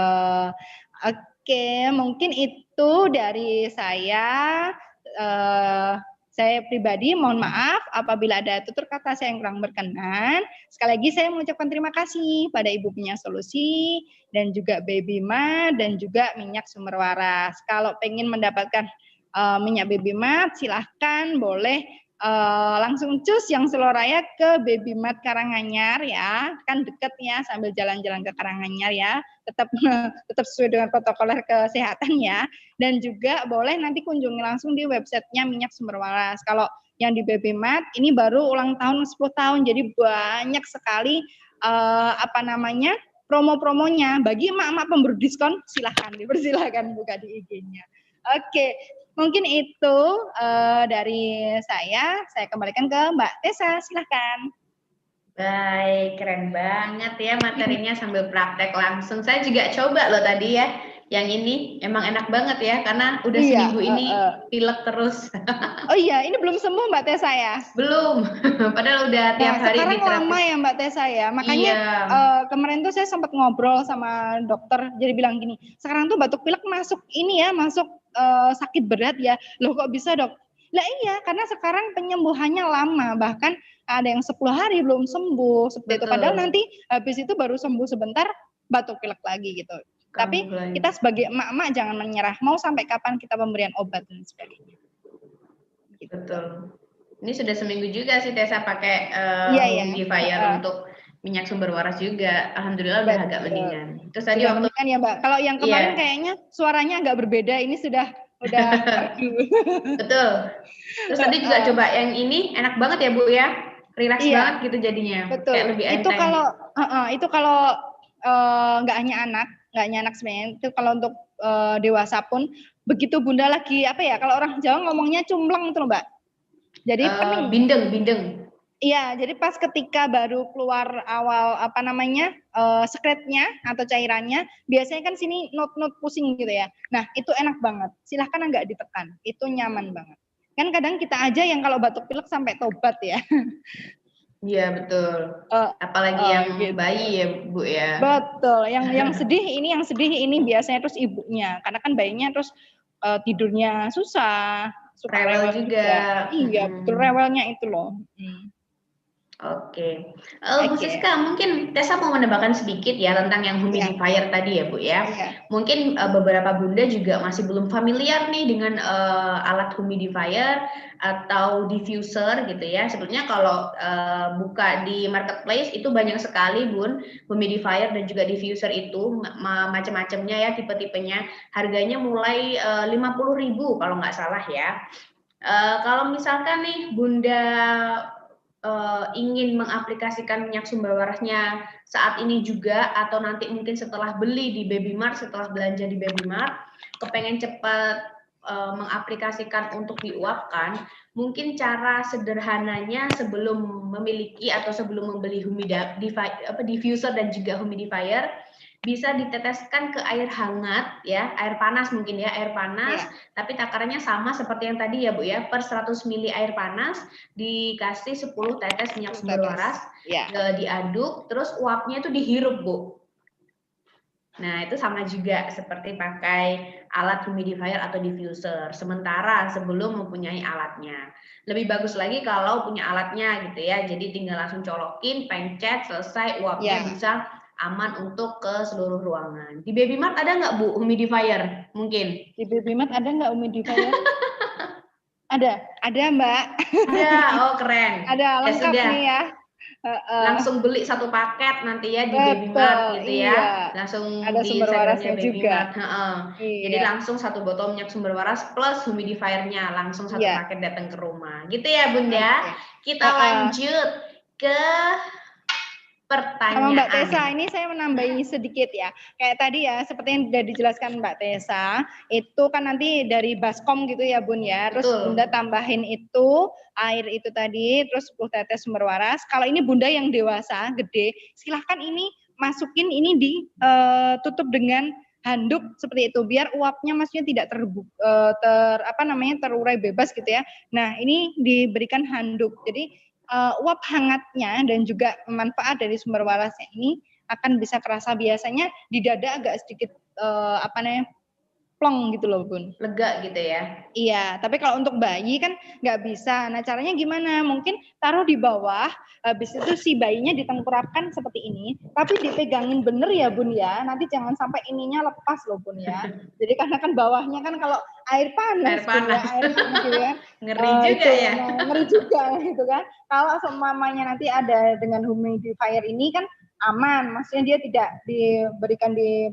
Oke, mungkin itu dari saya. Saya pribadi mohon maaf apabila ada tutur kata saya yang kurang berkenan. Sekali lagi saya mengucapkan terima kasih pada Ibu Punya Solusi dan juga Baby Mart dan juga minyak sumber waras. Kalau pengen mendapatkan minyak Baby Mart, silahkan boleh langsung cus yang Seloraya ke Baby Mart Karanganyar ya, kan deket ya, sambil jalan-jalan ke Karanganyar ya, tetap sesuai dengan protokol kesehatan ya. Dan juga boleh nanti kunjungi langsung di websitenya Minyak Sumber Waras. Kalau yang di Baby Mart ini baru ulang tahun 10 tahun, jadi banyak sekali promo-promonya. Bagi emak-emak pemburu diskon silahkan dipersilahkan buka di IG-nya. Oke. Mungkin itu dari saya kembalikan ke Mbak Tessa, silahkan. Baik, keren banget ya materinya sambil praktek langsung. Saya juga coba loh tadi ya, yang ini emang enak banget ya, karena udah seminggu ini pilek terus. Oh iya, ini belum sembuh Mbak Tessa ya? Belum, padahal udah tiap hari sekarang lama ya Mbak Tessa ya, makanya kemarin tuh saya sempat ngobrol sama dokter, jadi bilang gini, sekarang tuh batuk pilek masuk ini ya, masuk sakit berat ya. Loh kok bisa dok? Lah iya, karena sekarang penyembuhannya lama, bahkan ada yang 10 hari belum sembuh seperti itu. Padahal nanti habis itu baru sembuh sebentar batuk pilek lagi gitu. Tapi kita sebagai emak-emak jangan menyerah. Mau sampai kapan kita pemberian obat dan sebagainya. Gitu. Betul. Ini sudah seminggu juga sih Tessa pakai Humidifier untuk minyak sumber waras juga. Alhamdulillah udah agak mendingan. Terus tadi waktu mendingan ya Mbak. Kalau yang kemarin kayaknya suaranya agak berbeda. Ini udah Betul. Terus tadi juga coba yang ini enak banget ya Bu ya. Relax banget gitu jadinya. Betul. Kayak lebih enteng. Itu kalau nggak hanya anak sebenarnya. Itu kalau untuk dewasa pun begitu Bunda lagi kalau orang Jawa ngomongnya cumpleng itu loh Mbak. Jadi bindeng. Iya, jadi pas ketika baru keluar awal sekretnya atau cairannya, biasanya kan sini not pusing gitu ya. Nah, itu enak banget. Silahkan nggak ditekan, itu nyaman banget. Kan kadang kita aja yang kalau batuk pilek sampai tobat ya. Iya betul. Apalagi yang gitu. Bayi ya Bu ya. Betul. Yang sedih ini biasanya terus ibunya, karena kan bayinya terus tidurnya susah, suka rewel juga. Iya, betul rewelnya itu loh. Oke. Bu Oke. Siska, mungkin Tessa mau menambahkan sedikit ya tentang yang humidifier tadi ya Bu ya. Mungkin beberapa bunda juga masih belum familiar nih dengan alat humidifier atau diffuser gitu ya. Sebenarnya kalau buka di marketplace itu banyak sekali Bun, humidifier dan juga diffuser itu macam-macamnya ya, tipe-tipenya. Harganya mulai 50.000 kalau nggak salah ya. Kalau misalkan nih Bunda ingin mengaplikasikan minyak sumber warasnya saat ini juga atau nanti mungkin setelah beli di Baby Mart, setelah belanja di Baby Mart, kepengen cepat mengaplikasikan untuk diuapkan, mungkin cara sederhananya sebelum memiliki atau sebelum membeli diffuser dan juga humidifier, bisa diteteskan ke air hangat ya, air panas mungkin ya, air panas, tapi takarannya sama seperti yang tadi ya Bu ya, per 100 ml air panas dikasih 10 tetes minyak sumber waras, diaduk, terus uapnya itu dihirup Bu. Nah, itu sama juga seperti pakai alat humidifier atau diffuser. Sementara sebelum mempunyai alatnya. Lebih bagus lagi kalau punya alatnya gitu ya. Jadi tinggal langsung colokin, pencet, selesai, uapnya bisa aman untuk ke seluruh ruangan. Di Baby Mart ada nggak Bu humidifier? Mungkin. Di Baby Mart ada nggak humidifier? Ada Mbak. Ada, oh keren. Ada, lengkap ya nih ya. Langsung beli satu paket nanti ya di Baby Mart gitu ya. Langsung ada di sumber Instagramnya warasnya Baby juga. Mart. Jadi langsung satu botol minyak sumber waras plus humidifiernya langsung satu paket datang ke rumah. Gitu ya Bunda. Kita lanjut ke pertanyaan. Sama Mbak Tessa, ini saya menambahi sedikit ya. Kayak tadi ya, seperti yang sudah dijelaskan Mbak Tessa, itu kan nanti dari baskom gitu ya Bun ya. Terus Bunda tambahin itu, air itu tadi, terus 10 tetes sumber waras. Kalau ini Bunda yang dewasa, gede, silahkan ini masukin ini tutup dengan handuk seperti itu, biar uapnya maksudnya tidak terurai bebas gitu ya. Nah, ini diberikan handuk. Jadi uap hangatnya dan juga manfaat dari sumber warasnya ini akan bisa kerasa. Biasanya di dada agak sedikit plong gitu loh Bun. Lega gitu ya. Iya, tapi kalau untuk bayi kan nggak bisa. Nah caranya gimana? Mungkin taruh di bawah, habis itu si bayinya ditengkurapkan seperti ini, tapi dipegangin bener ya Bun ya. Nanti jangan sampai ininya lepas loh Bun ya. Jadi karena kan bawahnya kan kalau air panas. Air gitu ya. Ngeri juga ya. Ngeri juga gitu kan. Kalau seumpamanya nanti ada dengan humidifier ini kan aman, maksudnya dia tidak diberikan di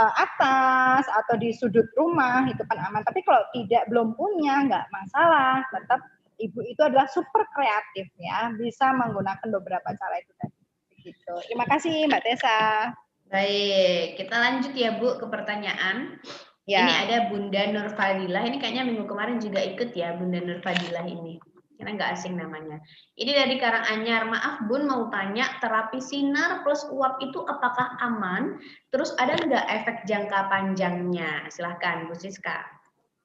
atas atau di sudut rumah itu kan aman. Tapi kalau belum punya nggak masalah, tetap ibu itu adalah super kreatif ya, bisa menggunakan beberapa cara itu tadi. Gitu. Terima kasih Mbak Tessa. Baik, kita lanjut ya Bu ke pertanyaan. Ini ada Bunda Nurfadilah, ini kayaknya minggu kemarin juga ikut ya Bunda Nurfadilah ini. Karena nggak asing namanya. Ini dari Karanganyar, maaf Bun mau tanya, terapi sinar plus uap itu apakah aman? Terus ada nggak efek jangka panjangnya? Silahkan Bu Siska.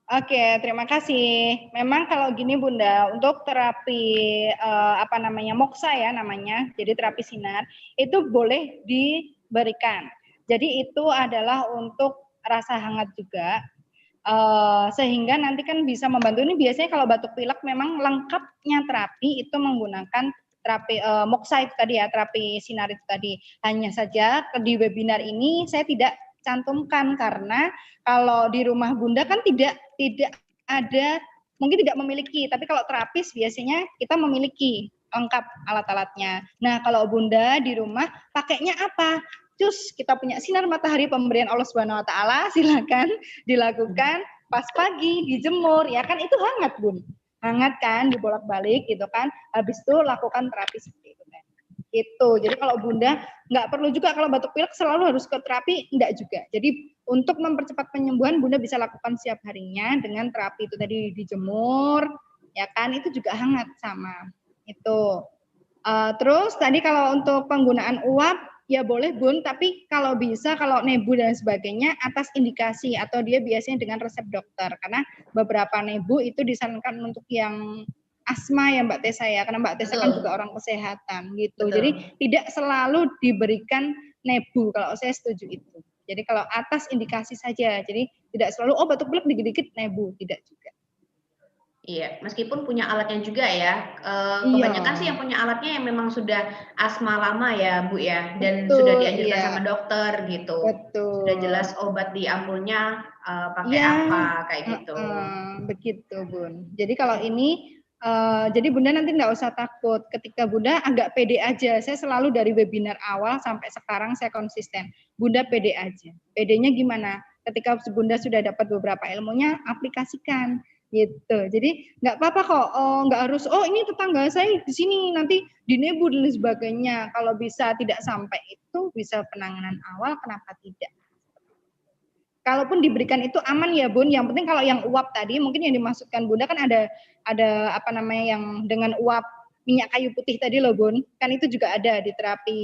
Oke, terima kasih. Memang kalau gini Bunda, untuk terapi moksa ya namanya, jadi terapi sinar, itu boleh diberikan. Jadi itu adalah untuk rasa hangat juga. Sehingga nanti kan bisa membantu. Ini biasanya kalau batuk pilek memang lengkapnya terapi itu menggunakan terapi moksa itu tadi ya, terapi sinar itu tadi. Hanya saja di webinar ini saya tidak cantumkan karena kalau di rumah Bunda kan tidak ada, mungkin tidak memiliki, tapi kalau terapis biasanya kita memiliki lengkap alat-alatnya. Nah, kalau Bunda di rumah pakainya apa? Cus, kita punya sinar matahari pemberian Allah Subhanahu wa taala, silakan dilakukan pas pagi, dijemur, ya kan itu hangat, Bun. Hangat kan, dibolak-balik gitu kan. Habis itu lakukan terapi seperti itu kan. Itu. Jadi kalau Bunda nggak perlu juga kalau batuk pilek selalu harus ke terapi, enggak juga. Jadi untuk mempercepat penyembuhan Bunda bisa lakukan setiap harinya dengan terapi itu tadi dijemur, ya kan itu juga hangat sama. Itu. Terus tadi kalau untuk penggunaan uap ya boleh Bun, tapi kalau bisa kalau nebu dan sebagainya atas indikasi atau dia biasanya dengan resep dokter karena beberapa nebu itu disarankan untuk yang asma ya Mbak Tessa ya, karena Mbak Tessa kan juga orang kesehatan gitu. Betul. Jadi tidak selalu diberikan nebu, kalau saya setuju itu. Jadi kalau atas indikasi saja, jadi tidak selalu batuk pilek dikit-dikit nebu, tidak juga. Iya, meskipun punya alatnya juga ya, Iya, kebanyakan sih yang punya alatnya yang memang sudah asma lama ya, Bu, ya, dan sudah betul, dianjurkan iya, sama dokter gitu. Sudah betul. jelas obat di ampulnya, pakai Iya, apa, kayak gitu. begitu Bun. Jadi kalau ini, jadi Bunda nanti nggak usah takut. Ketika Bunda agak pede aja. Saya selalu dari webinar awal sampai sekarang saya konsisten. Bunda pede aja. Pedenya gimana? Ketika Bunda sudah dapat beberapa ilmunya, aplikasikan gitu. Jadi nggak apa-apa kok, nggak harus ini tetangga saya di sini nanti dinebu dan sebagainya. Kalau bisa tidak sampai itu, bisa penanganan awal, kenapa tidak? Kalaupun diberikan itu aman ya Bun, yang penting kalau yang uap tadi mungkin yang dimaksudkan Bunda kan ada apa namanya yang dengan uap minyak kayu putih tadi loh Bun, kan itu juga ada di terapi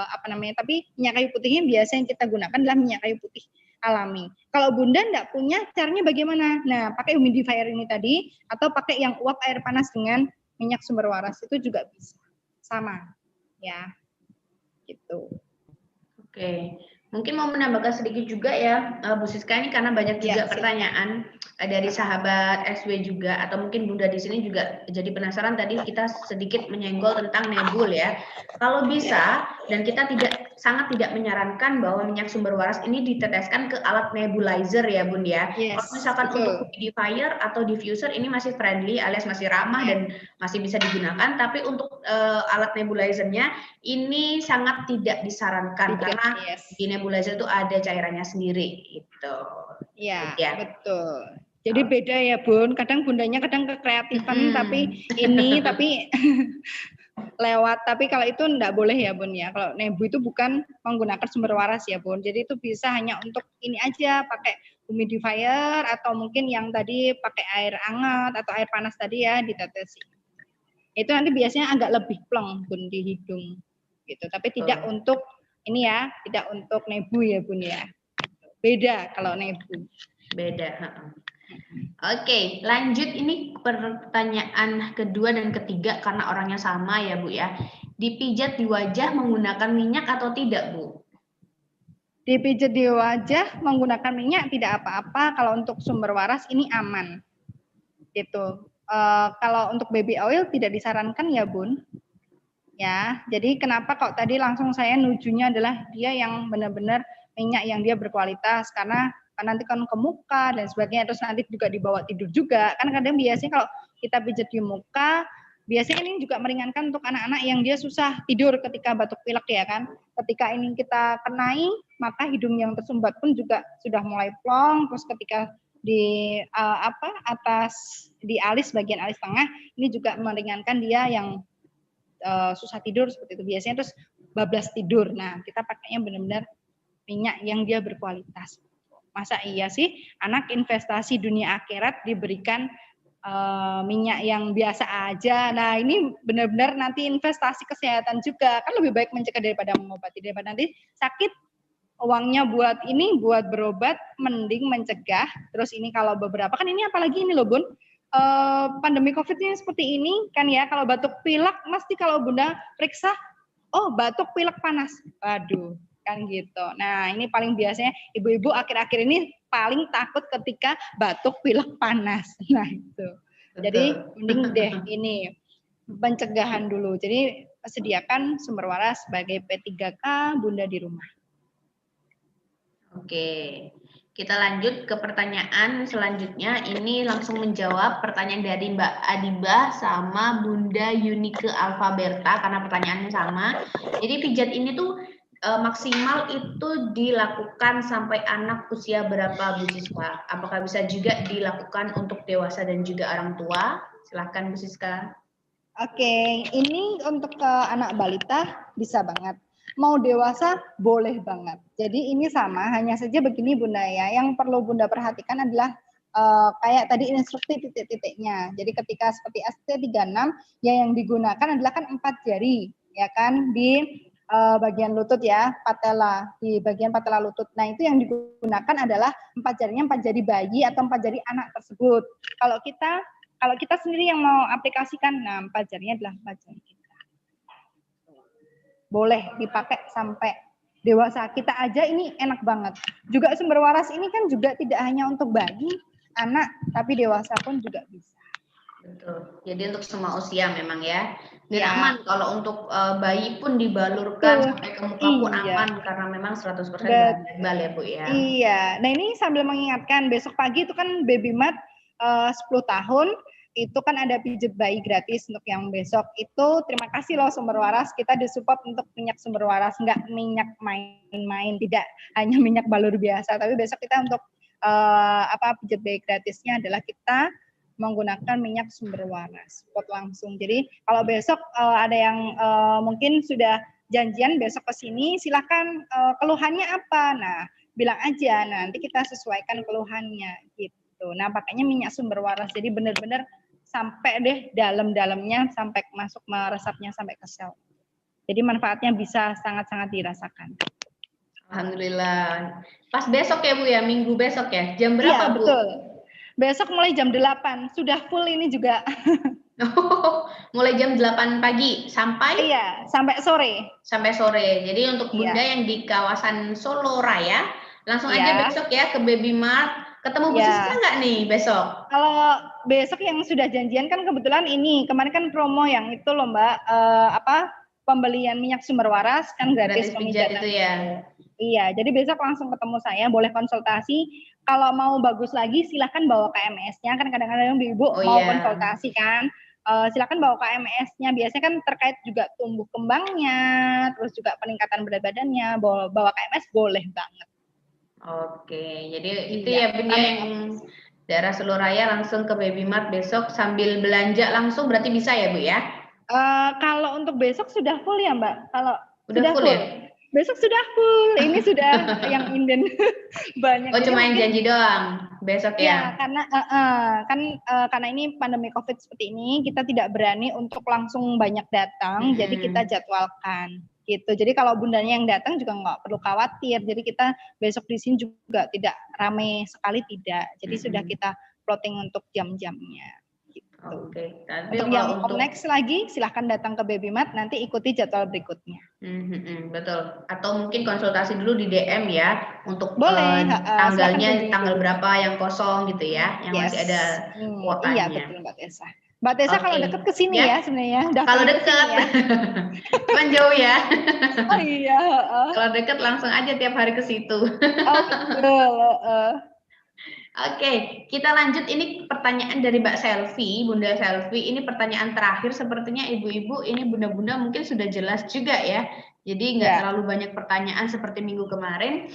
apa namanya, tapi minyak kayu putihnya biasa yang kita gunakan adalah minyak kayu putih alami. Kalau Bunda enggak punya, caranya bagaimana? Nah, pakai humidifier ini tadi atau pakai yang uap air panas dengan minyak sumber waras itu juga bisa. Sama. Ya. Gitu. Oke. Mungkin mau menambahkan sedikit juga ya, Bu Siska ini karena banyak juga pertanyaan dari sahabat SW juga atau mungkin Bunda di sini juga jadi penasaran tadi kita sedikit menyenggol tentang nebul ya. Kalau bisa dan kita sangat tidak menyarankan bahwa minyak sumber waras ini diteteskan ke alat nebulizer ya Bun ya. Kalau misalkan untuk humidifier atau diffuser ini masih friendly alias masih ramah dan masih bisa digunakan, tapi untuk alat nebulizernya ini sangat tidak disarankan karena di nebulizer itu ada cairannya sendiri gitu. Iya, betul. Jadi beda ya Bun, kadang Bundanya kadang kekreatifan tapi lewat, tapi kalau itu enggak boleh ya Bun ya. Kalau nebu itu bukan menggunakan sumber waras ya Bun. Jadi itu bisa hanya untuk ini aja, pakai humidifier atau mungkin yang tadi pakai air hangat atau air panas tadi ya ditetesi. Itu nanti biasanya agak lebih plong Bun di hidung gitu. Tapi tidak untuk ini ya, tidak untuk nebu ya Bun ya. Beda kalau nebu. Beda. Oke, lanjut ini pertanyaan kedua dan ketiga karena orangnya sama ya Bu ya. Dipijat di wajah menggunakan minyak atau tidak Bu? Dipijat di wajah menggunakan minyak tidak apa-apa. Kalau untuk sumber waras ini aman. Gitu. Kalau untuk baby oil tidak disarankan ya Bun. Ya, jadi kenapa kok tadi langsung saya nujunya adalah dia yang benar-benar minyak yang dia berkualitas karena nanti kan ke muka dan sebagainya, terus nanti juga dibawa tidur juga. Kan kadang biasanya kalau kita pijat di muka, biasanya ini juga meringankan untuk anak-anak yang dia susah tidur ketika batuk pilek ya kan. Ketika ini kita kenai, maka hidung yang tersumbat pun juga sudah mulai plong, terus ketika di atas di alis bagian alis tengah ini juga meringankan dia yang susah tidur seperti itu biasanya, terus bablas tidur. Nah, kita pakainya benar-benar minyak yang dia berkualitas. Masa iya sih anak investasi dunia akhirat diberikan minyak yang biasa aja. Nah, ini benar-benar nanti investasi kesehatan juga. Kan lebih baik mencegah daripada mengobati, daripada nanti sakit uangnya buat ini, buat berobat, mending mencegah. Terus ini kalau beberapa kan ini apalagi ini loh Bun, pandemi COVID-nya seperti ini kan ya, kalau batuk pilek mesti kalau Bunda periksa, oh batuk pilek panas, waduh kan gitu. Nah ini paling biasanya ibu-ibu akhir-akhir ini paling takut ketika batuk pilek panas. Nah itu. Jadi mending deh ini pencegahan dulu. Jadi sediakan sumber waras sebagai P3K Bunda di rumah. Oke. Kita lanjut ke pertanyaan selanjutnya. Ini langsung menjawab pertanyaan dari Mbak Adibah sama Bunda Yunike Alfaberta karena pertanyaannya sama. Jadi pijat ini tuh maksimal itu dilakukan sampai anak usia berapa Bu Siska? Apakah bisa juga dilakukan untuk dewasa dan juga orang tua? Silahkan Bu Siska. Oke, ini untuk ke anak balita bisa banget. Mau dewasa boleh banget. Jadi ini sama, hanya saja begini Bunda ya. Yang perlu Bunda perhatikan adalah kayak tadi instruksi titik-titiknya. Jadi ketika seperti ST36 ya yang digunakan adalah kan 4 jari ya kan di bagian lutut ya, patella, di bagian patella lutut. Nah, itu yang digunakan adalah 4 jarinya 4 jari bayi atau 4 jari anak tersebut. Kalau kita sendiri yang mau aplikasikan, nah 4 jarinya adalah 4 jari kita. Boleh dipakai sampai dewasa. Kita aja ini enak banget. Juga sumber waras ini kan juga tidak hanya untuk bayi, anak, tapi dewasa pun juga bisa. Betul. Jadi untuk semua usia memang ya. Dan Ya. aman kalau untuk bayi pun dibalurkan sampai ke muka pun Iya. aman karena memang 100% bahan herbal ya Bu ya. Iya. Nah ini sambil mengingatkan besok pagi itu kan Baby Mart 10 tahun itu kan ada pijat bayi gratis untuk yang besok. Itu terima kasih loh Sumber Waras, kita disupport untuk minyak Sumber Waras, nggak minyak main-main, tidak hanya minyak balur biasa, tapi besok kita untuk pijat bayi gratisnya adalah kita menggunakan minyak Sumber Waras, support langsung. Jadi kalau besok ada yang mungkin sudah janjian besok ke sini, silakan keluhannya apa. Nah, bilang aja, nanti kita sesuaikan keluhannya gitu. Nah, pakainya minyak Sumber Waras. Jadi benar-benar sampai deh dalam-dalamnya, sampai masuk meresapnya sampai ke sel. Jadi manfaatnya bisa sangat-sangat dirasakan. Alhamdulillah. Pas besok ya Bu ya, minggu besok ya. Jam berapa iya, Bu? Betul. Besok mulai jam 8. Sudah full ini juga. Mulai jam 8 pagi sampai? Iya, sampai sore. Sampai sore. Jadi untuk Bunda yang di kawasan Solo Raya, langsung aja besok ya ke Baby Mart. Ketemu Bu Siska nggak nih besok? Kalau besok yang sudah janjian kan kebetulan ini, kemarin kan promo yang itu loh Mbak, pembelian minyak Sumber Waras kan gratis pemijatan. Itu ya. Iya, jadi besok langsung ketemu saya, boleh konsultasi. Kalau mau bagus lagi silahkan bawa KMS-nya, kan kadang-kadang ibu mau konsultasi kan. Silakan bawa KMS-nya, biasanya kan terkait juga tumbuh kembangnya, terus juga peningkatan berat badannya, bawa KMS boleh banget. Oke, jadi itu ya Bun ya yang daerah Solo Raya langsung ke Baby Mart besok sambil belanja langsung berarti bisa ya Bu ya? Kalau untuk besok sudah full ya Mbak, kalau sudah full ya? Besok sudah full, ini sudah yang inden banyak. Oh cuma yang janji doang besok ya? Karena karena ini pandemi COVID seperti ini, kita tidak berani untuk langsung banyak datang, jadi kita jadwalkan gitu. Jadi kalau bundanya yang datang juga nggak perlu khawatir. Jadi kita besok di sini juga tidak ramai sekali tidak. Jadi sudah kita plotting untuk jam-jamnya. Oke. Untuk yang next lagi silahkan datang ke Baby Mart, nanti ikuti jadwal berikutnya. Betul. Atau mungkin konsultasi dulu di DM ya untuk tanggalnya tanggal berapa yang kosong gitu ya, yang masih ada kuotanya. Iya betul Mbak Tessa. Mbak Tessa kalau deket ke sini ya sebenarnya. Kalau deket, cuman jauh ya. Oh iya. Kalau deket langsung aja tiap hari ke situ. Betul. Oke, kita lanjut. Ini pertanyaan dari Mbak Selvi, Bunda Selvi. Ini pertanyaan terakhir. Sepertinya ibu-ibu ini bunda-bunda mungkin sudah jelas juga ya. Jadi nggak terlalu banyak pertanyaan seperti minggu kemarin.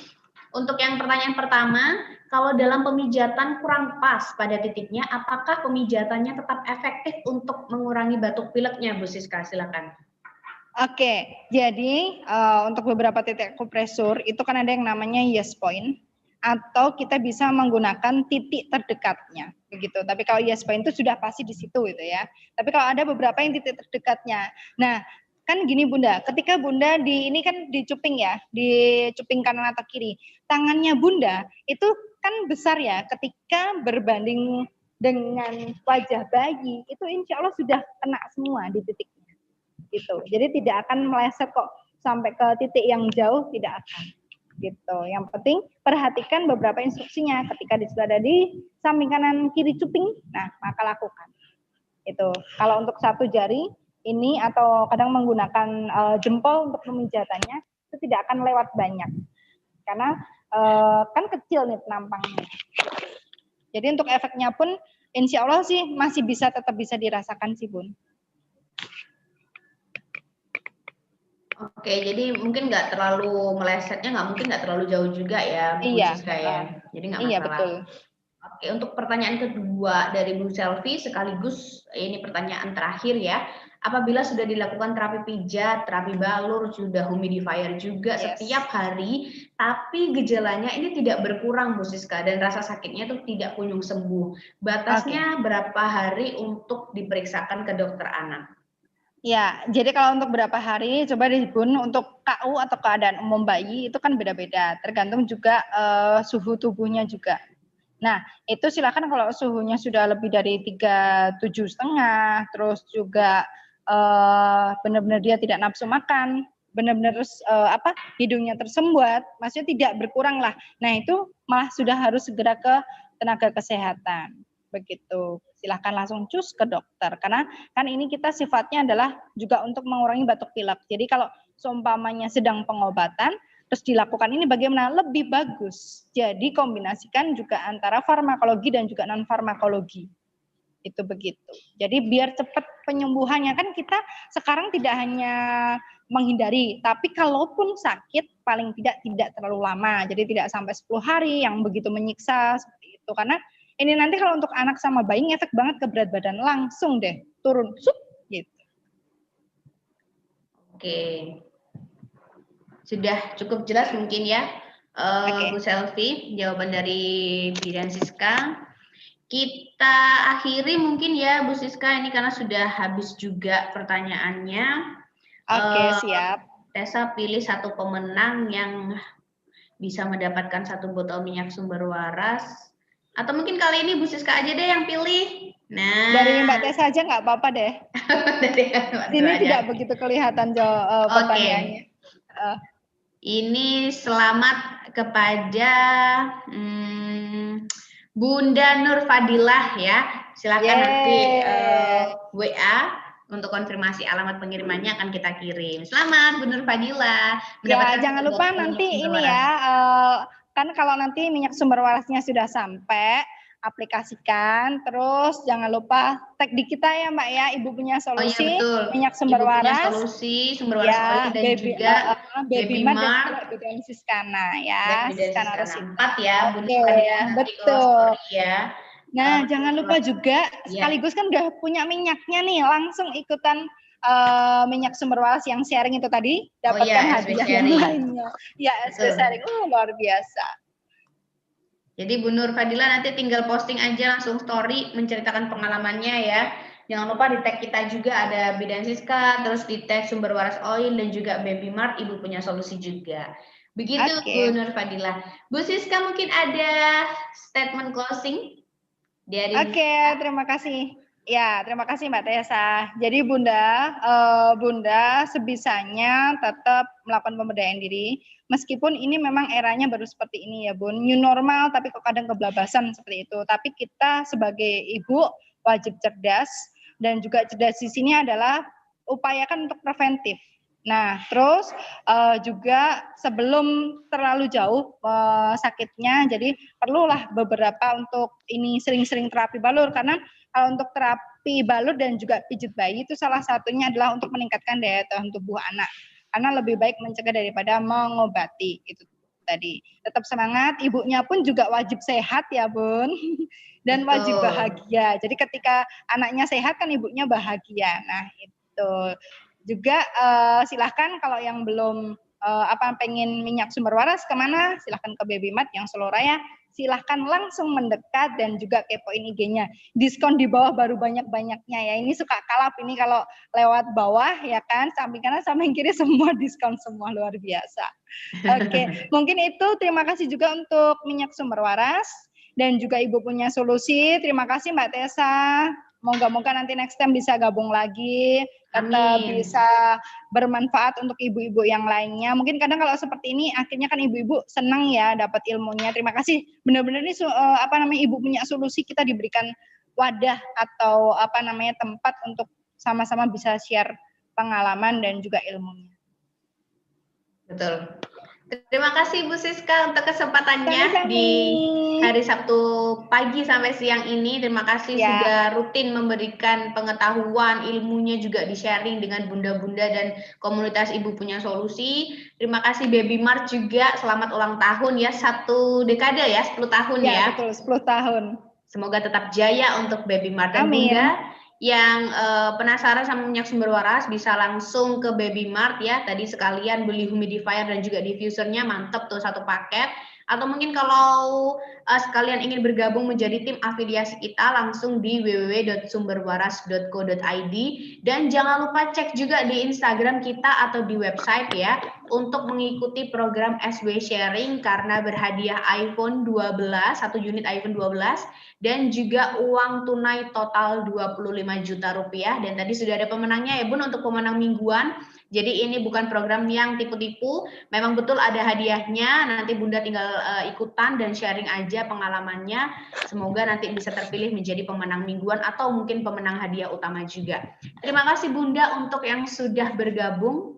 Untuk yang pertanyaan pertama, kalau dalam pemijatan kurang pas pada titiknya, apakah pemijatannya tetap efektif untuk mengurangi batuk pileknya, Bu Siska? Silakan. Oke, jadi untuk beberapa titik akupresur itu kan ada yang namanya yes point, atau kita bisa menggunakan titik terdekatnya, begitu. Tapi kalau yes point itu sudah pasti di situ gitu ya. Tapi kalau ada beberapa yang titik terdekatnya, nah kan gini Bunda, ketika Bunda ini kan dicuping ya, dicuping kanan atau kiri, tangannya Bunda itu kan besar ya, ketika berbanding dengan wajah bayi itu insya Allah sudah kena semua di titiknya, gitu. Jadi tidak akan meleset kok sampai ke titik yang jauh, tidak akan. Gitu. Yang penting perhatikan beberapa instruksinya. Ketika di ada di samping kanan kiri cuping, nah maka lakukan. Itu. Kalau untuk satu jari ini atau kadang menggunakan jempol untuk pemijatannya itu tidak akan lewat banyak. Karena kan kecil nih penampangnya. Jadi untuk efeknya pun insya Allah sih masih tetap bisa dirasakan sih Bun. Oke, jadi mungkin nggak terlalu melesetnya, mungkin nggak terlalu jauh juga ya, Bu Siska ya. Jadi nggak masalah. Iya, betul. Oke, untuk pertanyaan kedua dari Bu Selvi, sekaligus ini pertanyaan terakhir ya. Apabila sudah dilakukan terapi pijat, terapi balur, sudah humidifier juga setiap hari, tapi gejalanya ini tidak berkurang Bu Siska, dan rasa sakitnya itu tidak kunjung sembuh. Batasnya berapa hari untuk diperiksakan ke dokter anak? Ya, jadi kalau untuk berapa hari, coba deh Bun, untuk KU atau keadaan umum bayi itu kan beda-beda, tergantung juga suhu tubuhnya juga. Nah, itu silakan kalau suhunya sudah lebih dari 37,5, terus juga benar-benar dia tidak nafsu makan, benar-benar hidungnya tersumbat, maksudnya tidak berkurang lah. Nah, itu malah sudah harus segera ke tenaga kesehatan. Begitu. Silahkan langsung cus ke dokter. Karena kan ini kita sifatnya adalah juga untuk mengurangi batuk pilek. Jadi kalau seumpamanya sedang pengobatan, terus dilakukan ini bagaimana? Lebih bagus. Jadi kombinasikan juga antara farmakologi dan juga non-farmakologi. Itu begitu. Jadi biar cepat penyembuhannya, kan kita sekarang tidak hanya menghindari, tapi kalaupun sakit paling tidak terlalu lama. Jadi tidak sampai 10 hari yang begitu menyiksa seperti itu. Karena ini nanti kalau untuk anak sama bayi ngefek banget ke berat badan, langsung deh turun sup gitu. Oke. Sudah cukup jelas mungkin ya, Bu Selvi, jawaban dari Bidan Siska. Kita akhiri mungkin ya Bu Siska ini karena sudah habis juga pertanyaannya. Oke, siap. Tessa pilih satu pemenang yang bisa mendapatkan 1 botol minyak sumber waras. Atau mungkin kali ini Bu Siska aja deh yang pilih. Nah, dari Mbak Tessa aja nggak apa-apa deh. Ini tidak begitu kelihatan pertanyaannya. Ini selamat kepada Bunda Nur Fadilah ya. Silakan nanti WA untuk konfirmasi alamat pengirimannya akan kita kirim. Selamat Bu Nur Fadilah. Ya, jangan lupa nanti ini ya, kan kalau nanti minyak sumber warasnya sudah sampai, aplikasikan, terus jangan lupa tag di kita ya Mbak ya, Ibu Punya Solusi, minyak sumber Ibu waras, punya solusi, sumber waras oli dan juga Baby Mart dan juga Bidan Siskana ya, Siskana Rosita. 4 ya, betul. Ya. Nah, jangan lupa juga sekaligus kan udah punya minyaknya nih, langsung ikutan minyak sumber waras yang sharing itu tadi, dapatkan hadiah yang lainnya. Ya, SB sharing, luar biasa. Jadi Bu Nur Fadila nanti tinggal posting aja langsung story menceritakan pengalamannya ya. Jangan lupa di tag kita juga ada Bidan Siska, terus di tag sumber waras oil dan juga Baby Mart, Ibu Punya Solusi juga. Begitu Bu Nur Fadila. Bu Siska mungkin ada statement closing dari terima kasih. Ya, terima kasih Mbak Tessa. Jadi Bunda sebisanya tetap melakukan pemberdayaan diri. Meskipun ini memang eranya baru seperti ini ya Bun, new normal tapi kok kadang kebablasan seperti itu. Tapi kita sebagai ibu wajib cerdas, dan juga cerdas di sini adalah upayakan untuk preventif. Nah, terus juga sebelum terlalu jauh sakitnya, jadi perlulah beberapa untuk ini sering-sering terapi balur, karena kalau untuk terapi balur dan juga pijit bayi itu salah satunya adalah untuk meningkatkan daya tahan tubuh anak. Karena lebih baik mencegah daripada mengobati, itu tadi. Tetap semangat, ibunya pun juga wajib sehat ya Bun, dan wajib bahagia. Jadi ketika anaknya sehat kan ibunya bahagia. Nah itu juga silahkan kalau yang belum pengen minyak sumber waras kemana, silahkan ke Baby Mart yang Solo Raya. Silahkan langsung mendekat dan juga kepoin IG-nya. Diskon di bawah baru banyak-banyaknya ya. Ini suka kalap ini kalau lewat bawah ya kan, samping kanan samping kiri semua diskon semua, luar biasa. Oke, mungkin itu. Terima kasih juga untuk minyak sumber waras dan juga Ibu Punya Solusi. Terima kasih Mbak Tessa. Moga-moga nanti next time bisa gabung lagi, tetap bisa bermanfaat untuk ibu-ibu yang lainnya. Mungkin kadang kalau seperti ini akhirnya kan ibu-ibu senang ya dapat ilmunya. Terima kasih. Benar-benar ini Ibu Punya Solusi, kita diberikan wadah atau tempat untuk sama-sama bisa share pengalaman dan juga ilmunya. Betul. Terima kasih Bu Siska untuk kesempatannya di hari Sabtu pagi sampai siang ini. Terima kasih sudah rutin memberikan pengetahuan, ilmunya juga di-sharing dengan bunda-bunda dan komunitas Ibu Punya Solusi. Terima kasih Baby Mart juga, selamat ulang tahun ya, 1 dekade ya, 10 tahun ya. Ya, betul, 10 tahun. Semoga tetap jaya untuk Baby Mart dan Bunda. Yang penasaran sama minyak sumber waras bisa langsung ke Baby Mart ya. Tadi sekalian beli humidifier dan juga diffusernya, mantep tuh 1 paket. Atau mungkin kalau sekalian ingin bergabung menjadi tim afiliasi kita, langsung di www.sumberwaras.co.id. Dan jangan lupa cek juga di Instagram kita atau di website ya, untuk mengikuti program SW Sharing karena berhadiah iPhone 12, 1 unit iPhone 12. Dan juga uang tunai total 25 juta rupiah. Dan tadi sudah ada pemenangnya ya Bun, untuk pemenang mingguan. Jadi ini bukan program yang tipu-tipu, memang betul ada hadiahnya, nanti Bunda tinggal ikutan dan sharing aja pengalamannya, semoga nanti bisa terpilih menjadi pemenang mingguan atau mungkin pemenang hadiah utama juga. Terima kasih Bunda untuk yang sudah bergabung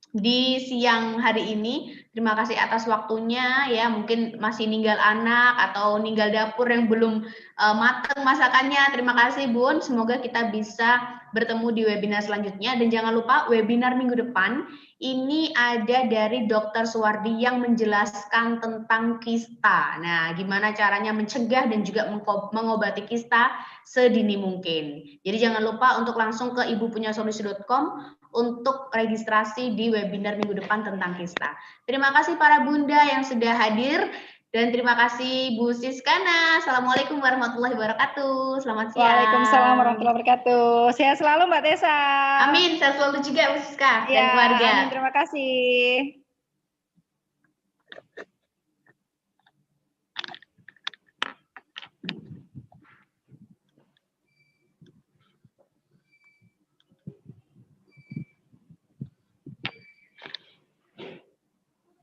di siang hari ini. Terima kasih atas waktunya ya, mungkin masih ninggal anak atau ninggal dapur yang belum mateng masakannya. Terima kasih Bun, semoga kita bisa bertemu di webinar selanjutnya, dan jangan lupa webinar minggu depan ini ada dari Dr. Suwardi yang menjelaskan tentang kista. Nah, gimana caranya mencegah dan juga mengobati kista sedini mungkin. Jadi jangan lupa untuk langsung ke ibupunyasolusi.com untuk registrasi di webinar minggu depan tentang kista. Terima kasih para bunda yang sudah hadir, dan terima kasih Bu Siskana. Assalamualaikum warahmatullahi wabarakatuh. Selamat siang. Waalaikumsalam warahmatullahi wabarakatuh. Sehat selalu Mbak Tessa. Amin, sehat selalu juga Bu Siska dan Ya, keluarga. amin, terima kasih.